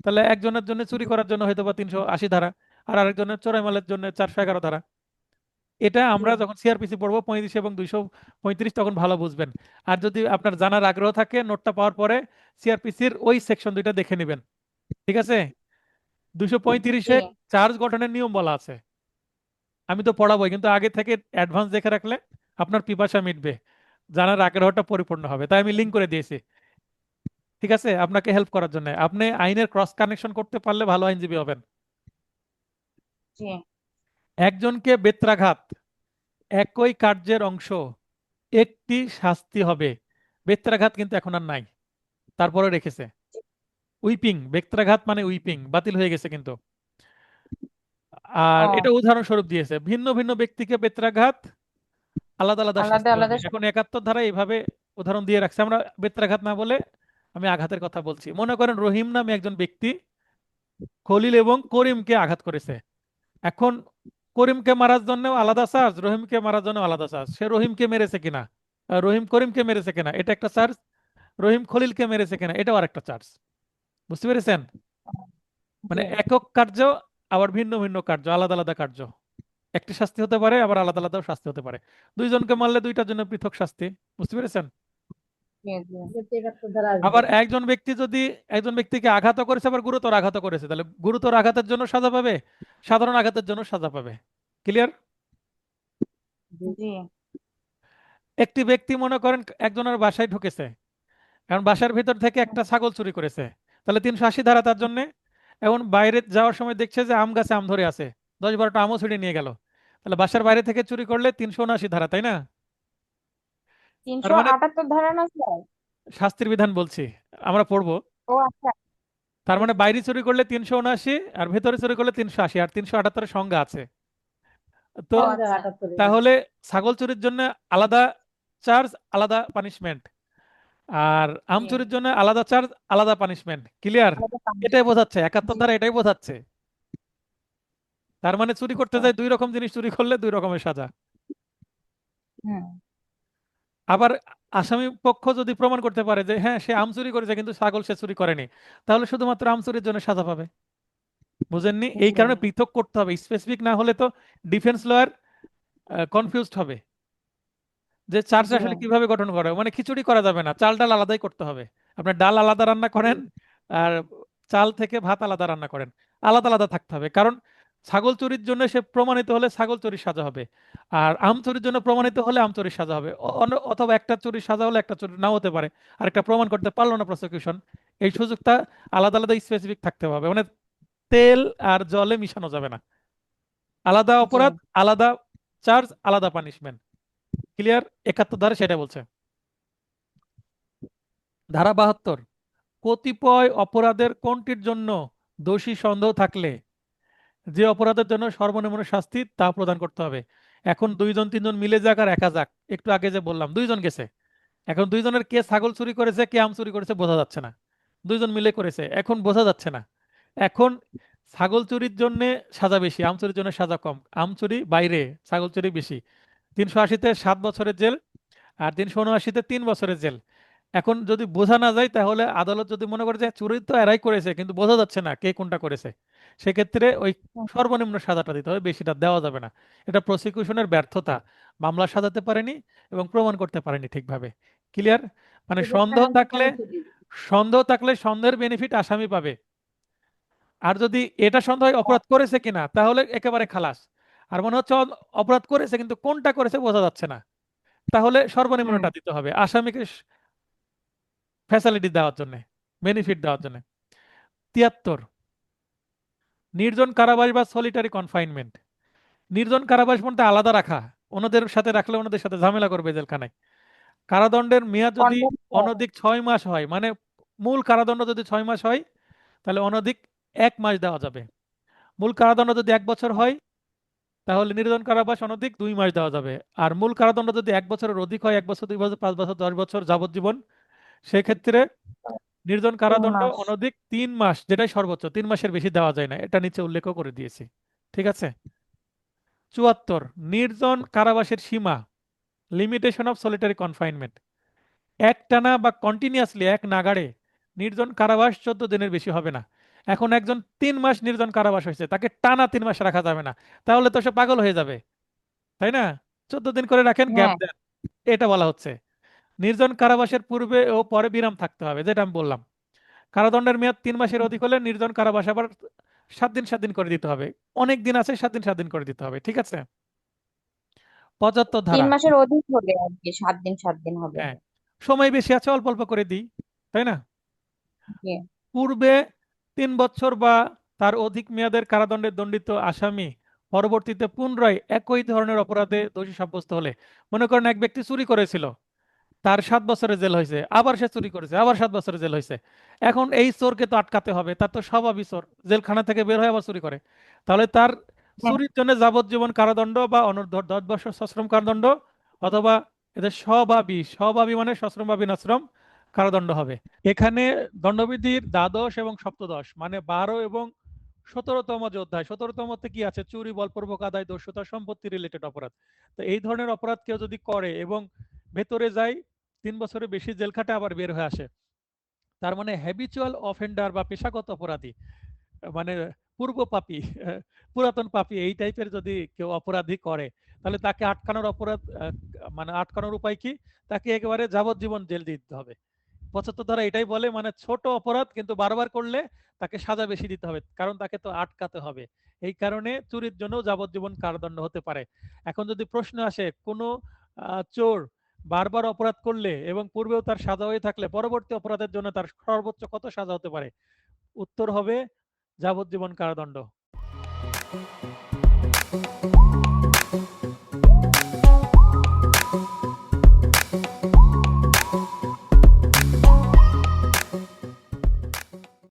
Speaker 1: তাহলে একজনের জন্য চুরি করার জন্য হয়তো বা 380 ধারা, আর আরেকজনের চোরাই মালের জন্য 411 ধারা। এটা আমরা যখন সিআরপিসি পড়বো 35 এবং 235 তখন ভালো বুঝবেন। আর যদি আপনার জানার আগ্রহ থাকে, নোটটা পাওয়ার পরে সিআরপিসির ওই সেকশন দুইটা দেখে নেবেন, ঠিক আছে? 235-এ
Speaker 5: জি
Speaker 1: চার্জ গঠনের নিয়ম বলা আছে। আমি তো পড়াবোই, কিন্তু আগে থেকে অ্যাডভান্স দেখে রাখলে আপনার পিপাসা মিটবে, জানার আগ্রহটা পরিপূর্ণ হবে, তাই আমি লিঙ্ক করে দিয়েছি, ঠিক আছে, আপনাকে হেল্প করার জন্য। আপনি আইনের ক্রস কানেকশন করতে পারলে ভালো আইনজীবী হবেন।
Speaker 5: জি
Speaker 1: একজনকে বেত্রাঘাত একই কার্যের অংশ, একটি শাস্তি হবে। বেত্রাঘাত কিন্তু এখন আর নাই, তারপরে রেখেছে। উইপিং, বেত্রাঘাত মানে উইপিং বাতিল হয়ে গেছে কিন্তু। আর এটা
Speaker 5: ও
Speaker 1: উদাহরণস্বরূপ দিয়েছে, ভিন্ন ভিন্ন ব্যক্তিকে বেত্রাঘাত আলাদা আলাদা
Speaker 5: আলাদা
Speaker 1: শাস্তি হবে।
Speaker 5: আলাদা
Speaker 1: এখন 71 ধারা এইভাবে উদাহরণ দিয়ে রাখছে। আমরা বেত্রাঘাত না বলে আমি আঘাতের কথা বলছি। মনে করেন রহিম নামে একজন ব্যক্তি খলিল এবং করিমকে আঘাত করেছে। এখন করিমকে মারার জন্য আলাদা চার্জ, রহিমকে মারার জন্য আলাদা চার্জ। সে রহিমকে মেরেছে কিনা, রহিম করিমকে মেরেছে কিনা, এটা একটা চার্জ। রহিম খলিলকে মেরেছে কিনা, এটাও আরেকটা চার্জ। বুঝতে পেরেছেন?
Speaker 5: জি
Speaker 1: মানে একক কার্য আবার ভিন্ন ভিন্ন কার্য, আলাদা আলাদা কার্য। একটি শাস্তি হতে পারে, আবার আলাদা আলাদা শাস্তি হতে পারে। দুইজনকে মারলে দুইটার জন্য পৃথক শাস্তি। বুঝতে পেরেছেন?
Speaker 5: জি জি
Speaker 2: 71 ধারা আসবে।
Speaker 1: আবার একজন ব্যক্তি যদি একজন ব্যক্তিকে আঘাত করেছে, আবার গুরুতর আঘাত করেছে, তাহলে গুরুতর আঘাতের জন্য সাজা পাবে, সাধারণ আঘাতের জন্য সাজা পাবে। ক্লিয়ার?
Speaker 5: জি
Speaker 1: একটি ব্যক্তি মনে করেন একজনের বাসায় ঢুকেছে, কারণ বাসার ভিতর থেকে একটা ছাগল চুরি করেছে, তাহলে 380 ধারা তার জন্য। এখন বাইরে যাওয়ার সময় দেখছে যে আম গাছে আম ধরে আছে, 10-12টা আমও ছিঁড়ে নিয়ে গেল, তাহলে বাসার বাইরে থেকে চুরি করলে 379 ধারা, তাই না? তার মানে
Speaker 5: 378 ধারা না স্যার?
Speaker 1: শাস্তির বিধান বলছি, আমরা পড়বো।
Speaker 5: ও আচ্ছা
Speaker 1: তার মানে বাইরে চুরি করলে 379, আর ভেতরে চুরি করলে 380, আর 378 সংজ্ঞা আছে। তো
Speaker 5: ও আচ্ছা
Speaker 2: 78
Speaker 1: তাহলে ছাগল চুরির জন্য আলাদা চার্জ, আলাদা পানিশমেন্ট, আর আম
Speaker 5: জি
Speaker 1: চুরির জন্য আলাদা চার্জ, আলাদা পানিশমেন্ট। ক্লিয়ার?
Speaker 5: আলাদা পানি।
Speaker 1: এটাই বোঝাচ্ছে, 71
Speaker 5: জি
Speaker 1: ধারা এটাই বোঝাচ্ছে। তার মানে চুরি করতে
Speaker 5: আচ্ছা
Speaker 1: যায় দুই রকম জিনিস, চুরি করলে দুই রকমের সাজা।
Speaker 5: হুম
Speaker 1: আবার আসামি পক্ষ যদি প্রমাণ করতে পারে যে হ্যাঁ সে আম চুরি করেছে কিন্তু ছাগল সে চুরি করেনি, তাহলে শুধুমাত্র আম চুরির জন্য সাজা পাবে। বুঝেননি? এই
Speaker 5: জি
Speaker 1: কারণে পৃথক করতে হবে, স্পেসিফিক না হলে তো ডিফেন্স লয়ার কনফিউজড হবে যে চার্জ
Speaker 2: জি
Speaker 1: আসলে কিভাবে গঠন করা হবে। মানে খিচুড়ি করা যাবে না, চাল ডাল আলাদাই করতে হবে। আপনার ডাল আলাদা রান্না করেন, আর চাল থেকে ভাত আলাদা রান্না করেন, আলাদা আলাদা থাকতে হবে। কারণ ছাগল চুরির জন্য সে প্রমাণিত হলে ছাগল চুরির সাজা হবে, আর আম চুরির জন্য প্রমাণিত হলে আম চুরির সাজা হবে। অথবা একটা চুরির সাজা হলে একটা চুরি নাও হতে পারে, আর একটা প্রমাণ করতে পারলো না প্রসিকিউশন, এই সুযোগটা আলাদা আলাদা স্পেসিফিক থাকতে হবে। মানে তেল আর জলে মিশানো যাবে না, আলাদা
Speaker 5: জি
Speaker 1: অপরাধ, আলাদা চার্জ, আলাদা পানিশমেন্ট। ক্লিয়ার? 71 ধারা সেটা বলছে। ধারা 72, কতিপয় অপরাধের কোনটির জন্য দোষী সন্দেহ থাকলে যে অপরাধের জন্য সর্বনিম্ন শাস্তি তা প্রদান করতে হবে। এখন দুইজন তিনজন মিলে যাক আর একা যাক, একটু আগে যে বললাম দুইজন গেছে, এখন দুইজনের কে ছাগল চুরি করেছে কে আম চুরি করেছে বোঝা যাচ্ছে না, দুইজন মিলে করেছে, এখন বোঝা যাচ্ছে না। এখন ছাগল চুরির জন্য সাজা বেশি, আম চুরির জন্য সাজা কম। আম চুরি বাইরে, ছাগল চুরি বেশি। 380-তে 7 বছরের জেল, আর 379-তে 3 বছরের জেল। এখন যদি বোঝা না যায়, তাহলে আদালত যদি মনে করে যে চুরি তো এরাই করেছে কিন্তু বোঝা যাচ্ছে না কে কোনটা করেছে, সেক্ষেত্রে ওই সর্বনিম্ন সাজাটা দিতে হবে, বেশিটা দেওয়া যাবে না। এটা প্রসিকিউশনের ব্যর্থতা, মামলা সাজাতে পারেনি এবং প্রমাণ করতে পারেনি ঠিকভাবে। ক্লিয়ার? মানে
Speaker 2: শুধু
Speaker 1: সন্দেহ
Speaker 2: কারণ
Speaker 1: থাকলে,
Speaker 2: কারণ চুরি।
Speaker 1: সন্দেহের বেনিফিট আসামি পাবে। আর যদি এটা সন্দেহ হয় অপরাধ করেছে কিনা, তাহলে একেবারে খালাস। আর মনে হচ্ছে অপরাধ করেছে কিন্তু কোনটা করেছে বোঝা যাচ্ছে না, তাহলে
Speaker 5: হুম
Speaker 1: সর্বনিম্নটা দিতে হবে আসামিকে ফ্যাসিলিটি দেওয়ার জন্য, বেনিফিট দেওয়ার জন্য। 73, নির্জন কারাবাস বা সলিটারি কনফাইনমেন্ট। নির্জন কারাবাস বলতে আলাদা রাখা, ওনাদের সাথে রাখলে ওনাদের সাথে ঝামেলা করবে জেলখানায়। কারাদণ্ডের মেয়াদ যদি
Speaker 5: কন্ট্রাক্ট
Speaker 1: অনধিক 6 মাস হয়, মানে মূল কারাদণ্ড যদি 6 মাস হয়, তাহলে অনধিক 1 মাস দেওয়া যাবে। মূল কারাদণ্ড যদি 1 বছর হয়, তাহলে নির্জন কারাবাস অনধিক 2 মাস দেওয়া যাবে। আর মূল কারাদণ্ড যদি 1 বছরের অধিক হয়, 1 বছর 2 বছর 5 বছর 10 বছর যাবজ্জীবন, সেক্ষেত্রে নির্জন
Speaker 5: 3
Speaker 1: কারাদণ্ড
Speaker 5: মাস।
Speaker 1: অনধিক 3 মাস, যেটাই সর্বোচ্চ, 3 মাসের বেশি দেওয়া যায় না, এটা নিচে উল্লেখ করে দিয়েছি। ঠিক আছে। 74, নির্জন কারাবাসের সীমা, লিমিটেশন অফ সলিটারি কনফাইনমেন্ট। একটানা বা কন্টিনিউয়াসলি এক নাগাড়ে নির্জন কারাবাস 14 দিনের বেশি হবে না। এখন একজন 3 মাস নির্জন কারাবাস হয়েছে, তাকে টানা 3 মাস রাখা যাবে না, তাহলে তো সে পাগল হয়ে যাবে, তাই না? 14 দিন করে রাখেন, গ্যাপ
Speaker 5: হ্যাঁ,
Speaker 1: দেন, এটা বলা হচ্ছে। নির্জন কারাবাসের পূর্বে ও পরে বিরাম থাকতে হবে, যেটা আমি বললাম। কারাদণ্ডের মেয়াদ 3 মাসের অধিক হলে নির্জন কারাবাস আবার 7 দিন 7 দিন করে দিতে হবে। অনেক দিন আছে, 7 দিন 7 দিন করে দিতে হবে। ঠিক আছে। 75
Speaker 5: 3
Speaker 1: ধারা।
Speaker 5: মাসের অধিক হলে আর কি 7 দিন হবে।
Speaker 1: হ্যাঁ, সময় বেশি আছে, অল্প অল্প করে দিই, তাই না?
Speaker 5: জি।
Speaker 1: পূর্বে 3 বছর বা তার অধিক মেয়াদের কারাদণ্ডে দণ্ডিত আসামি পরবর্তীতে পুনরায় একই ধরনের অপরাধে দোষী সাব্যস্ত হলে, মনে করেন এক ব্যক্তি চুরি করেছিল, তার 7 বছরের জেল হয়েছে, আবার সে চুরি করেছে, আবার 7 বছরের জেল হয়েছে। এখন এই চোরকে তো আটকাতে হবে, তার তো স্বভাবই চোর, জেলখানা থেকে বের হয়ে আবার চুরি করে, তাহলে তার
Speaker 5: হ্যাঁ,
Speaker 1: চুরির জন্য যাবজ্জীবন কারাদণ্ড বা অনূর্ধ্ব 10 বছর সশ্রম কারাদণ্ড, অথবা এদের স্বভাবী, স্বভাবী মানে সশ্রম বা বিনাশ্রম কারাদণ্ড হবে। এখানে দণ্ডবিধির দ্বাদশ এবং সপ্তদশ মানে 12 এবং 17তম যে অধ্যায়, 17তমতে কি আছে? চুরি, বলপূর্বক আদায়, দস্যুতা, সম্পত্তি রিলেটেড অপরাধ। তো এই ধরনের অপরাধ কেউ যদি করে এবং ভেতরে যায়, 3 বছরের বেশি জেল খাটে, আবার বের হয়ে আসে, তার মানে হ্যাবিচুয়াল অফেন্ডার বা পেশাগত অপরাধী, মানে পূর্ব পাপী, পুরাতন পাপী, এই টাইপের যদি কেউ অপরাধী করে, তাহলে তাকে আটকানোর অপরাধ, মানে আটকানোর উপায় কি? তাকে একেবারে যাবজ্জীবন জেল দিতে হবে। 75 ধারা এটাই বলে, মানে ছোট অপরাধ কিন্তু বারবার করলে তাকে সাজা বেশি দিতে হবে, কারণ তাকে তো আটকাতে হবে। এই কারণে চুরির জন্য যাবজ্জীবন কারাদণ্ড হতে পারে। এখন যদি প্রশ্ন আসে, কোনো চোর বারবার অপরাধ করলে এবং পূর্বেও তার সাজা হয়ে থাকলে পরবর্তী অপরাধের জন্য তার সর্বোচ্চ কত সাজা হতে পারে? উত্তর হবে যাবজ্জীবন কারাদণ্ড।